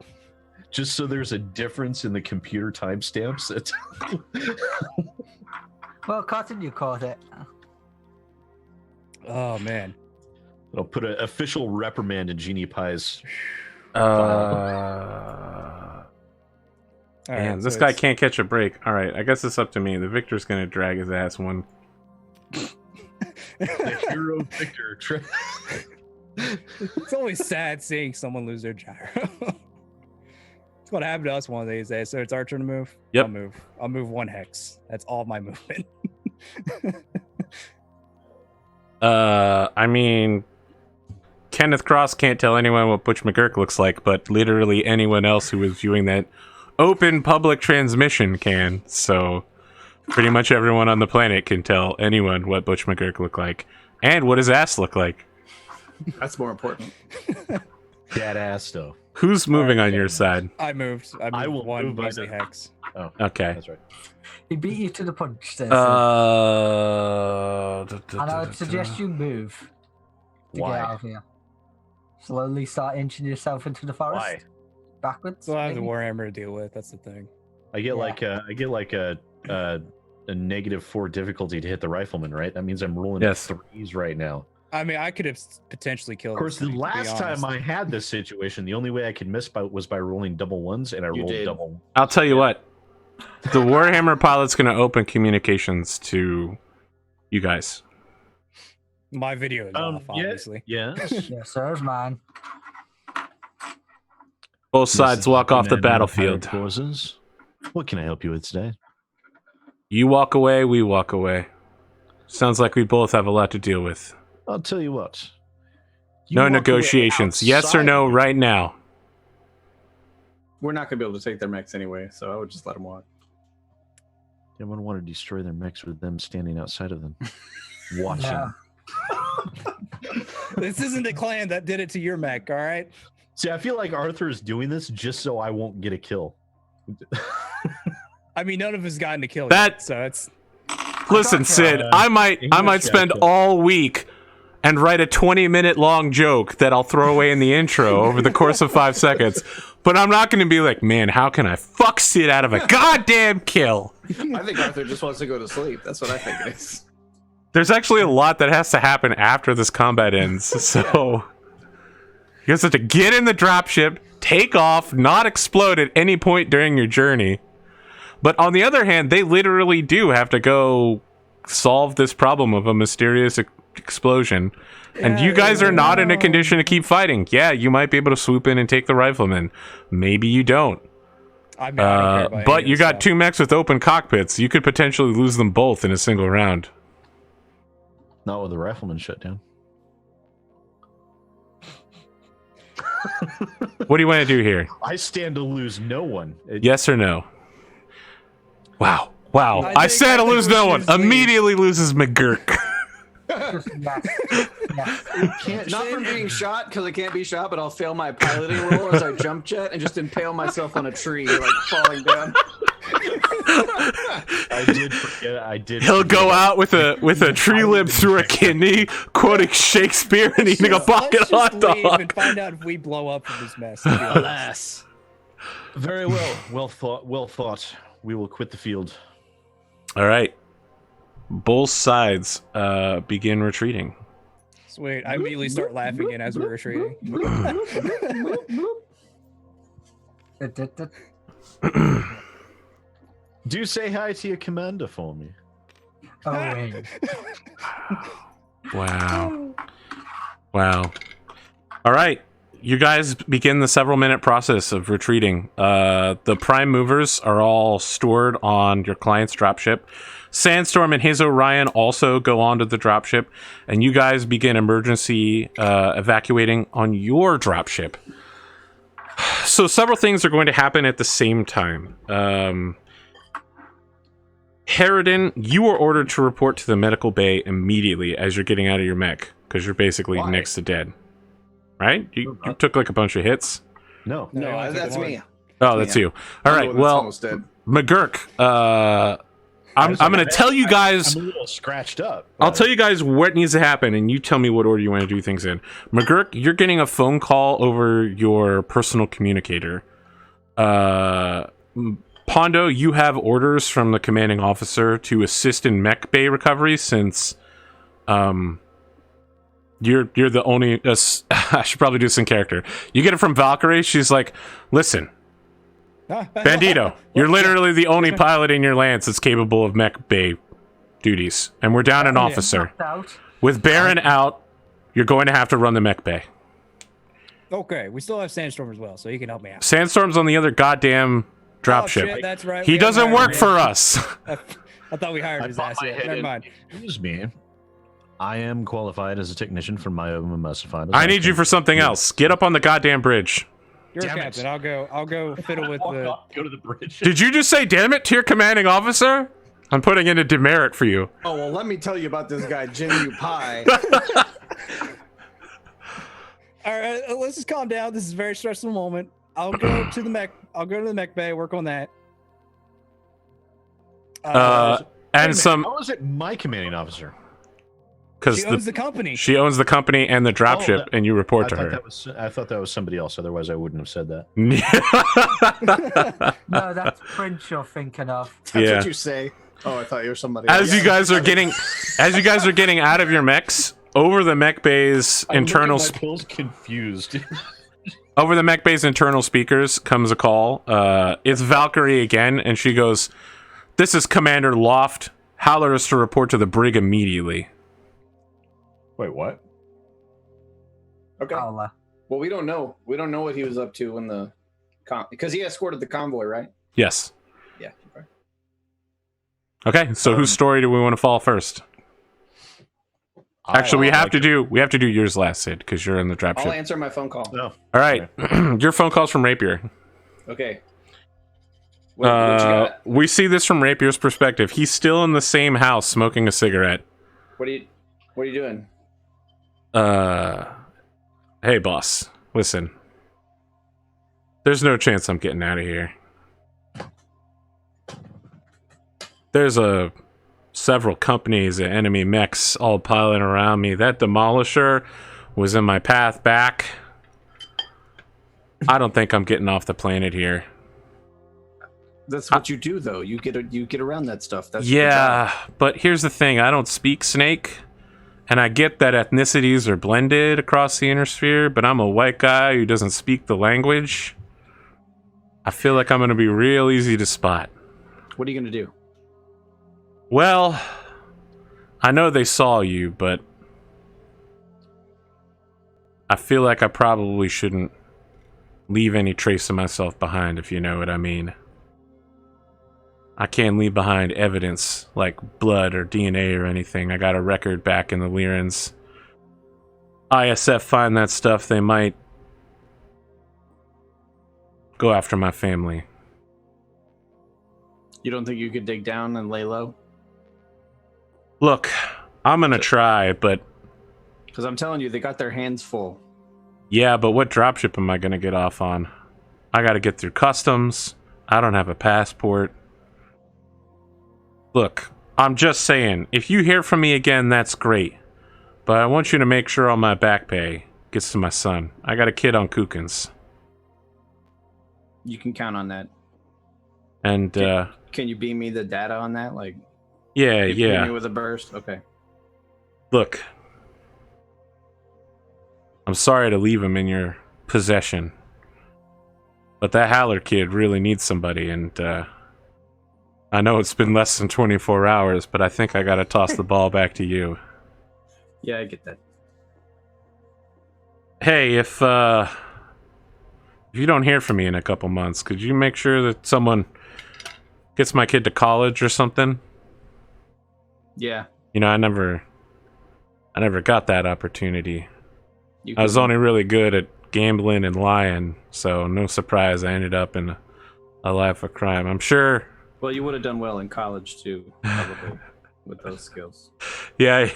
just so there's a difference in the computer timestamps. Well, Cotton, you caught it. Oh man. I'll put an official reprimand in Genie Pie's. All Man, right, this so guy it's- can't catch a break. All right, I guess it's up to me. The Victor's gonna drag his ass one. The hero Victor. It's always sad seeing someone lose their gyro. It's what happened to us one of these days. So it's our turn to move. Yep. I'll move 1 hex. That's all my movement. I mean, Kenneth Cross can't tell anyone what Butch McGurk looks like, but literally anyone else who is viewing that open public transmission can. So pretty much everyone on the planet can tell anyone what Butch McGurk looked like and what his ass looked like. That's more important. Dad ass though. Who's moving on your side? I moved I will 1 move by measly the- hex. Oh, Okay. that's right. He beat you to the punch, Stacy. And And I would suggest you move to Why? get out of here. Slowly start inching yourself into the forest. Why? Backwards. So I have the maybe? Warhammer to deal with. That's the thing. I get Yeah. like a -4 difficulty to hit the rifleman, right? That means I'm rolling Yes. 3s right now. I mean, I could have potentially killed. Of course, this the thing, to be last time honest. I had this situation, the only way I could miss was by rolling double 1s, and I You rolled did. double. I'll tell you what. The Warhammer pilot's going to open communications to you guys. My video is off, obviously. Yes. Yes, sir, man. Both sides walk off the battlefield. Causes. What can I help you with today? You walk away, we walk away. Sounds like we both have a lot to deal with. I'll tell you what. You No walk away negotiations. Yes or no outside- right now. We're not gonna be able to take their mechs anyway, so I would just let them walk. Everyone want to destroy their mechs with them standing outside of them, watching. Yeah. This isn't the clan that did it to your mech, all right? See, I feel like Arthur is doing this just so I won't get a kill. I mean, none of us gotten to kill That- yet, so it's Listen, Sid, I might English spend accent. all week and write a 20-minute long joke that I'll throw away in the intro over the course of 5 seconds. But I'm not going to be like, man, how can I fuck Sid out of a goddamn kill? I think Arthur just wants to go to sleep. That's what I think it is. There's actually a lot that has to happen after this combat ends. So you guys have to get in the dropship, take off, not explode at any point during your journey. But on the other hand, they literally do have to go solve this problem of a mysterious explosion. And you guys are not in a condition to keep fighting. Yeah, you might be able to swoop in and take the rifleman. Maybe you don't. I mean, I don't care about But any you of this got stuff. two mechs with open cockpits. You could potentially lose them both in a single round. Not with the rifleman shut down. What do you want to do here? I stand to lose no one. Yes or no? Wow. Wow. I I think- said I to think lose we no should one. just leave. Immediately loses McGurk. Just yes. Yes. Can't Not from being shot, because I can't be shot, but I'll fail my piloting roll as I jump jet and just impale myself on a tree, like falling down. I did forget. I did. He'll forget. go out with a tree limb through a kidney, quoting Shakespeare and eating a bucket Let's hot just leave dog. and find out if we blow up from this mess. to be honest. Alas. Very well. Well thought. Well thought. We will quit the field. All right. Both sides begin retreating. Sweet. I immediately start laughing again as we're retreating. Do say hi to your commander for me. Oh wait. Wow. Wow. All right. You guys begin the several minute process of retreating. The prime movers are all stored on your client's dropship. Sandstorm and his Orion also go onto the dropship, and you guys begin emergency evacuating on your dropship. So several things are going to happen at the same time. Harridan, you are ordered to report to the medical bay immediately as you're getting out of your mech, because you're basically Why? next to dead. Right? You took like a bunch of hits. No. No, I No, took that's one. me. Oh, that's Yeah. you. All right. That's Well, almost dead. McGurk, I'm going to tell you guys. I'm a little scratched up. I'll tell you guys what needs to happen, and you tell me what order you want to do things in. McGurk, you're getting a phone call over your personal communicator. Pondo, you have orders from the commanding officer to assist in mech bay recovery since you're the only. I should probably do this in character. You get it from Valkyrie. She's like, listen, Bandito, you're literally the only pilot in your lance that's capable of mech bay duties, and we're down an Yeah. officer. Out. With Baron out, you're going to have to run the mech bay. Okay, we still have Sandstorm as well, so he can help me out. Sandstorm's on the other goddamn Oh, dropship. shit, that's right. He we haven't doesn't hired work him for yet. us. I thought we hired I his popped ass my yet. head Never in. mind. Excuse me. I am qualified as a technician for my own emulsifier. I need you for something else. Get up on the goddamn bridge. You're a Damn it. captain. I'll go fiddle with the. Go to the bridge. Did you just say damn it to your commanding officer? I'm putting in a demerit for you. Oh, well, let me tell you about this guy, Jin Yu Pai. All right, let's just calm down. This is a very stressful moment. I'll go to the mech. I'll go to the mech bay. Work on that. And some How is it my commanding officer? because She owns the company. she owns the company and the dropship, that- and you report to I her. thought that was somebody else. Otherwise, I wouldn't have said that. No, that's Prince you're thinking of. That's Yeah. what you say. Oh, I thought you were somebody As else. you guys are getting, out of your mechs, over the mech bay's internal, pills confused. over the mech bay's internal speakers comes a call. It's Valkyrie again, and she goes, "This is Commander Loft. Howler is to report to the brig immediately." Wait, what? Okay. Howler. Well, we don't know. We don't know what he was up to in the because he escorted the convoy, right? Yes. Yeah. Okay. Okay. So whose story do we want to follow first? Actually, we have to do yours last, Sid, because you're in the I'll dropship. answer my phone call. No. All right. Your phone call's from Rapier. Okay. What you got? We see this from Rapier's perspective. He's still in the same house smoking a cigarette. What are you doing? Hey boss, listen. There's no chance I'm getting out of here. There's several companies of enemy mechs all piling around me. That demolisher was in my path back. I don't think I'm getting off the planet here. That's what you do, though. You get around that stuff. That's Yeah, but here's the thing. I don't speak Snake, and I get that ethnicities are blended across the inner sphere, but I'm a white guy who doesn't speak the language. I feel like I'm going to be real easy to spot. What are you going to do? Well, I know they saw you, but I feel like I probably shouldn't leave any trace of myself behind, if you know what I mean. I can't leave behind evidence like blood or DNA or anything. I got a record back in the Lyrans. ISF find that stuff, they might go after my family. You don't think you could dig down and lay low? Look, I'm gonna try, but... Because I'm telling you, they got their hands full. Yeah, but what dropship am I gonna get off on? I gotta get through customs. I don't have a passport. Look, I'm just saying, if you hear from me again, that's great. But I want you to make sure all my back pay gets to my son. I got a kid on Kookins. You can count on that. And, Can you beam me the data on that? Like, yeah, you beam yeah. me with a burst? Okay. Look, I'm sorry to leave him in your possession. But that Haller kid really needs somebody, and, I know it's been less than 24 hours, but I think I gotta toss the ball back to you. Yeah, I get that. Hey, if you don't hear from me in a couple months, could you make sure that someone gets my kid to college or something? Yeah. You know, I never got that opportunity. You I was can- only really good at gambling and lying, so no surprise I ended up in a life of crime. I'm sure... Well, you would have done well in college, too, probably, with those skills. Yeah,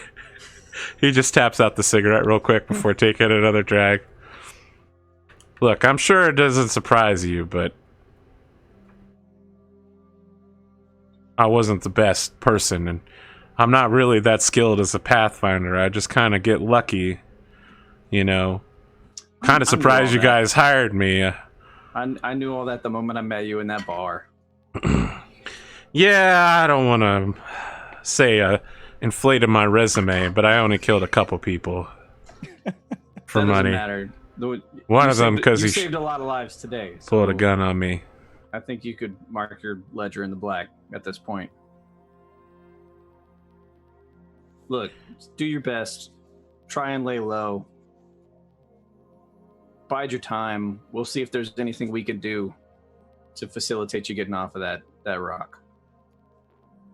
he just taps out the cigarette real quick before taking another drag. Look, I'm sure it doesn't surprise you, but I wasn't the best person, and I'm not really that skilled as a Pathfinder. I just kind of get lucky, you know. Kind of I knew surprised all you that. guys hired me. I knew all that the moment I met you in that bar. Yeah, I don't want to say inflated my resume, but I only killed a couple people for That doesn't money. matter. One of them because you he saved a lot of lives today. pulled a so gun on me. I think you could mark your ledger in the black at this point. Look, do your best. Try and lay low. Bide your time. We'll see if there's anything we can do to facilitate you getting off of that rock.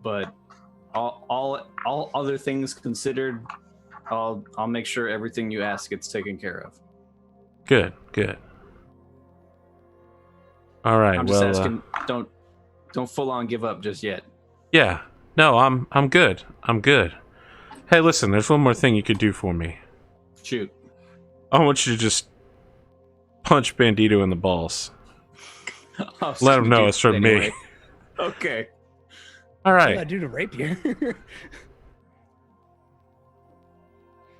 But all other things considered, I'll make sure everything you ask gets taken care of. Good, good. All right. I'm just well, asking, don't full on give up just yet. yeah. No, I'm good. I'm good. Hey, listen. There's one more thing you could do for me. Shoot. I want you to just punch Bandito in the balls. I'll Let him do know it it's from anyway. me. Okay. All What did I right. do to rapier?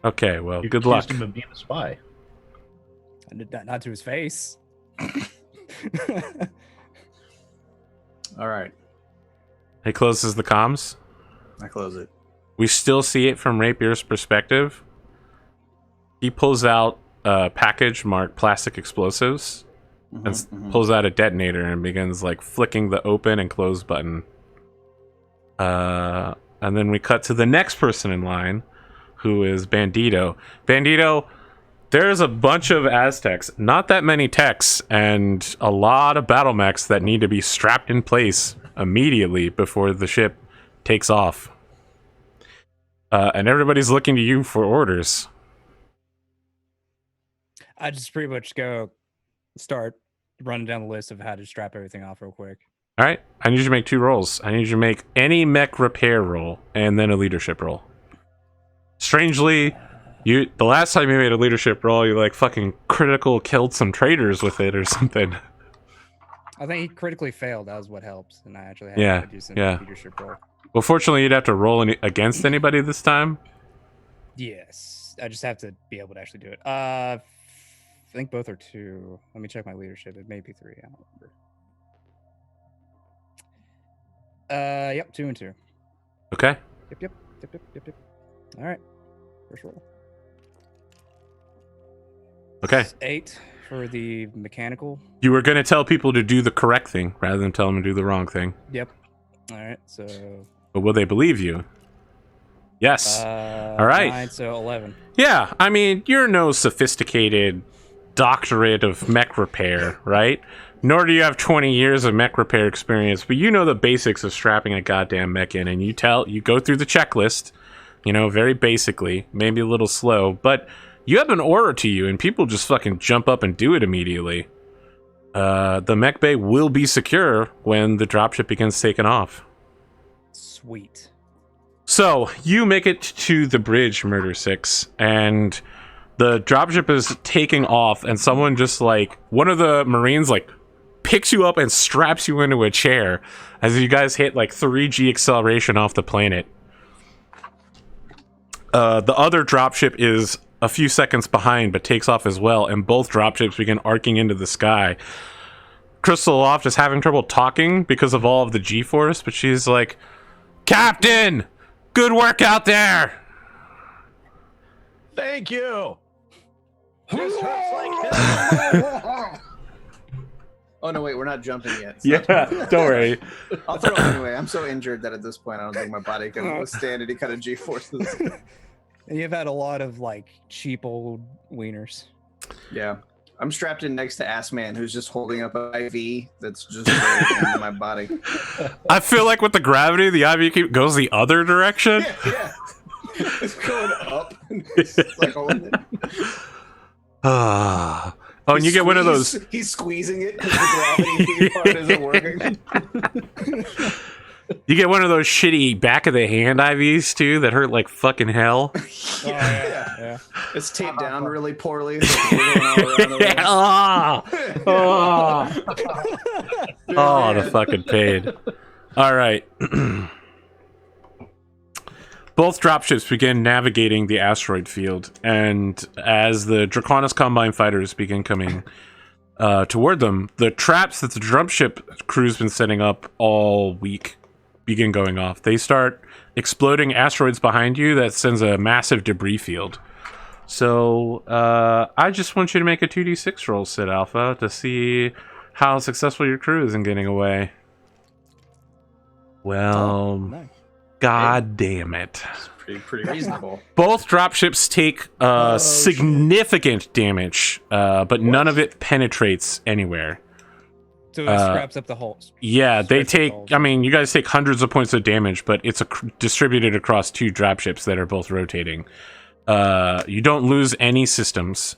Okay. Well, You good luck. accused him of being a spy. I did that, not to his face. All right. He closes the comms. I close it. We still see it from Rapier's perspective. He pulls out a package marked plastic explosives and pulls out a detonator and begins like flicking the open and close button. And then we cut to the next person in line, who is Bandito. Bandito, there's a bunch of Aztecs, not that many techs, and a lot of Battlemechs that need to be strapped in place immediately before the ship takes off. And everybody's looking to you for orders. I just pretty much go start running down the list of how to strap everything off real quick. All right, I need you to make 2 rolls. I need you to make any mech repair roll and then a leadership roll. Strangely, the last time you made a leadership roll, you like fucking critical killed some traitors with it or something. I think he critically failed. That was what helps, and I actually had Yeah, to do some yeah. leadership roll. Well, fortunately, you'd have to roll against anybody this time. Yes, I just have to be able to actually do it. think both are 2. Let me check my leadership. It may be 3. I don't remember. Yep, 2 and 2. Okay. Yep. All right. First roll. Okay. 8 for the mechanical. You were going to tell people to do the correct thing rather than tell them to do the wrong thing. Yep. All right. So. But will they believe you? Yes. All right. 9, so 11. Yeah. I mean, you're no sophisticated doctorate of mech repair, right? Nor do you have 20 years of mech repair experience, but you know the basics of strapping a goddamn mech in, and you go through the checklist, very basically, maybe a little slow, but you have an aura to you, and people just fucking jump up and do it immediately. The mech bay will be secure when the dropship begins taking off. Sweet. So, you make it to the bridge, Murder 6, and the dropship is taking off, and someone just, one of the Marines, picks you up and straps you into a chair as you guys hit, 3G acceleration off the planet. The other dropship is a few seconds behind, but takes off as well, and both dropships begin arcing into the sky. Crystal Loft is having trouble talking because of all of the G-force, but she's like, Captain! Good work out there! Thank you. This hurts like hell. Oh no, wait, we're not jumping yet. Yeah, don't worry. I'll throw it anyway. I'm so injured that at this point I don't think my body can withstand any kind of G-forces. And you've had a lot of cheap old wieners. Yeah. I'm strapped in next to Ass Man, who's just holding up an IV that's just right into my body. I feel like with the gravity, the IV goes the other direction. Yeah. It's going up. It's holding it. Oh, and you get one of those. He's squeezing it because the gravity part isn't working. You get one of those shitty back of the hand IVs too that hurt like fucking hell. Yeah. It's taped down really poorly. So it's the fucking pain. All right. Both dropships begin navigating the asteroid field, and as the Draconis Combine fighters begin coming toward them, the traps that the dropship crew's been setting up all week begin going off. They start exploding asteroids behind you that sends a massive debris field. So I just want you to make a 2d6 roll, SidAlpha, to see how successful your crew is in getting away. Well, Nice. God damn it. It's pretty reasonable. Both dropships take significant damage, but none of it penetrates anywhere. So it scraps up the holes. Yeah, they Scraps up the take, holes. I mean, you guys take hundreds of points of damage, but it's distributed across 2 dropships that are both rotating. You don't lose any systems,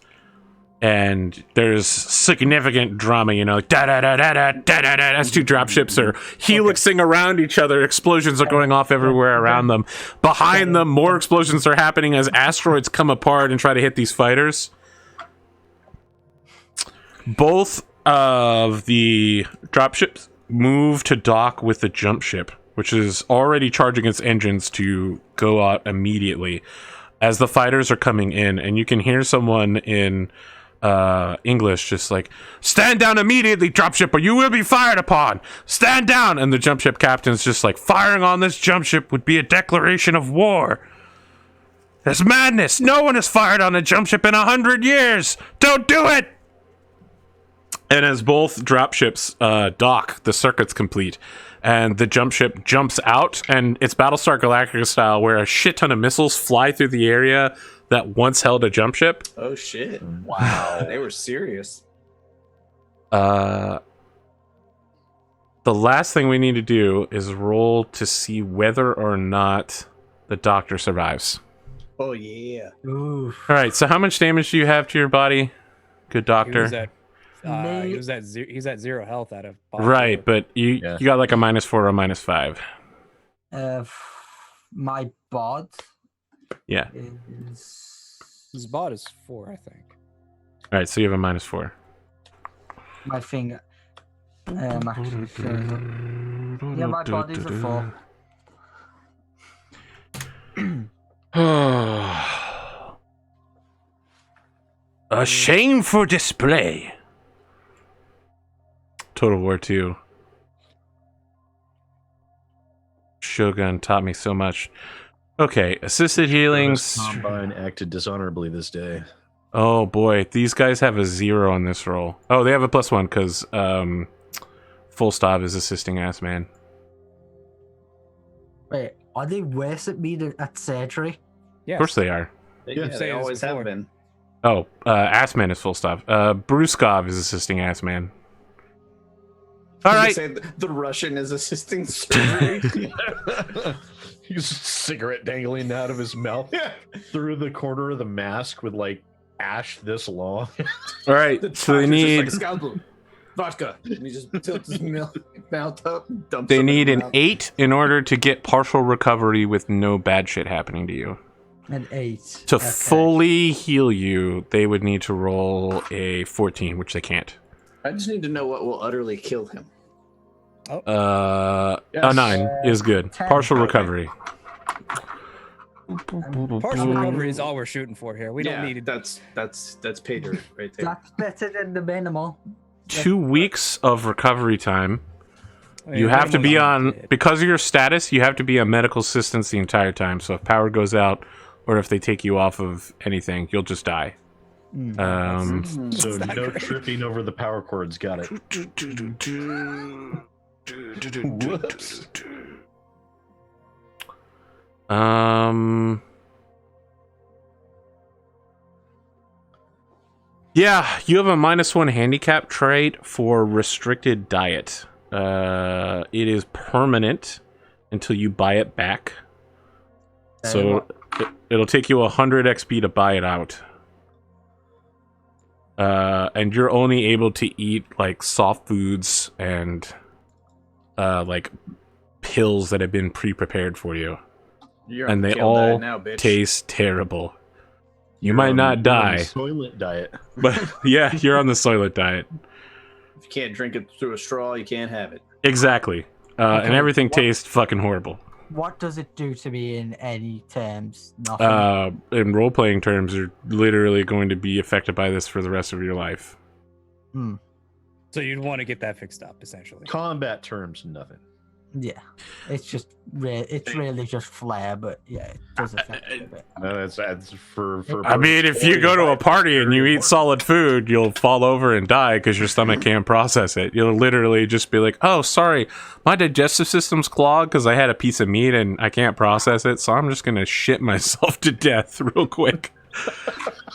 and there's significant drama, da-da-da-da-da-da-da-da, as 2 dropships are helixing around each other. Explosions are going off everywhere around them. Behind them, more explosions are happening as asteroids come apart and try to hit these fighters. Both of the dropships move to dock with the JumpShip, which is already charging its engines to go out immediately as the fighters are coming in, and you can hear someone in English just like, stand down immediately, dropship, or you will be fired upon. Stand down. And the JumpShip captain's just like, firing on this JumpShip would be a declaration of war. That's madness. No one has fired on a JumpShip in 100 years. Don't do it. And as both dropships dock, the circuit's complete, and the JumpShip jumps out, and it's Battlestar Galactica style, where a shit ton of missiles fly through the area that once held a JumpShip. Oh shit! Wow, they were serious. The last thing we need to do is roll to see whether or not the doctor survives. Oh yeah. Oof. All right. So how much damage do you have to your body, good doctor? He's at 0 health out of body. Right, but you got like a -4 or a -5. My bod Yeah. is His bot is 4, I think. All right, so you have a -4. my finger. Yeah, my body's a 4. A shame for display. Total War 2. Shogun taught me so much. Okay, assisted healings. Combine acted dishonorably this day. Oh boy, these guys have a 0 on this roll. Oh, they have a +1 because Full Stop is assisting Ass Man. Wait, are they worse at me than at surgery? Yes. Of course they are. Yeah, say they this always before. have been. Oh, Ass Man is Full Stop. Bruskov is assisting Ass Man. All You right. say the Russian is assisting surgery. He's a cigarette dangling out of his mouth through the corner of the mask with like ash this long. All right. So they Doctor's just need like, scalpel, vodka. And he just tilts his mouth up. And dumps they some in need his an mouth. 8 in order to get partial recovery with no bad shit happening to you. An 8. To Okay. fully heal you, they would need to roll a 14, which they can't. I just need to know what will utterly kill him. A Yes. 9 is good. 10. Partial Okay. recovery. Partial recovery is all we're shooting for here. We don't need it. That's pay dirt right there. That's better than the minimal. 2 weeks of recovery time. I mean, You have to be minimal's on, because of your status, you have to be on medical assistance the entire time. So if power goes out or if they take you off of anything, you'll just die. So It's not no great. tripping over the power cords. Got it. Whoops. Yeah, you have a -1 handicap trait for restricted diet. It is permanent until you buy it back. So it'll take you 100 XP to buy it out. And you're only able to eat like soft foods and like pills that have been pre-prepared for you. You're And on they kill all diet now, bitch. taste terrible. You You're might on- not you're on die, the Soylent diet. but yeah, you're on the soylent diet. If you can't drink it through a straw, you can't have it. Exactly. And Okay, everything what- tastes fucking horrible. What does it do to me in any terms? Nothing. In role-playing terms, you're literally going to be affected by this for the rest of your life. So you'd want to get that fixed up, essentially. Combat terms, nothing. Yeah, it's just it's really just flare, but yeah, it does affect it a bit. No, that's for. I mean, if you go to a party and you eat solid food, you'll fall over and die because your stomach can't process it. You'll literally just be like, oh, sorry, my digestive system's clogged because I had a piece of meat and I can't process it, so I'm just going to shit myself to death real quick.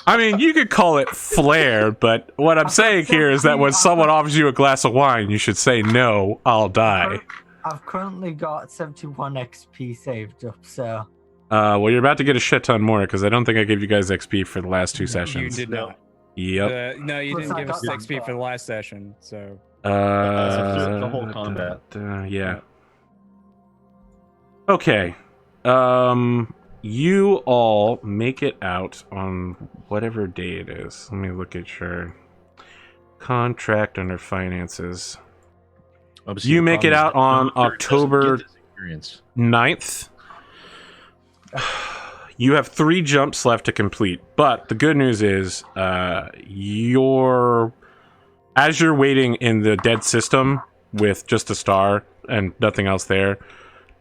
I mean, you could call it flair, but what I'm saying here is that when someone offers you a glass of wine, you should say, no, I'll die. I've currently got 71 XP saved up, so Well, you're about to get a shit ton more because I don't think I gave you guys XP for the last 2 You sessions. did No. not. Yep. No, you Plus, didn't I give us got XP for the last session, so. the whole combat. Yeah. Okay. You all make it out on whatever day it is. Let me look at your contract under finances. Obviously, You the make it problem is out the on doctor doesn't October get this experience. 9th. You have 3 jumps left to complete, but the good news is as you're waiting in the dead system with just a star and nothing else there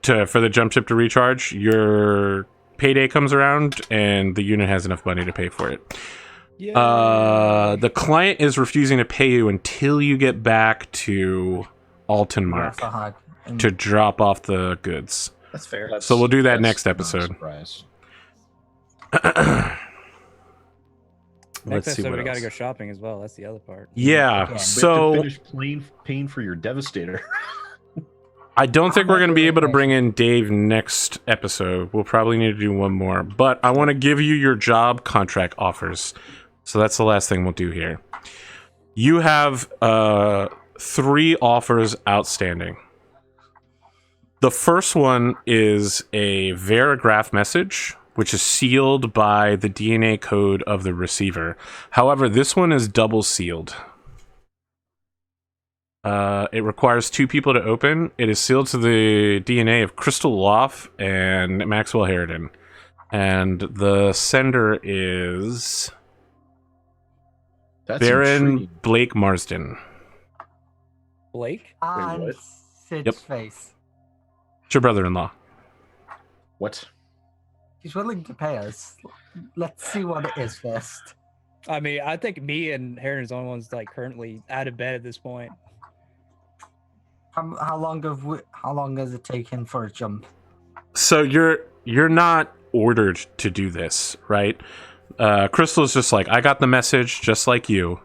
for the jump ship to recharge, your payday comes around and the unit has enough money to pay for it. The client is refusing to pay you until you get back to Altenmark Rathahag. to drop off the goods. That's fair. So we'll do that That's next not a episode. surprise. Next Let's see episode, what we gotta else. go shopping as well. That's the other part. Yeah, Again. We have to so finish paying for your Devastator. I don't think we're going to be able to Okay. bring in Dave next episode. We'll probably need to do one more, but I want to give you your job contract offers. So that's the last thing we'll do here. You have 3 offers outstanding. The first one is a Verigraph message, which is sealed by the DNA code of the receiver. However, this one is double sealed. It requires 2 people to open. It is sealed to the DNA of Crystal Loff and Maxwell Harridan. And the sender is That's Baron intriguing. Blake Marsden. Blake? And what? Sid's Yep. face. It's your brother-in-law. What? He's willing to pay us. Let's see what it is first. I mean, I think me and Heron is the only ones like currently out of bed at this point. How long has it taken for a jump? So you're not ordered to do this, right? Crystal's just like, I got the message just like you.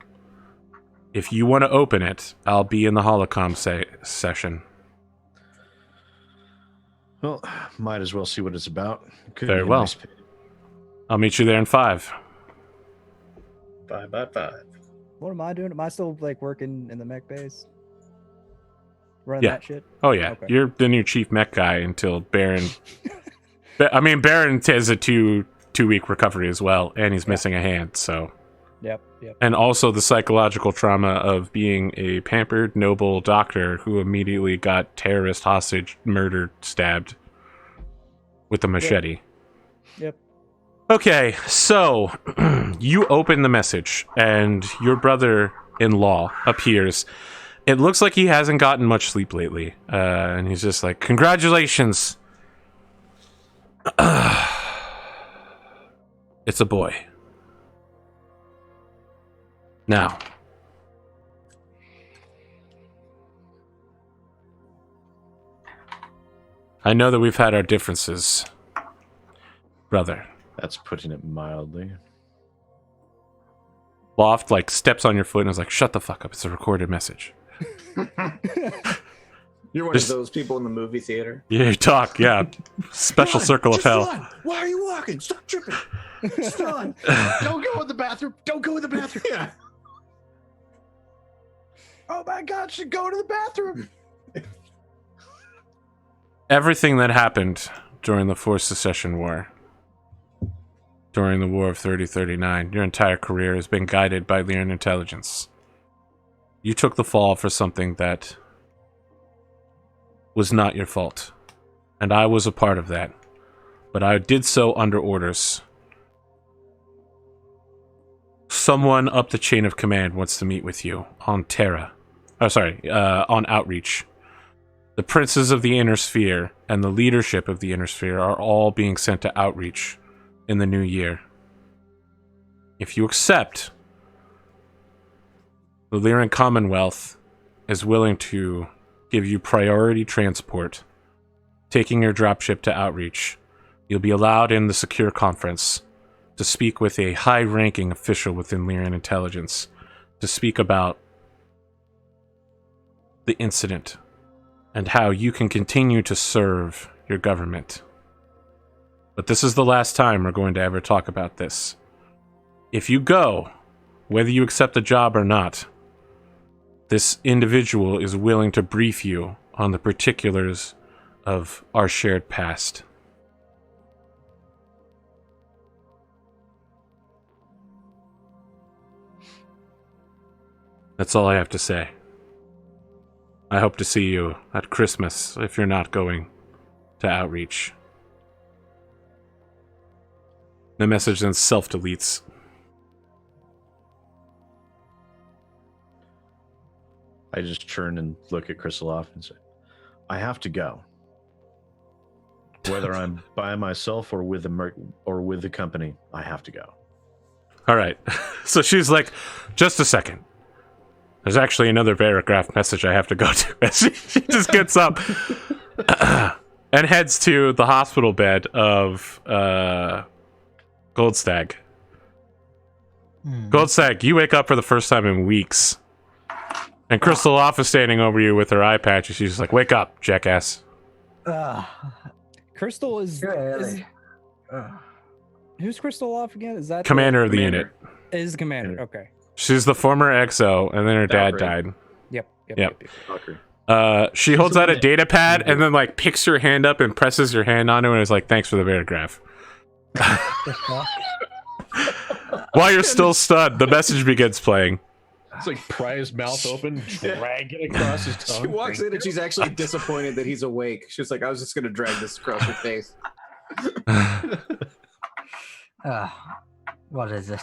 If you want to open it, I'll be in the holocom session. Well, might as well see what it's about. Could Very be a well. nice pay. I'll meet you there in 5. 5 by 5. What am I doing? Am I still like working in the mech base? Running Yeah. that shit? Oh yeah, Okay. you're the new chief mech guy until Baron. I mean, Baron has a two-week recovery as well, and he's missing a hand. So, Yep. and also the psychological trauma of being a pampered noble doctor who immediately got terrorist hostage murdered, stabbed with a machete. Yep. Okay, so you open the message, and your brother-in-law appears. It looks like he hasn't gotten much sleep lately, and he's just like, "Congratulations, it's a boy." Now, I know that we've had our differences, brother. That's putting it mildly. Loft like steps on your foot and is like, "Shut the fuck up! It's a recorded message." You're one Just- of those people in the movie theater. Yeah, you talk. Yeah, special circle of hell. Run. Why are you walking? Stop tripping. Just run. Don't go in the bathroom. Don't go in the bathroom. Yeah. Oh my God, should go to the bathroom. Everything that happened during the Fourth Secession War, during the War of 3039, your entire career has been guided by Lyran intelligence. You took the fall for something that was not your fault, and I was a part of that, but I did so under orders. Someone up the chain of command wants to meet with you on Terra. On Outreach. The princes of the Inner Sphere and the leadership of the Inner Sphere are all being sent to Outreach in the new year. If you accept, the Lyran Commonwealth is willing to give you priority transport, taking your dropship to Outreach. You'll be allowed in the secure conference to speak with a high-ranking official within Lyran intelligence to speak about the incident and how you can continue to serve your government. But this is the last time we're going to ever talk about this. If you go, whether you accept the job or not, this individual is willing to brief you on the particulars of our shared past. That's all I have to say. I hope to see you at Christmas if you're not going to Outreach. The message then self-deletes. I just turn and look at Kristaloff and say, I have to go. Whether I'm by myself or with the company, I have to go. All right. So she's like, just a second. There's actually another paragraph message I have to go to. She just gets up and heads to the hospital bed of Goldstag. Goldstag, you wake up for the first time in weeks. And Kristaloff is standing over you with her eye patch. And she's just like, wake up, jackass. Crystal is Really? who's Crystal off again? Is that Commander of the unit. Is the commander? Okay. She's the former XO, and then her dad Valkyrie. died. Yep. She holds out a data pad and then like picks your hand up and presses your hand onto it and is like, thanks for the paragraph. While you're still stunned, the message begins playing. It's like pry his mouth open, drag it across his She tongue. walks in and she's actually disappointed that he's awake. She's like, I was just going to drag this across your face. What is it?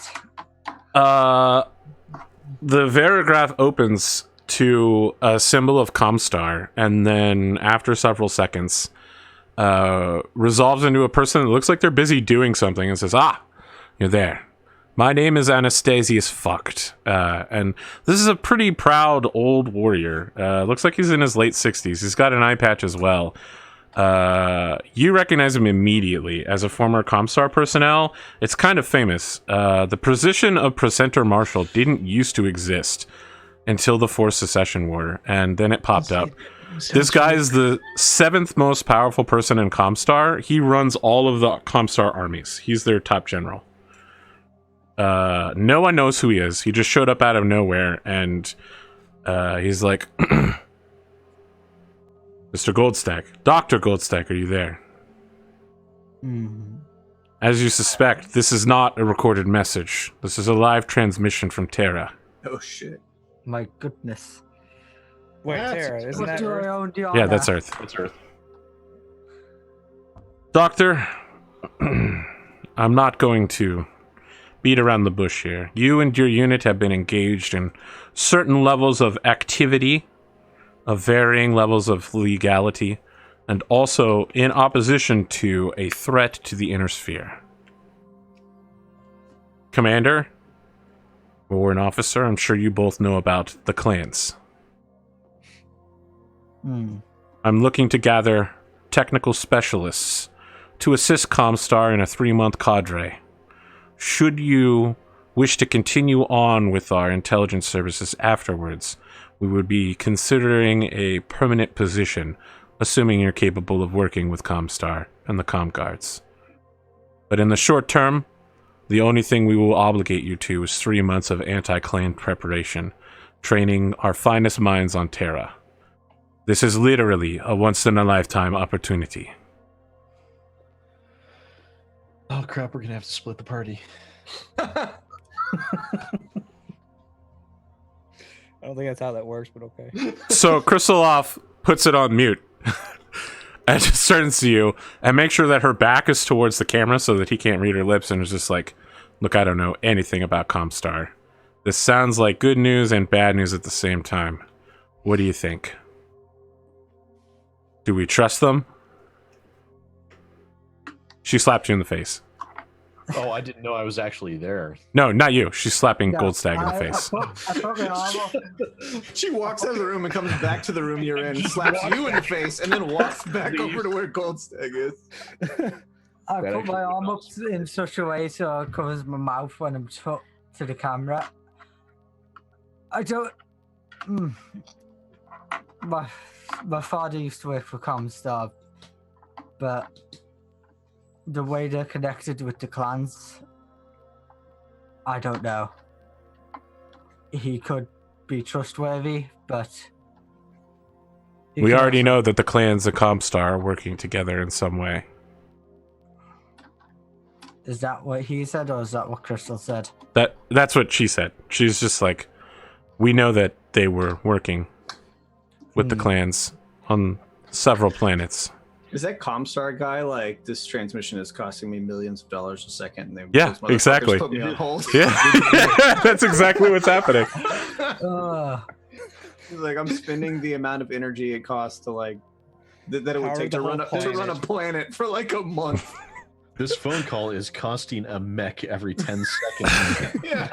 the Varigraph opens to a symbol of Comstar, and then after several seconds, resolves into a person that looks like they're busy doing something and says, "Ah, you're there. My name is Anastasius Fucked." And this is a pretty proud old warrior. Looks like he's in his late 60s. He's got an eye patch as well. You recognize him immediately as a former Comstar personnel. It's kind of famous. The position of Presenter Marshal didn't used to exist until the Fourth Secession War, and then it popped up. This guy is the 7th most powerful person in Comstar. He runs all of the Comstar armies. He's their top general. No one knows who he is. He just showed up out of nowhere, and he's like, Mr. Goldstack, Dr. Goldstack, are you there? As you suspect, this is not a recorded message. This is a live transmission from Terra. Oh shit! My goodness. Wait, Terra, isn't that Earth? Yeah, that's Earth. That's Earth. Doctor, I'm not going to beat around the bush here. You and your unit have been engaged in certain levels of activity, of varying levels of legality, and also in opposition to a threat to the inner sphere. Commander, or an officer, I'm sure you both know about the clans. I'm looking to gather technical specialists to assist Comstar in a 3-month cadre. Should you wish to continue on with our intelligence services afterwards, we would be considering a permanent position, assuming you're capable of working with Comstar and the Com Guards. But in the short term, the only thing we will obligate you to is 3 months of anti-clan preparation, training our finest minds on Terra. This is literally a once-in-a-lifetime opportunity. Oh crap, we're gonna have to split the party. I don't think that's how that works, but okay. So Kristaloff puts it on mute and just turns to you and makes sure that her back is towards the camera so that he can't read her lips, and is just like, look, I don't know anything about Comstar. This sounds like good news and bad news at the same time. What do you think? Do we trust them? She slapped you in the face. Oh, I didn't know I was actually there. No, not you. She's slapping Goldstag in the face. She walks out of the room and comes back to the room you're in, slaps you in the face, and then walks back over to where Goldstag is. I put my arm up in such a way so it covers my mouth when I'm to the camera. I don't... My father used to work for Comstar, but the way they're connected with the clans, I don't know. He could be trustworthy, but... We already know that the clans and Comstar are working together in some way. Is that what he said, or is that what Crystal said? That's what she said. She's just like, we know that they were working with the clans on several planets. Is that Comstar guy like, this transmission is costing me millions of dollars a second? And they, Yeah, those motherfuckers exactly. Put me on hold. Yeah, that's exactly what's happening. He's like, I'm spending the amount of energy it costs to like that it would Power take the to run whole a planet for like a month. This phone call is costing a mech every 10 seconds. Yeah.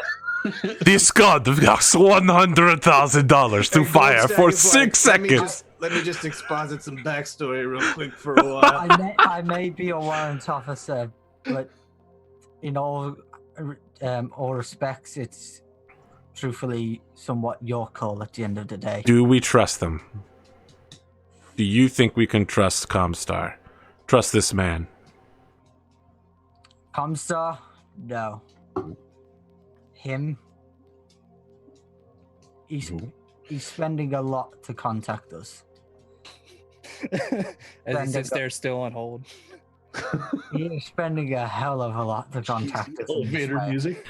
This god costs $100,000 to fire for 6 seconds. Let me just exposit some backstory real quick for a while. I may be a warrant officer, but in all respects, it's truthfully somewhat your call at the end of the day. Do we trust them? Do you think we can trust Comstar? Trust this man? Comstar? No. Him? He's spending a lot to contact us. As he sits there still on hold. He's spending a hell of a lot to contact us. Elevator music.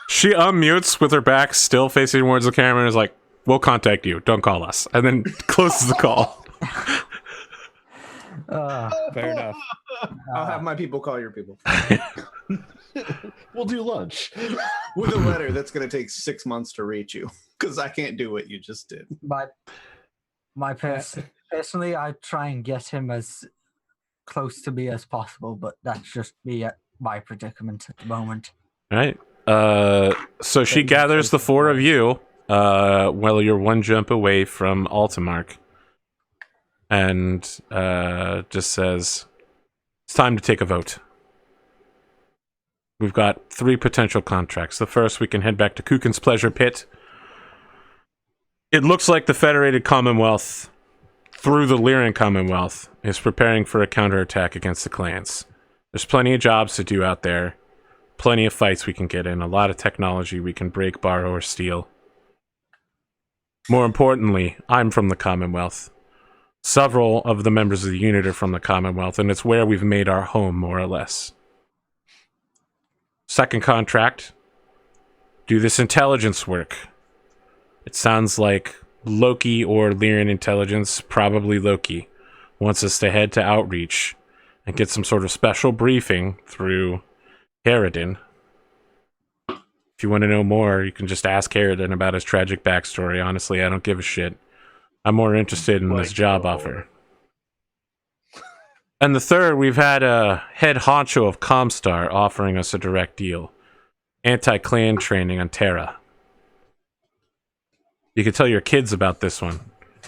She unmutes with her back still facing towards the camera and is like, we'll contact you, don't call us. And then closes the call. Fair enough. I'll have my people call your people. We'll do lunch. With a letter that's going to take 6 months to reach you because I can't do what you just did. Personally, I try and get him as close to me as possible, but that's just me at my predicament at the moment. All right. So she gathers the four of you while you're one jump away from Altamark, and just says, "It's time to take a vote. We've got 3 potential contracts. The first, we can head back to Kukin's Pleasure Pit. It looks like the Federated Commonwealth, through the Lyran Commonwealth, is preparing for a counterattack against the clans. There's plenty of jobs to do out there, plenty of fights we can get in, a lot of technology we can break, borrow, or steal. More importantly, I'm from the Commonwealth. Several of the members of the unit are from the Commonwealth, and it's where we've made our home, more or less. Second contract, do this intelligence work. It sounds like Loki or Lyran intelligence, probably Loki, wants us to head to Outreach and get some sort of special briefing through Harridan. If you want to know more, you can just ask Harridan about his tragic backstory. Honestly, I don't give a shit. I'm more interested in this job offer. And the third, we've had a head honcho of Comstar offering us a direct deal. Anti-clan training on Terra. You can tell your kids about this one.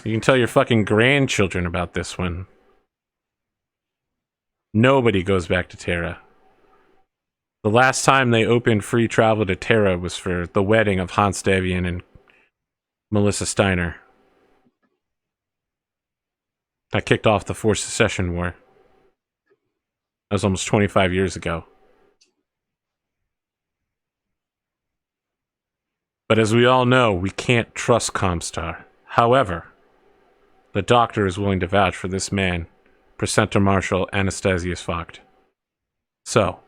You can tell your fucking grandchildren about this one. Nobody goes back to Terra. The last time they opened free travel to Terra was for the wedding of Hans Devian and Melissa Steiner. That kicked off the Forced Secession War. That was almost 25 years ago. But as we all know, we can't trust Comstar. However, the doctor is willing to vouch for this man, Precentor Marshal Anastasius Vogt. So,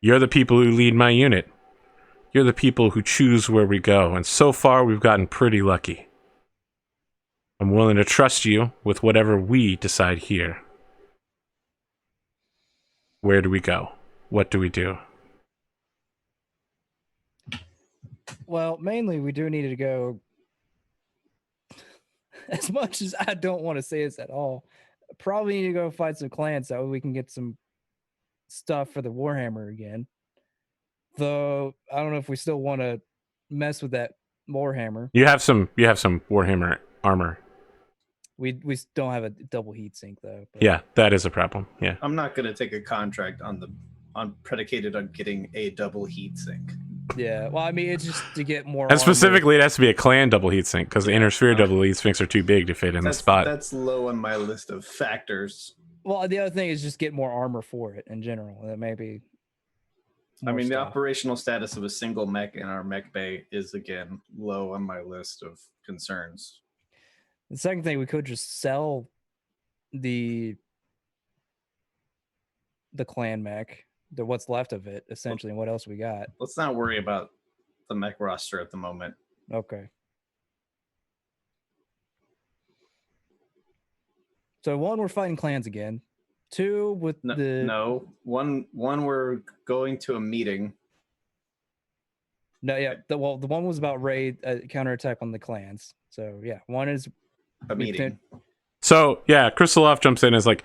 you're the people who lead my unit. You're the people who choose where we go, and so far we've gotten pretty lucky. I'm willing to trust you with whatever we decide here. Where do we go? What do we do? Well, mainly we do need to go. As much as I don't want to say this at all, probably need to go fight some clans so we can get some stuff for the Warhammer again. Though I don't know if we still want to mess with that Warhammer. You have some Warhammer armor. We don't have a double heat sink though. But. Yeah, that is a problem. Yeah. I'm not going to take a contract on predicated on getting a double heat sink. Yeah, well, I mean, it's just to get more. And specifically, it has to be a clan double heatsink because the inner sphere double heatsinks are too big to fit in the spot. That's low on my list of factors. Well, the other thing is just get more armor for it in general. That may be. I mean, the operational status of a single mech in our mech bay is again low on my list of concerns. The second thing, we could just sell the clan mech. What's left of it, essentially, and what else we got. Let's not worry about the mech roster at the moment. Okay. So 1, we're fighting clans again. 2, with one we're going to a meeting. No, yeah. The one was about raid counterattack on the clans. So yeah, 1 is a meeting. So yeah, Crystalov jumps in and is like,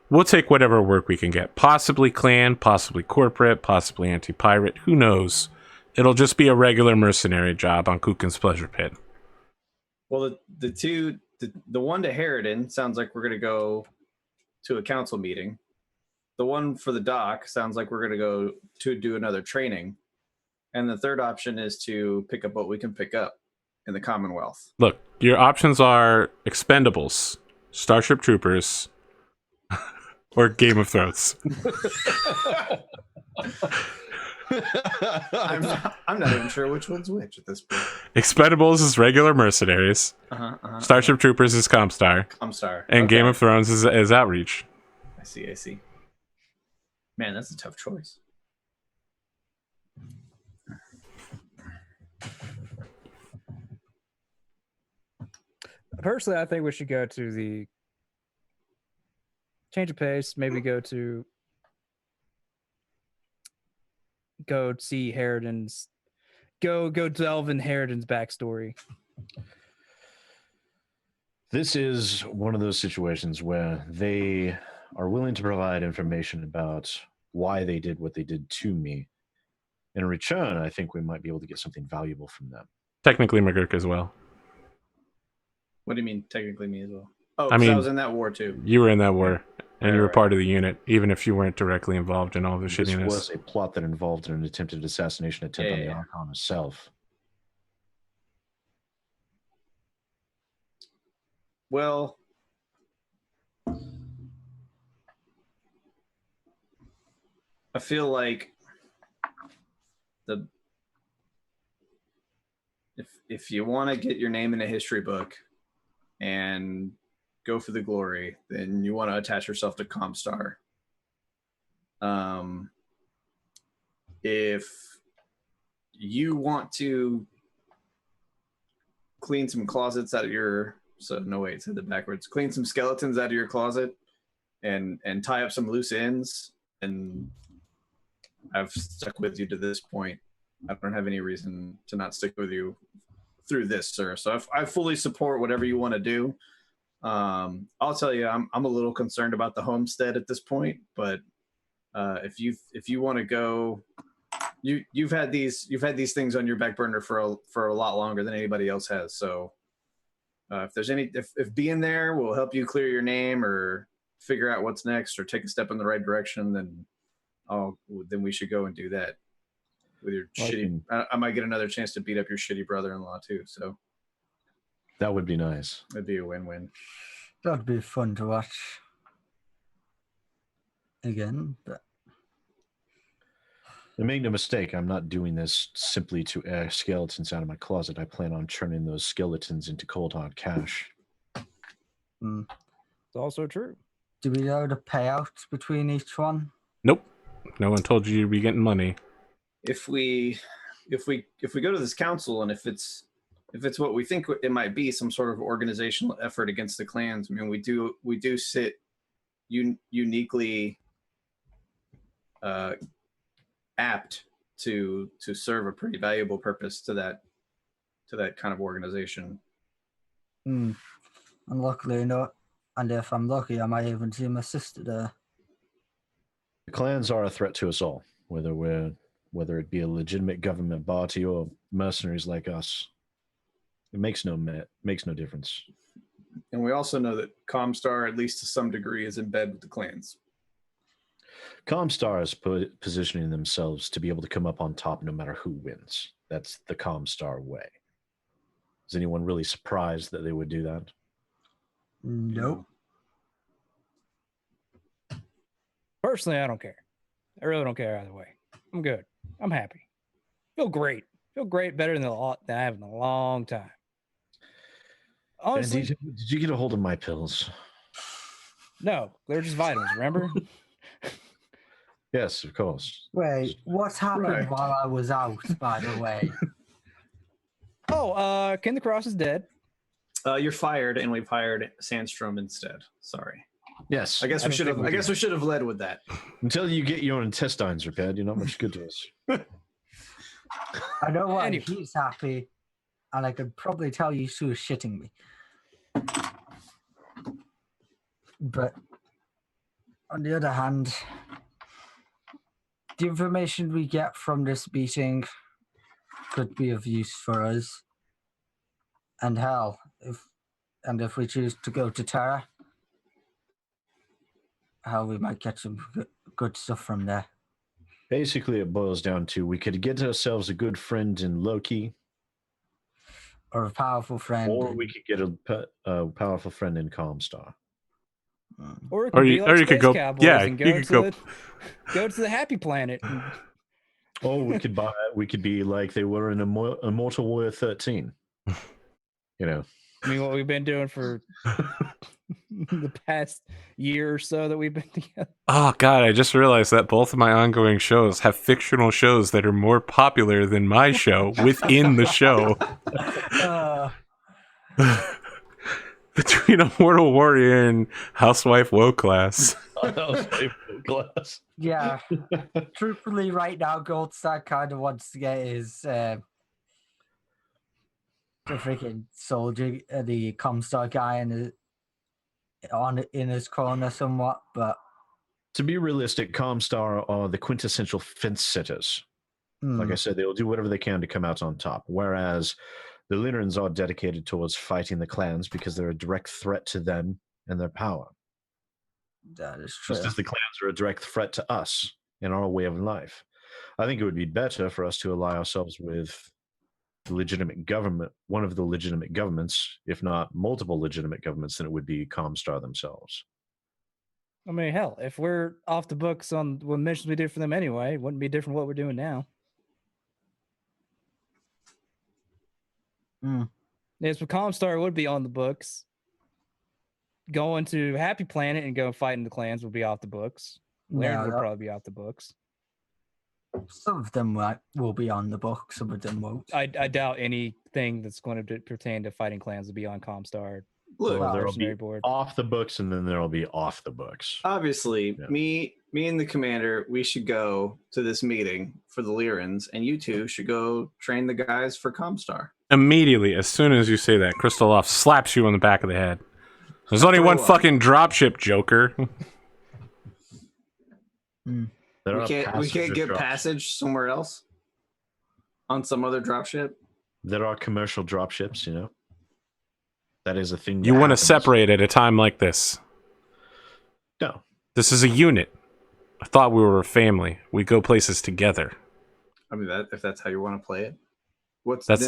we'll take whatever work we can get. Possibly clan, possibly corporate, possibly anti-pirate. Who knows? It'll just be a regular mercenary job on Kukin's Pleasure Pit. Well, the one to Harridan sounds like we're going to go to a council meeting. The one for the dock sounds like we're going to go to do another training. And the third option is to pick up what we can pick up in the Commonwealth. Look, your options are Expendables, Starship Troopers, or Game of Thrones. I'm not even sure which one's which at this point. Expendables is regular mercenaries. Starship Troopers is Comstar. And okay. Game of Thrones is Outreach. I see. Man, that's a tough choice. Personally, I think we should go to the change of pace, maybe go to go see Harridan's. Go delve in Harridan's backstory. This is one of those situations where they are willing to provide information about why they did what they did to me. In return, I think we might be able to get something valuable from them. Technically, McGurk as well. What do you mean, technically me as well? Oh, I because I mean, was in that war too. You were in that war, and you were Right. part of the unit, even if you weren't directly involved in all the This shittiness. was a plot that involved an attempted assassination attempt on the Yeah. Archon itself. Well, I feel like if you want to get your name in a history book and go for the glory, then you want to attach yourself to Comstar. If you want to clean some closets out of your said it backwards. Clean some skeletons out of your closet and tie up some loose ends, and I've stuck with you to this point. I don't have any reason to not stick with you through this, sir. So I fully support whatever you want to do. I'll tell you, I'm a little concerned about the homestead at this point, but if you want to go, you've had these things on your back burner for a lot longer than anybody else has. So if being there will help you clear your name or figure out what's next or take a step in the right direction, then we should go and do that. With your shitty, I might get another chance to beat up your shitty brother-in-law too. So that would be nice. It'd be a win-win. That'd be fun to watch again. But make no mistake, I'm not doing this simply to air skeletons out of my closet. I plan on turning those skeletons into cold hard cash. It's also true. Do we know the payouts between each one? Nope. No one told you you'd be getting money. If we go to this council and if it's what we think it might be, some sort of organizational effort against the clans, I mean, we do sit uniquely apt to serve a pretty valuable purpose to that kind of organization. And luckily not. And if I'm lucky, I might even see my sister there. The clans are a threat to us all, whether it be a legitimate government body or mercenaries like us. It makes no difference. And we also know that Comstar, at least to some degree, is in bed with the clans. Comstar is positioning themselves to be able to come up on top no matter who wins. That's the Comstar way. Is anyone really surprised that they would do that? Nope. Personally, I don't care. I really don't care either way. I'm good. I'm happy. Feel great. Feel great, better than I have in a long time. Honestly, did you get a hold of my pills? No, they're just vitamins, remember? Yes, of course. Wait, what happened while I was out, by the way? Ken the Cross is dead. You're fired, and we've hired Sandstrom instead. Sorry. Yes. I guess we should have led with that. Until you get your intestines repaired, you're not much good to us. I know why Anyway. he's happy, and I could probably tell you she was shitting me. But on the other hand, the information we get from this meeting could be of use for us. And hell, if we choose to go to Terra, hell, we might get some good stuff from there. Basically, it boils down to we could get ourselves a good friend in Loki, Or a powerful friend. or we could get a powerful friend in Comstar. Or it Or could you- be like or you could Space go- Cowboys yeah, and you could go- go to the happy planet. Or we could be like they were in Immortal Warrior 13. You know. I mean, what we've been doing for the past year or so that we've been together. Oh god, I just realized that both of my ongoing shows have fictional shows that are more popular than my show within the show. Between Immortal Warrior and Housewife Woe Class. glass. Yeah. Truthfully, right now, Goldstar kind of wants to get his the freaking soldier, the Comstar guy, in his corner somewhat. But To be realistic, Comstar are the quintessential fence sitters. Like I said, they'll do whatever they can to come out on top. Whereas the Linerans are dedicated towards fighting the clans because they're a direct threat to them and their power. that is true. Just as the clans are a direct threat to us and our way of life. I think it would be better for us to ally ourselves with the legitimate government, one of the legitimate governments, if not multiple legitimate governments, than it would be Comstar themselves. I mean, hell, if we're off the books on what missions we did for them anyway, it wouldn't be different what we're doing now. Yes, but Comstar would be on the books. Going to Happy Planet and go fighting the clans would be off the books. Laird would probably be off the books. Some of them will be on the book, some of them won't. I doubt anything that's going to pertain to fighting clans will be on Comstar. Look, Well, there'll mercenary be board. off the books, and then there'll be off the books. obviously, Yeah. me and the commander, we should go to this meeting for the Lyrans, and you two should go train the guys for Comstar. Immediately, as soon as you say that, Crystalloff slaps you on the back of the head. There's only one fucking dropship, Joker. There We are can't get drops. passage somewhere else on some other dropship. There are commercial dropships, you know. That is a thing. You that want to happens. separate at a time like this. No. This is a unit. I thought we were a family. We go places together. I mean, if that's how you want to play it. What's That's-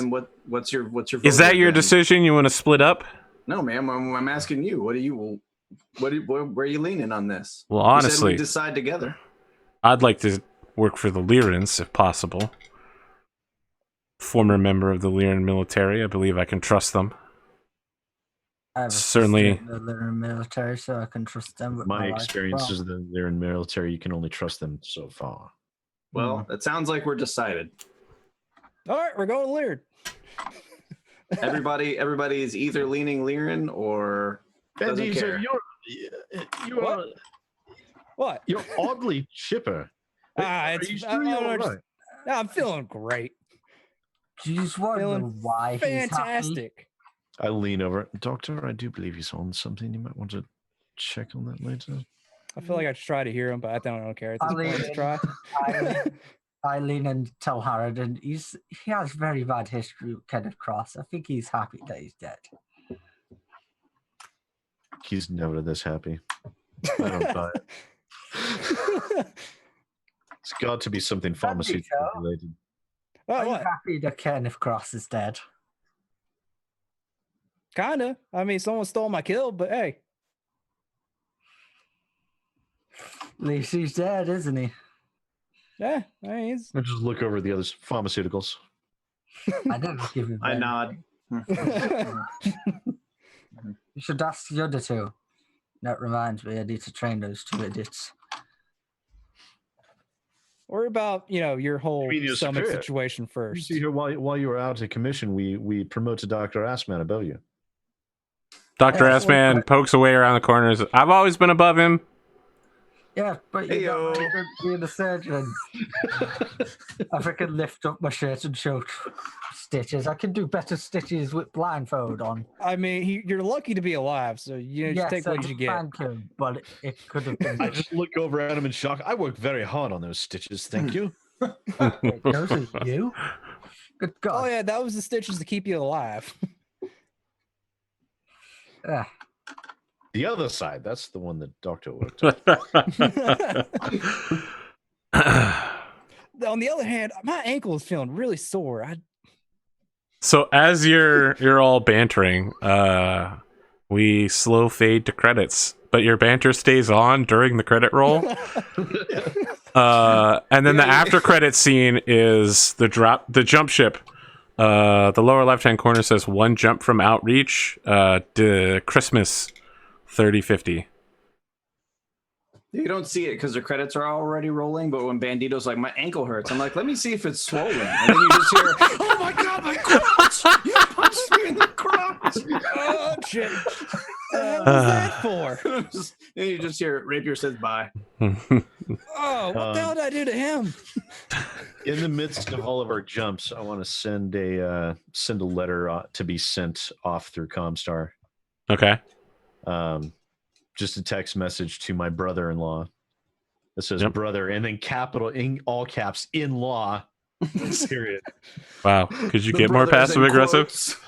your Is that vote your then? decision? You want to split up? No, ma'am. I'm asking you. Where are you leaning on this? Well, You said honestly, we decide together. I'd like to work for the Lyrans, if possible. Former member of the Lyran military. I believe I can trust them. I have a Certainly- sister in the Lyran military, so I can trust them with My life. experiences that they're in military, you can only trust them so far. Well, it sounds like we're decided. All right, we're going Laird. Everybody is either leaning Lyran or doesn't care. What? You're oddly chipper. It's, Are you sure I don't you're all understand. right? Yeah, I'm feeling great. Do you just want to know Feeling why he's happy? Fantastic. I lean over. Doctor, I do believe he's on something. You might want to check on that later. I feel like I should try to hear him, but I don't care. At this I'll point, leave let's it. try. I lean and tell Harridan he has very bad history with Kenneth Cross. I think he's happy that he's dead. He's never this happy. I don't buy it. It's got to be something pharmaceutical so. related. Oh, Are you what? happy that Kenneth Cross is dead? Kinda. I mean, someone stole my kill, but hey. At least he's dead, isn't he? Yeah, I mean, he's... I just look over the other pharmaceuticals. I didn't give him. I any. nod. You should ask the other two. That reminds me, I need to train those two idiots. Worry about, your whole mean your stomach superior? situation You first. see here, while you were out of commission, we promoted Dr. Assman above you. Dr. Yeah, Assman pokes away around the corners. I've always been above him. Yeah, but you Heyo. got really good being a surgeon. I freaking lift up my shirt and show stitches. I can do better stitches with blindfold on. I mean, you're lucky to be alive, so you just take what you get. Thank you, but it could have been. I just look over at him in shock. I worked very hard on those stitches. Thank you. Wait, those are you? Good God. Oh yeah, that was the stitches to keep you alive. Yeah. The other side, that's the one that Doctor worked on. On the other hand, my ankle is feeling really sore. So as you're all bantering, we slow fade to credits, but your banter stays on during the credit roll. And then the after credit scene is the jump ship. The lower left hand corner says one jump from outreach. Christmas 3050. You don't see it because the credits are already rolling, but when Bandito's like, my ankle hurts, I'm like, let me see if it's swollen. And then you just hear, oh my God, my crotch! You punched me in the crotch! Oh shit! What the hell was that for? And you just hear Rapier says bye. Oh, what the hell did I do to him? In the midst of all of our jumps, I want to send a letter to be sent off through Comstar. Okay. Just a text message to my brother-in-law that says brother, and then capital in all caps in law. Period. Wow. Could you get more passive aggressive?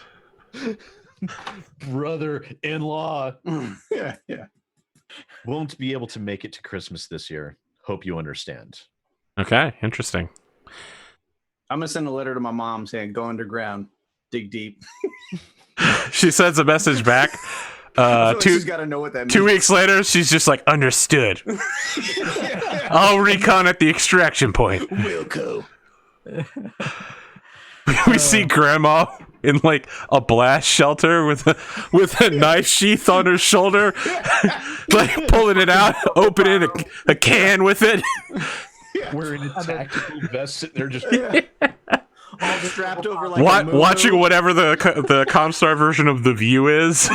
Brother-in-law. Yeah. Won't be able to make it to Christmas this year. Hope you understand. Okay. Interesting. I'm gonna send a letter to my mom saying, "Go underground, dig deep." She sends a message back. She's got to know what that means. 2 weeks later, she's just like, understood. I'll recon at the extraction point. We'll go. We see Grandma in like a blast shelter with a knife sheath on her shoulder, like pulling it out, opening a can with it. Wearing a tactical vest, sitting there just all strapped over like watching whatever the Comstar version of The View is.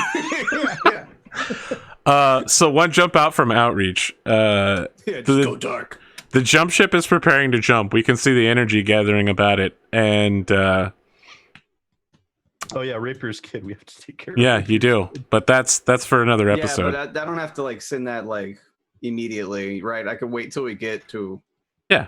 So one jump out from Outreach. just go dark. The JumpShip is preparing to jump. We can see the energy gathering about it, and oh yeah, Rapier's kid. We have to take care of. Yeah, you do. But that's for another episode. Yeah, but I don't have to like send that like immediately, right? I can wait till we get to. Yeah.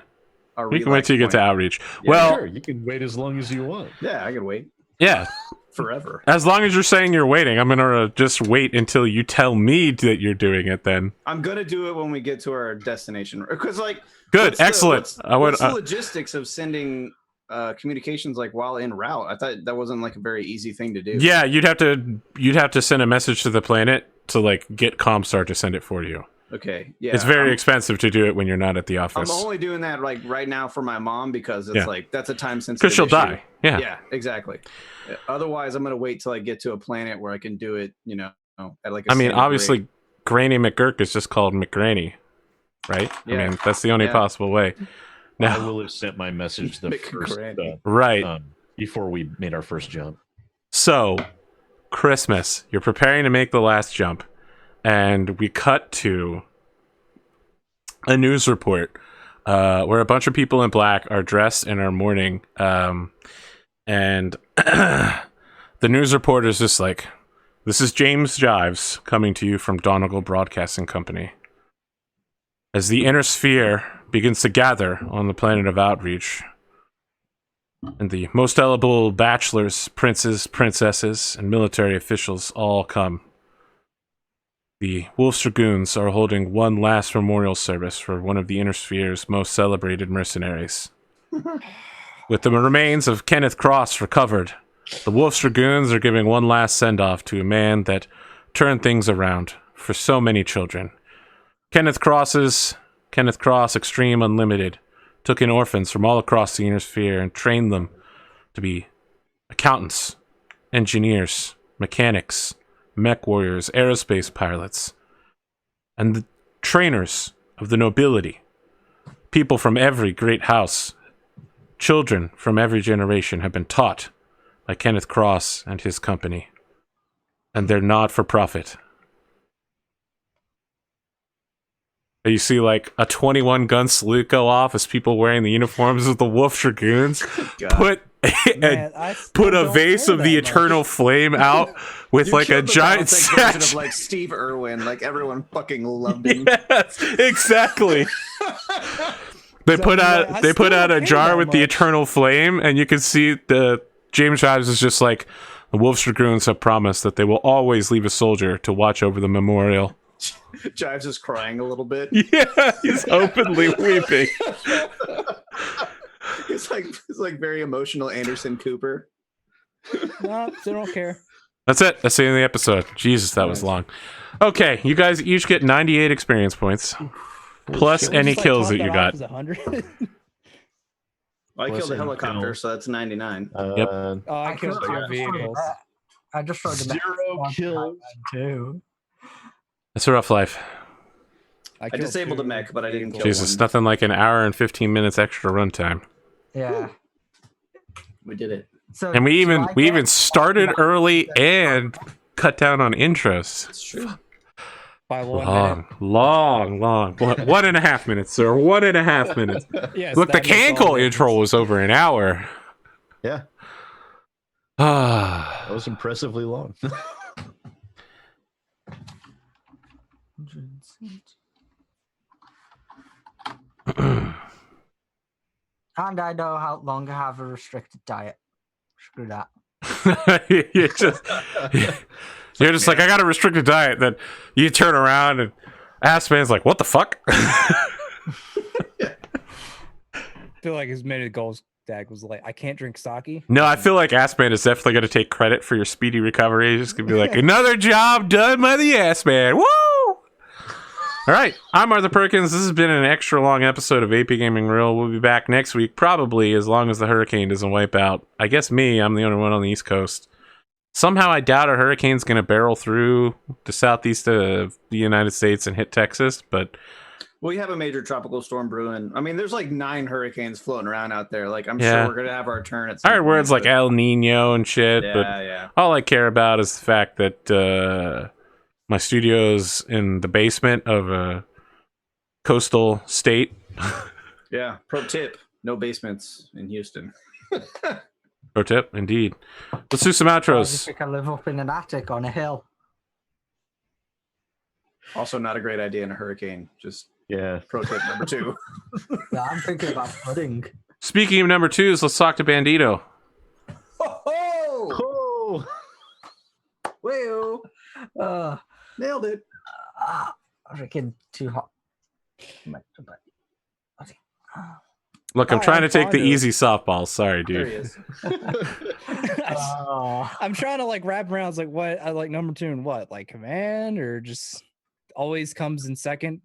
We can wait till you get to Outreach. Yeah, well, sure. You can wait as long as you want. Yeah, I can wait yeah. forever. As long as you're saying you're waiting, I'm gonna just wait until you tell me that you're doing it. Then I'm gonna do it when we get to our destination. Because like, good, excellent. What's the logistics of sending communications like while en route? I thought that wasn't like a very easy thing to do. Yeah, you'd have to send a message to the planet to like get Comstar to send it for you. Okay. Yeah. It's very expensive to do it when you're not at the office. I'm only doing that like right now for my mom because it's like that's a time sensitive. Because she'll die. Yeah. Yeah. Exactly. Otherwise, I'm gonna wait till I get to a planet where I can do it. You know, at like. I mean, obviously, Granny McGurk is just called McGranny, right? Yeah. I mean, that's the only possible way. Now, I will have sent my message the first right before we made our first jump. So, Christmas, you're preparing to make the last jump. And we cut to a news report where a bunch of people in black are dressed in our mourning. And the news report is just like, this is James Jives coming to you from Donegal Broadcasting Company. As the inner sphere begins to gather on the planet of Outreach, and the most eligible bachelors, princes, princesses, and military officials all come. The Wolf's Dragoons are holding one last memorial service for one of the Inner Sphere's most celebrated mercenaries. With the remains of Kenneth Cross recovered, the Wolf's Dragoons are giving one last send-off to a man that turned things around for so many children. Kenneth Cross Extreme Unlimited took in orphans from all across the Inner Sphere and trained them to be accountants, engineers, mechanics, Mechwarriors, aerospace pilots, and the trainers of the nobility. People from every great house, children from every generation have been taught by Kenneth Cross and his company. And they're not for profit. You see like a 21 gun salute go off as people wearing the uniforms of the Wolf Dragoons put a vase of the eternal flame out with like a giant version of like Steve Irwin, like everyone fucking loved him. Yes, exactly. They put out a jar with the eternal flame, and you can see the James Jives is just like, the Wolf Dragoons have promised that they will always leave a soldier to watch over the memorial. Jives is crying a little bit. Yeah, he's openly weeping. It's like very emotional Anderson Cooper. No, they don't care. That's it. That's the end of the episode. Jesus, that was long. Okay, you guys each get 98 experience points. Plus any kills that you got. 100. I killed a helicopter, so that's 99. Yep. Oh, I killed 2 vehicles. I just wrote 0 kills. too. It's a rough life. I disabled a mech, but I didn't kill Jesus, one. nothing like an hour and 15 minutes extra runtime. Yeah. We did it. So And we even started early and cut down on intros. It's true. By 1 minute. Long. 1.5 minutes, sir. 1.5 minutes. Yes, Look, the that makes all Cankle the intro was over an hour. Yeah, Ah. that was impressively long. And I know how long I have a restricted diet. Screw that. You're just like, I got a restricted diet. Then you turn around and Assman's like, what the fuck? I feel like his minute goals tag was like, I can't drink sake. No, I feel like Assman is definitely going to take credit for your speedy recovery. He's just going to be like, another job done by the Assman. Woo! All right, I'm Arthur Perkins. This has been an extra long episode of AP Gaming Real. We'll be back next week, probably as long as the hurricane doesn't wipe out. I guess I'm the only one on the East Coast. Somehow I doubt a hurricane's going to barrel through the southeast of the United States and hit Texas, but... We have a major tropical storm brewing. I mean, there's like 9 hurricanes floating around out there. Like, I'm Yeah. sure we're going to have our turn at I some heard point, words like but- El Nino and shit, but Yeah. all I care about is the fact that my studio's in the basement of a coastal state. Yeah. Pro tip: no basements in Houston. Pro tip, indeed. Let's do some I just outros. think I live up in an attic on a hill. Also, not a great idea in a hurricane. Just Yeah. pro tip number 2. Yeah, I'm thinking about pudding. Speaking of number 2s, let's talk to Bandito. Oh, Oh, well, nailed it. Freaking too hot. Look, I'm Hi, trying I'm to take the Pondo. easy softball. Sorry, There he dude. is. I'm trying to like wrap around. It's like, what? I like number 2 and what? Like command or just always comes in second?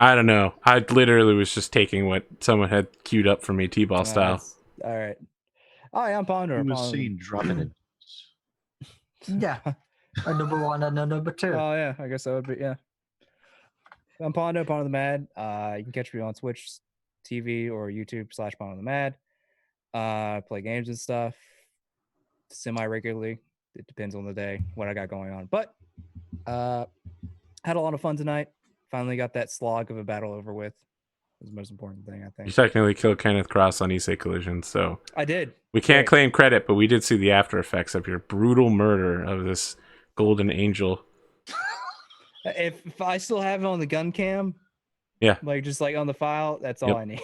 I don't know. I literally was just taking what someone had queued up for me, T-ball style. That's- All right. Hi, I'm Ponder. he was seen dropping it. Yeah, a number 1 and a number 2. Oh yeah, I guess that would be yeah. I'm Pondothemad. You can catch me on Twitch TV or YouTube /Pondothemad. Play games and stuff semi-regularly. It depends on the day, what I got going on. But had a lot of fun tonight. Finally got that slog of a battle over with. Was the most important thing, I You think. technically killed Kenneth Cross on Issei Collision, so I did. we can't Great. claim credit, but we did see the after effects of your brutal murder of this golden angel. If I still have it on the gun cam, Yeah. like just like on the file, that's all Yep. I need.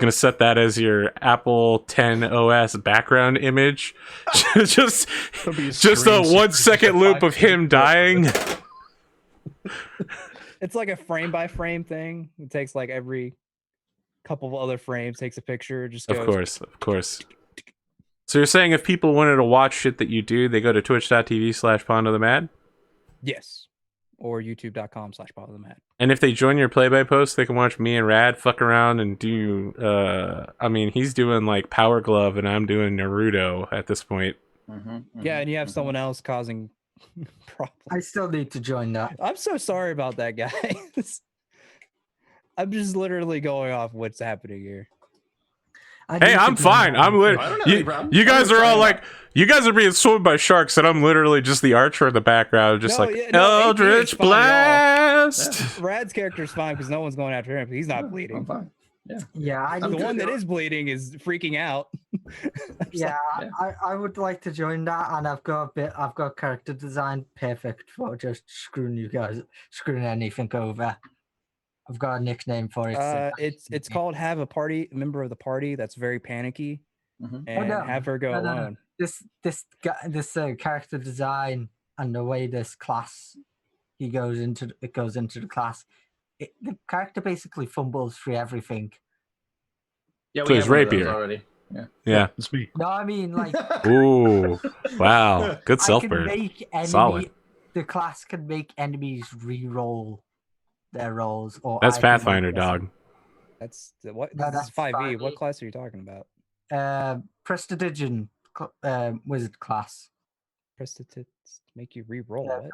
Gonna set that as your Apple 10 OS background image. just It'll be a just a screen 1 second loop of him dying. It's like a frame by frame thing. It takes like every couple of other frames, takes a picture, just goes. Of course. So you're saying if people wanted to watch shit that you do, they go to twitch.tv/Pondothemad? Yes. Or youtube.com/Battlemechs. And if they join your play-by post, they can watch me and Rad fuck around and do. I mean, he's doing like Power Glove, and I'm doing Naruto at this point. Yeah, and you have someone else causing problems. I still need to join that. I'm so sorry about that, guys. I'm just literally going off what's happening here. I Hey, need to I'm join fine. that. I'm I don't have any you, problem. you guys I'm are all fine. like, you guys are being swallowed by sharks, and I'm literally just the archer in the background, just No, like yeah, no, AP is Eldritch fine, y'all. Blast. Rad's character's fine because no one's going after him. He's not I'm bleeding. fine. Yeah, I I'm The need one to, that is bleeding is freaking out. yeah, Yeah. I would like to join that, and I've got character design perfect for just screwing anything over. I've got a nickname for it. It's called Have a Party, a member of the party that's very panicky, Mhm. and no. have her go No, no, no. alone. This character design and the way this class goes into the class. The character basically fumbles through everything. Yeah, So we he's have one of those rapier. already. Yeah. It's me. No, I mean like Ooh. Wow. Good I self can burn. make Solid. The class can make enemies re-roll their rolls, or That's I can make Pathfinder, this. dog. That's what. No, This is that's 5e. What 5e. class are you talking about? Prestidigion wizard class. Prestidigious make you re-roll Yeah. it.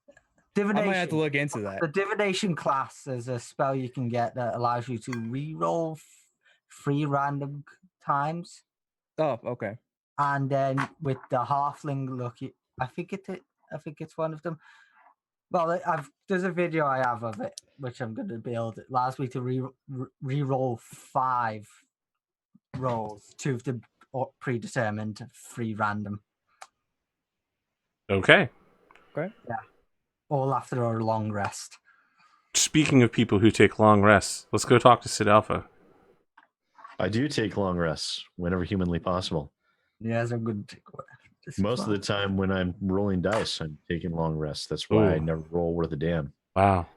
I Divination. might have to look into that. The divination class is a spell you can get that allows you to re-roll 3 random times. Oh, okay. and then with the halfling lucky, I think it's one of them. Well, there's a video I have of it, which I'm going to build. It allows me to re-roll 5 rolls, 2 of them predetermined, 3 random. Okay. Okay. Yeah. All after a long rest. Speaking of people who take long rests, let's go talk to SidAlpha. I do take long rests whenever humanly possible. Yes, I'm going to take one. Most of the time when I'm rolling dice, I'm taking long rests. That's why I Ooh. never roll worth a damn. Wow.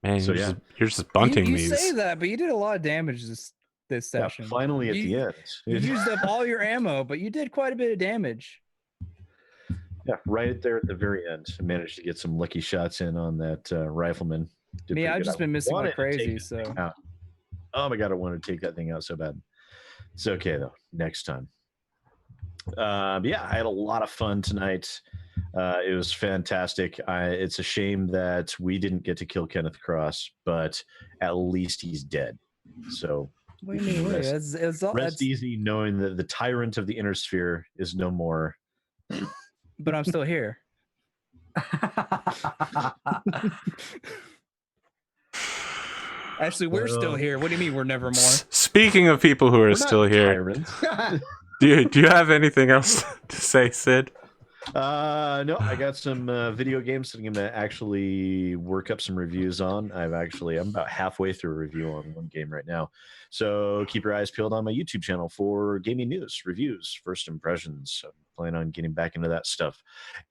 Man, So, you're just bunting you these. say that, but you did a lot of damage this session. Yeah, finally at the end. You used up all your ammo, but you did quite a bit of damage. Yeah, right there at the very end. I managed to get some lucky shots in on that rifleman. Me, I've just been missing like crazy, so. Oh my god, I wanted to take that thing out so bad. It's okay though. Next time. Yeah, I had a lot of fun tonight. It was fantastic. It's a shame that we didn't get to kill Kenneth Cross, but at least he's dead. So what do you mean? Rest easy knowing that the tyrant of the inner sphere is no more. But I'm still here. Actually, we're still here. What do you mean we're never more? Speaking of people who are still here, do you have anything else to say, Sid? No, I got some video games that I'm gonna actually work up some reviews on. I'm about halfway through a review on one game right now, so keep your eyes peeled on my YouTube channel for gaming news, reviews, first impressions. I'm planning on getting back into that stuff,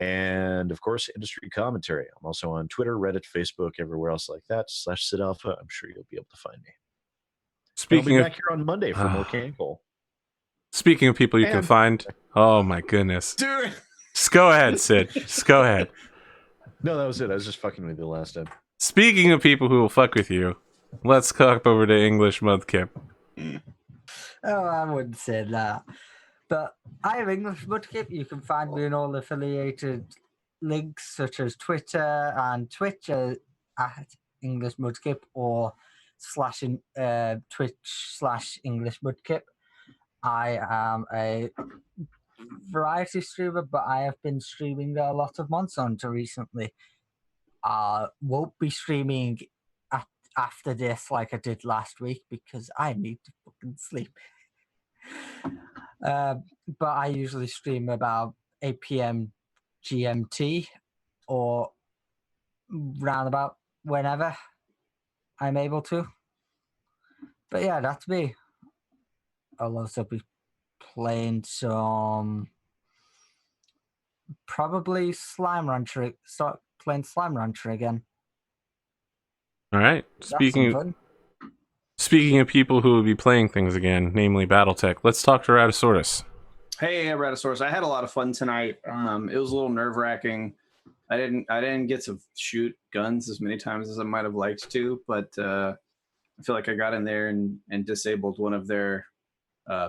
and of course, industry commentary. I'm also on Twitter, Reddit, Facebook, everywhere else like that. /SidAlpha. I'm sure you'll be able to find me. I'll be back here on Monday for more Cancel. Speaking of people you can find, oh my goodness, Dude. Just go ahead, Sid. Just go ahead. No, that was it. I was just fucking with you last time. Speaking of people who will fuck with you, let's hop over to Englishmudkip. Oh, I wouldn't say that. But I am Englishmudkip. You can find me in all affiliated links such as Twitter and Twitch at Englishmudkip or Twitch/Englishmudkip. I am a variety streamer, but I have been streaming a lot of Monster Hunter recently. Won't be streaming after this like I did last week because I need to fucking sleep. But I usually stream about 8 p.m. GMT or round about whenever I'm able to. But yeah, that's me. I'll also be playing some probably Slime Rancher. Start playing Slime Rancher again. All right. Speaking of people who will be playing things again, namely Battletech, let's talk to Raddosaurus. Hey, Raddosaurus. I had a lot of fun tonight. It was a little nerve-wracking. I didn't get to shoot guns as many times as I might have liked to, but I feel like I got in there and disabled one of their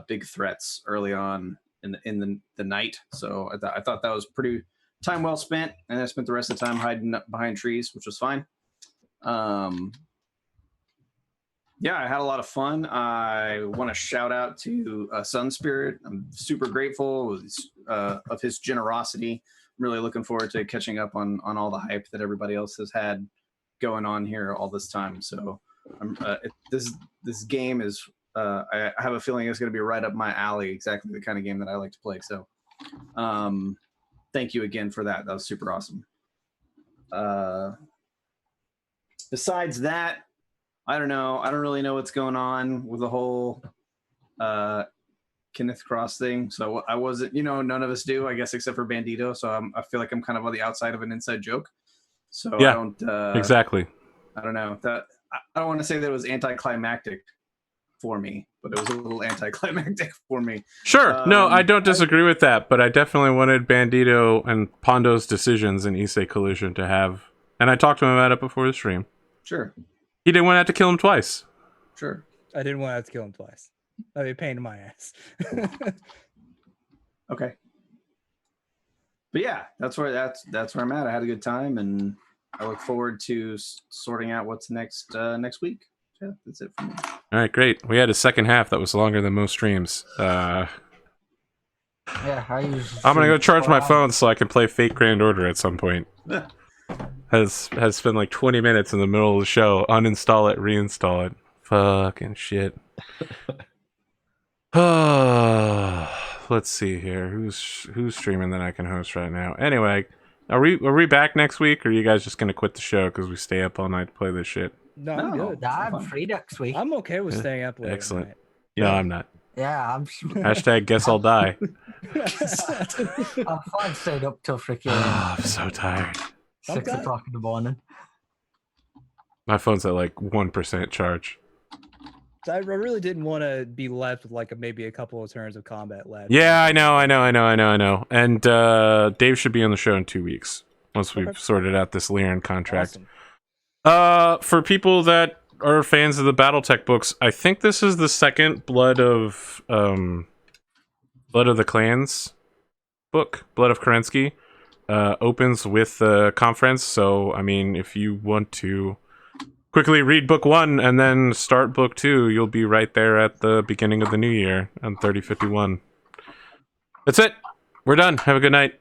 big threats early on in the night. So I thought that was pretty time well spent, and I spent the rest of the time hiding up behind trees, which was fine. Yeah, I had a lot of fun. I want to shout out to Sun Spirit. I'm super grateful of his generosity. I'm really looking forward to catching up on all the hype that everybody else has had going on here all this time. So this game is, I have a feeling it's going to be right up my alley, exactly the kind of game that I like to play. So thank you again for that. That was super awesome. Besides that, I don't know. I don't really know what's going on with the whole Kenneth Cross thing. So I wasn't, none of us do, I guess, except for Bandito. So I feel like I'm kind of on the outside of an inside joke. So yeah, I don't exactly. I don't know. I don't want to say that it was anticlimactic for me, but it was a little anticlimactic for me. Sure. No, I don't disagree with that, but I definitely wanted Bandito and Pondo's decisions in Issei Collision to have, and I talked to him about it before the stream. Sure. He didn't want to have to kill him twice. Sure. I didn't want to have to kill him twice. That'd be a pain in my ass. Okay. But yeah, that's where I'm at. I had a good time, and I look forward to sorting out what's next week. Yeah, that's it for me. All right, great. We had a second half that was longer than most streams. Yeah, I usually. I'm gonna go stream charge my 4 phone hours. so I can play Fate Grand Order at some point. Has spent like 20 minutes in the middle of the show. Uninstall it, reinstall it. Fucking shit. Let's see here. Who's streaming that I can host right now? Anyway, are we back next week, or are you guys just gonna quit the show because we stay up all night to play this shit? No, I'm No. good. Nah, I'm Fun. free next week. I'm okay with Yeah, staying up late. excellent. At No, I'm not. Yeah, I'm. Hashtag guess I'll die. night. I'm fine staying up till freaking I'm so tired. 6 Okay. o'clock in the morning. My phone's at like 1% charge. I really didn't want to be left with like maybe a couple of turns of combat left. Yeah, I know. And Dave should be on the show in 2 weeks once we've Okay. sorted out this Lyran contract. Awesome. For people that are fans of the Battletech books, I think this is the second Blood of the Clans book. Blood of Kerensky opens with the conference. So, I mean, if you want to quickly read book 1 and then start book 2, you'll be right there at the beginning of the new year on 3051. That's it. We're done. Have a good night.